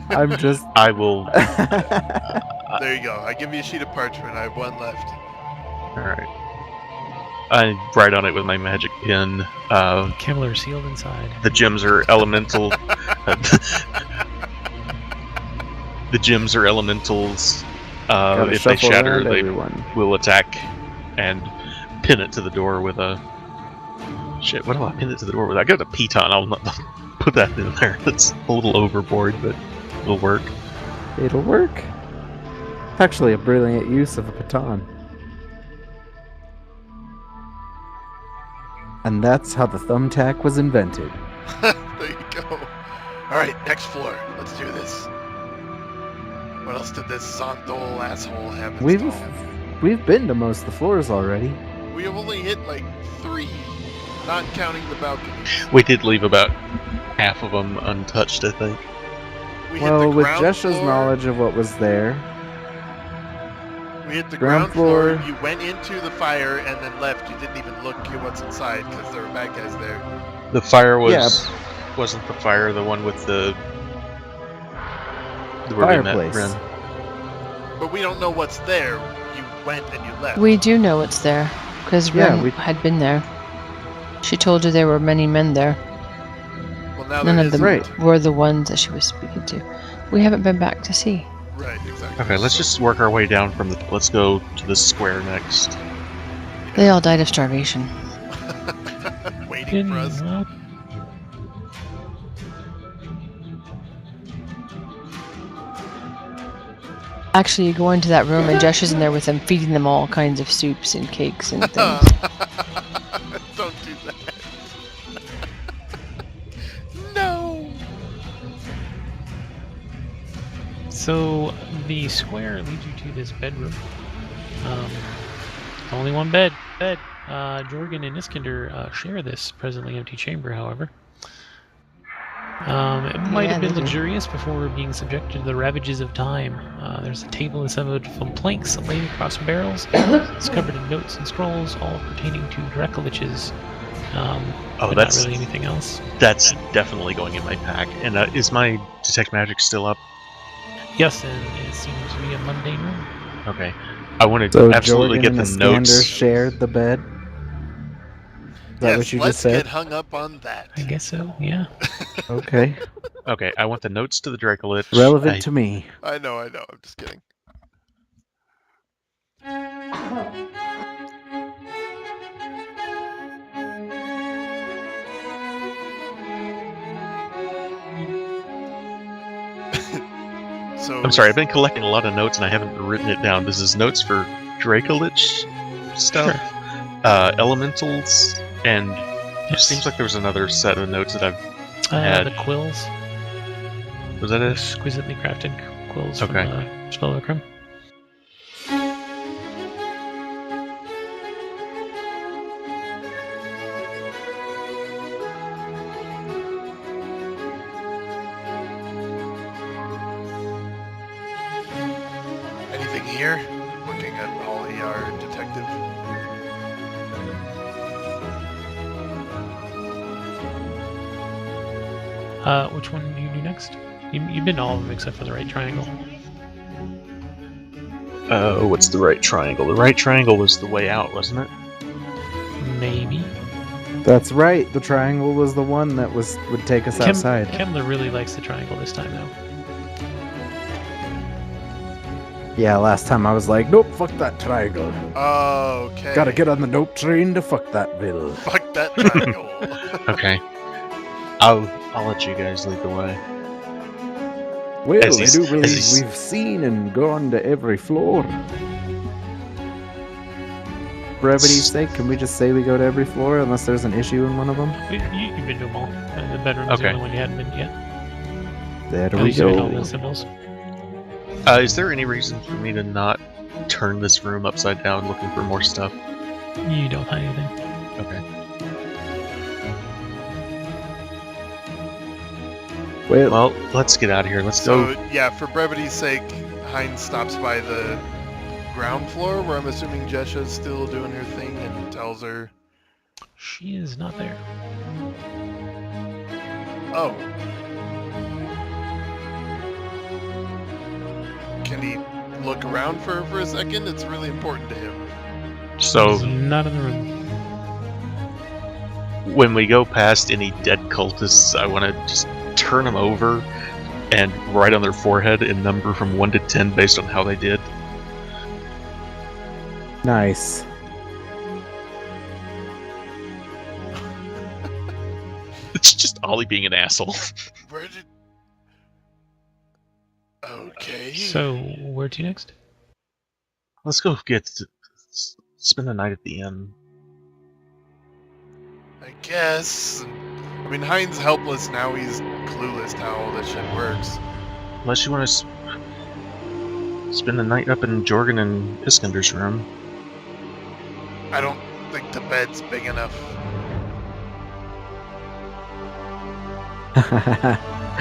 [SPEAKER 5] I'm just
[SPEAKER 2] I will.
[SPEAKER 3] There you go. I give you a sheet of parchment. I have one left.
[SPEAKER 2] Alright. I write on it with my magic pen.
[SPEAKER 4] Kevlar sealed inside.
[SPEAKER 2] The gems are elemental. The gems are elementals.
[SPEAKER 5] gotta
[SPEAKER 2] If they
[SPEAKER 5] shuffle
[SPEAKER 2] shatter,
[SPEAKER 5] around
[SPEAKER 2] they
[SPEAKER 5] everyone.
[SPEAKER 2] will attack and pin it to the door with a. Shit, what do I pin it to the door with? I got a piton. I'll not put that in there. That's a little overboard, but it'll work.
[SPEAKER 5] It'll work. Actually, a brilliant use of a baton. And that's how the thumbtack was invented.
[SPEAKER 3] There you go. Alright, next floor. Let's do this. What else did this Zondol asshole have
[SPEAKER 5] We've
[SPEAKER 3] installed?
[SPEAKER 5] we've been to most of the floors already.
[SPEAKER 3] We have only hit like 3, not counting the balconies.
[SPEAKER 2] We did leave about half of them untouched, I think.
[SPEAKER 3] We hit
[SPEAKER 5] Well,
[SPEAKER 3] the
[SPEAKER 5] with
[SPEAKER 3] ground
[SPEAKER 5] Jesha's
[SPEAKER 3] floor.
[SPEAKER 5] knowledge of what was there,
[SPEAKER 3] We hit the
[SPEAKER 5] ground
[SPEAKER 3] ground floor.
[SPEAKER 5] floor.
[SPEAKER 3] You went into the fire and then left. You didn't even look at what's inside because there were bad guys there.
[SPEAKER 2] The fire wasn't the fire the one with the where we met
[SPEAKER 5] Fireplace.
[SPEAKER 2] Ren.
[SPEAKER 3] But we don't know what's there. You went and you left.
[SPEAKER 1] We do know it's there, because
[SPEAKER 5] Yeah,
[SPEAKER 1] Ren
[SPEAKER 5] we-
[SPEAKER 1] had been there. She told you there were many men there.
[SPEAKER 3] Well, now
[SPEAKER 1] None
[SPEAKER 3] there
[SPEAKER 1] of them
[SPEAKER 3] isn't.
[SPEAKER 5] Right.
[SPEAKER 1] were the ones that she was speaking to. We haven't been back to see.
[SPEAKER 3] Right, exactly.
[SPEAKER 2] Okay, let's just work our way down from the. Let's go to the square next.
[SPEAKER 1] They all died of starvation.
[SPEAKER 3] Waiting for us.
[SPEAKER 1] Actually, you go into that room and Josh is in there with them, feeding them all kinds of soups and cakes and things.
[SPEAKER 3] Don't do that. No.
[SPEAKER 4] So the square leads you to this bedroom. Only one bed. Jorgen and Iskander share this presently empty chamber, however. It might have been luxurious before being subjected to the ravages of time. There's a table assembled from planks laid across barrels. It's covered in notes and scrolls, all pertaining to Draculich's. But not really anything else.
[SPEAKER 2] That's definitely going in my pack. And is my detect magic still up?
[SPEAKER 4] Yes, and it seems to be a mundane room.
[SPEAKER 2] Okay. I want to absolutely get the notes.
[SPEAKER 5] Shared the bed. Is that what you just said?
[SPEAKER 3] Let's get hung up on that.
[SPEAKER 4] I guess so, yeah.
[SPEAKER 5] Okay.
[SPEAKER 2] Okay, I want the notes to the Dracolich.
[SPEAKER 5] Relevant to me.
[SPEAKER 3] I know. I'm just kidding. So
[SPEAKER 2] I'm sorry, I've been collecting a lot of notes and I haven't written it down. This is notes for Dracolich stuff, elementals, and it seems like there was another set of notes that I've had.
[SPEAKER 4] The quills.
[SPEAKER 2] Was that it?
[SPEAKER 4] Exquisitely crafted quills
[SPEAKER 2] Okay.
[SPEAKER 4] from Spellocrum.
[SPEAKER 3] Anything here? Looking at Ollie, our detective.
[SPEAKER 4] Which one do you do next? You've been to all of them except for the right triangle.
[SPEAKER 2] What's the right triangle? The right triangle was the way out, wasn't it?
[SPEAKER 4] Maybe.
[SPEAKER 5] That's right. The triangle was the one that would take us outside.
[SPEAKER 4] Kemler really likes the triangle this time, though.
[SPEAKER 5] Yeah, last time I was like, nope, fuck that triangle.
[SPEAKER 3] Okay.
[SPEAKER 5] Gotta get on the nope train to fuck that bill.
[SPEAKER 3] Fuck that triangle.
[SPEAKER 2] Okay. I'll let you guys lead the way.
[SPEAKER 5] Well, I
[SPEAKER 2] As
[SPEAKER 5] do
[SPEAKER 2] he's-
[SPEAKER 5] believe
[SPEAKER 2] as he's-
[SPEAKER 5] we've seen and gone to every floor. Brevity's sake, can we just say we go to every floor unless there's an issue in one of them?
[SPEAKER 4] You've been to them all. The bedroom's
[SPEAKER 2] Okay.
[SPEAKER 4] the only one you hadn't been yet.
[SPEAKER 5] There
[SPEAKER 4] At
[SPEAKER 5] we
[SPEAKER 4] least you had all
[SPEAKER 5] go.
[SPEAKER 4] the symbols.
[SPEAKER 2] Is there any reason for me to not turn this room upside down looking for more stuff?
[SPEAKER 4] You don't find anything.
[SPEAKER 2] Okay. Well, let's get out of here. Let's
[SPEAKER 3] So,
[SPEAKER 2] go.
[SPEAKER 3] yeah, for brevity's sake, Heinz stops by the ground floor, where I'm assuming Jesha's still doing her thing, and tells her,
[SPEAKER 4] She is not there.
[SPEAKER 3] oh. Can he look around for her for a second? It's really important to him.
[SPEAKER 2] So,
[SPEAKER 4] She's not in the room.
[SPEAKER 2] when we go past any dead cultists, I want to just turn them over and write on their forehead and number from 1 to 10 based on how they did.
[SPEAKER 5] Nice.
[SPEAKER 2] It's just Ollie being an asshole.
[SPEAKER 3] Where did... Okay.
[SPEAKER 4] So, where to next?
[SPEAKER 2] Let's go spend the night at the inn.
[SPEAKER 3] I guess. I mean, Heinz helpless now. He's clueless to how all this shit works.
[SPEAKER 2] Unless you want to spend the night up in Jorgen and Iskander's room.
[SPEAKER 3] I don't think the bed's big enough.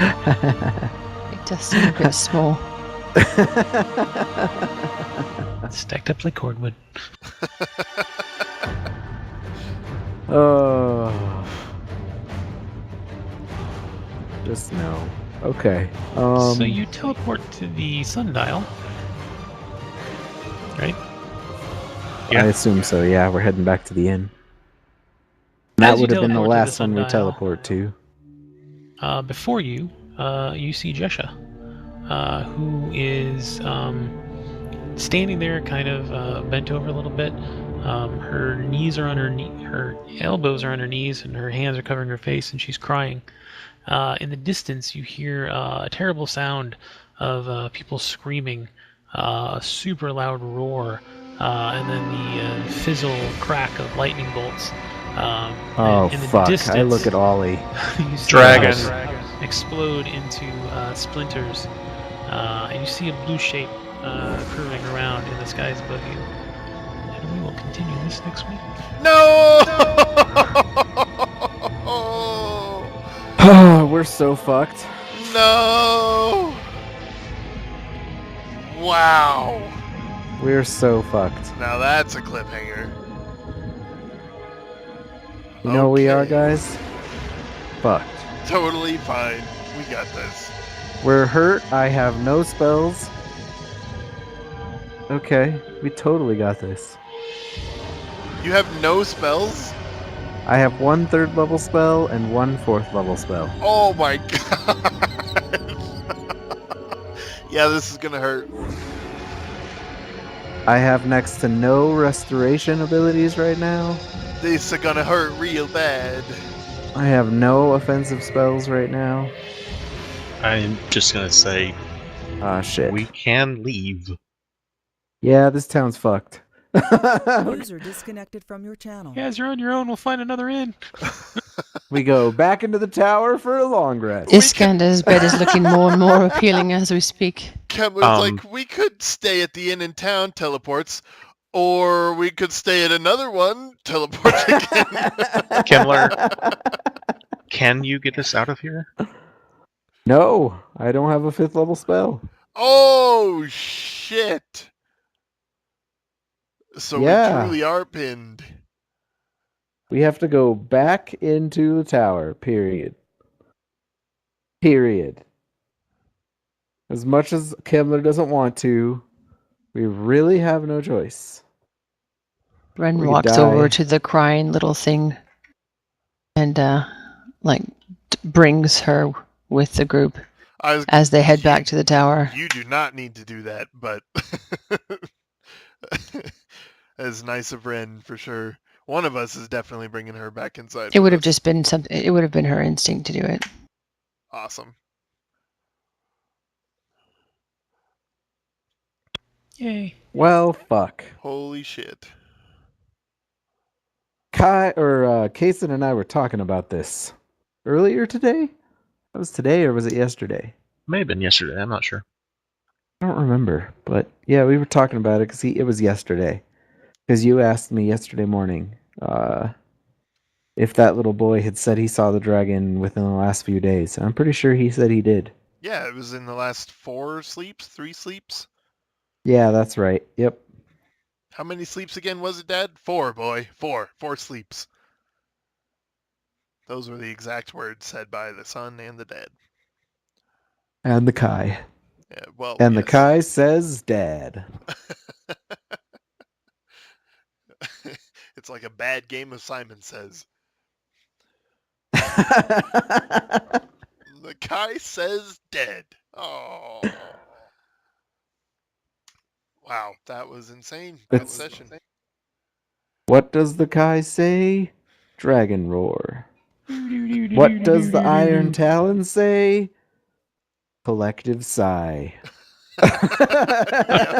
[SPEAKER 1] It does seem a bit small.
[SPEAKER 4] Stacked up like cordwood.
[SPEAKER 5] Oh. Just no. Okay.
[SPEAKER 4] So you teleport to the sundial. Right?
[SPEAKER 2] Yeah.
[SPEAKER 5] I assume so, yeah. We're heading back to the inn.
[SPEAKER 4] As
[SPEAKER 5] That
[SPEAKER 4] you
[SPEAKER 5] would have been the
[SPEAKER 4] teleport to
[SPEAKER 5] last
[SPEAKER 4] the
[SPEAKER 5] one we
[SPEAKER 4] sundial,
[SPEAKER 5] teleport to.
[SPEAKER 4] Before you, you see Jesha, who is standing there, kind of bent over a little bit. Her knees are on her elbows are on her knees, and her hands are covering her face, and she's crying. In the distance, you hear a terrible sound of people screaming, a super loud roar, and then the fizzle crack of lightning bolts.
[SPEAKER 5] Oh,
[SPEAKER 4] in the
[SPEAKER 5] fuck.
[SPEAKER 4] distance,
[SPEAKER 5] I look at Ollie.
[SPEAKER 4] you see
[SPEAKER 2] Dragon.
[SPEAKER 4] the house explode into splinters, and you see a blue shape curving around in the skies above you. And we will continue this next week.
[SPEAKER 3] No!
[SPEAKER 5] We're so fucked.
[SPEAKER 3] No! Wow.
[SPEAKER 5] We're so fucked.
[SPEAKER 3] Now that's a cliffhanger.
[SPEAKER 5] You know what we are,
[SPEAKER 3] Okay.
[SPEAKER 5] guys? Fucked.
[SPEAKER 3] Totally fine. We got this.
[SPEAKER 5] We're hurt. I have no spells. Okay, we totally got this.
[SPEAKER 3] You have no spells?
[SPEAKER 5] I have 1 3rd level spell and 1 4th level spell.
[SPEAKER 3] Oh my god. Yeah, this is gonna hurt.
[SPEAKER 5] I have next to no restoration abilities right now.
[SPEAKER 3] This is gonna hurt real bad.
[SPEAKER 5] I have no offensive spells right now.
[SPEAKER 2] I'm just gonna say
[SPEAKER 5] Ah, shit.
[SPEAKER 2] we can leave.
[SPEAKER 5] Yeah, this town's fucked.
[SPEAKER 7] User disconnected from your channel.
[SPEAKER 4] You guys are on your own. We'll find another inn.
[SPEAKER 5] We go back into the tower for a long rest.
[SPEAKER 1] Iskander's bed is looking more and more appealing as we speak.
[SPEAKER 3] Kemler's like, we could stay at the inn in town, teleports, or we could stay at another one, teleports again.
[SPEAKER 2] Kemler, can you get us out of here?
[SPEAKER 5] No, I don't have a 5th level spell.
[SPEAKER 3] Oh, shit. So
[SPEAKER 5] Yeah.
[SPEAKER 3] we truly are pinned.
[SPEAKER 5] We have to go back into the tower, period. Period. As much as Kemler doesn't want to, we really have no choice.
[SPEAKER 1] Ren
[SPEAKER 5] We could
[SPEAKER 1] walks
[SPEAKER 5] die.
[SPEAKER 1] over to the crying little thing and brings her with the group as they head back to the tower.
[SPEAKER 3] You do not need to do that, but as nice of Ren for sure. One of us is definitely bringing her back inside.
[SPEAKER 1] It would
[SPEAKER 3] with
[SPEAKER 1] have
[SPEAKER 3] us.
[SPEAKER 1] just been something. It would have been her instinct to do it.
[SPEAKER 3] Awesome.
[SPEAKER 4] Yay.
[SPEAKER 5] Well, fuck.
[SPEAKER 3] Holy shit.
[SPEAKER 5] Kaysen and I were talking about this earlier today. That was today, or was it yesterday?
[SPEAKER 2] May have been yesterday. I'm not sure.
[SPEAKER 5] I don't remember, but yeah, we were talking about it because it was yesterday. Because you asked me yesterday morning if that little boy had said he saw the dragon within the last few days. And I'm pretty sure he said he did.
[SPEAKER 3] Yeah, it was in the last 3 sleeps.
[SPEAKER 5] Yeah, that's right. Yep.
[SPEAKER 3] How many sleeps again was it, Dad? 4, boy. 4 sleeps. Those were the exact words said by the son and the dad.
[SPEAKER 5] And the Kai.
[SPEAKER 3] Yeah, well,
[SPEAKER 5] And
[SPEAKER 3] yes.
[SPEAKER 5] the Kai says dad.
[SPEAKER 3] It's like a bad game of Simon Says.
[SPEAKER 5] What
[SPEAKER 3] The Kai says dead. Oh. Wow, that was insane. Good
[SPEAKER 5] It's-
[SPEAKER 3] session.
[SPEAKER 5] does the Kai say? Dragon roar. What does the Iron Talon say? Collective sigh.
[SPEAKER 3] Yeah.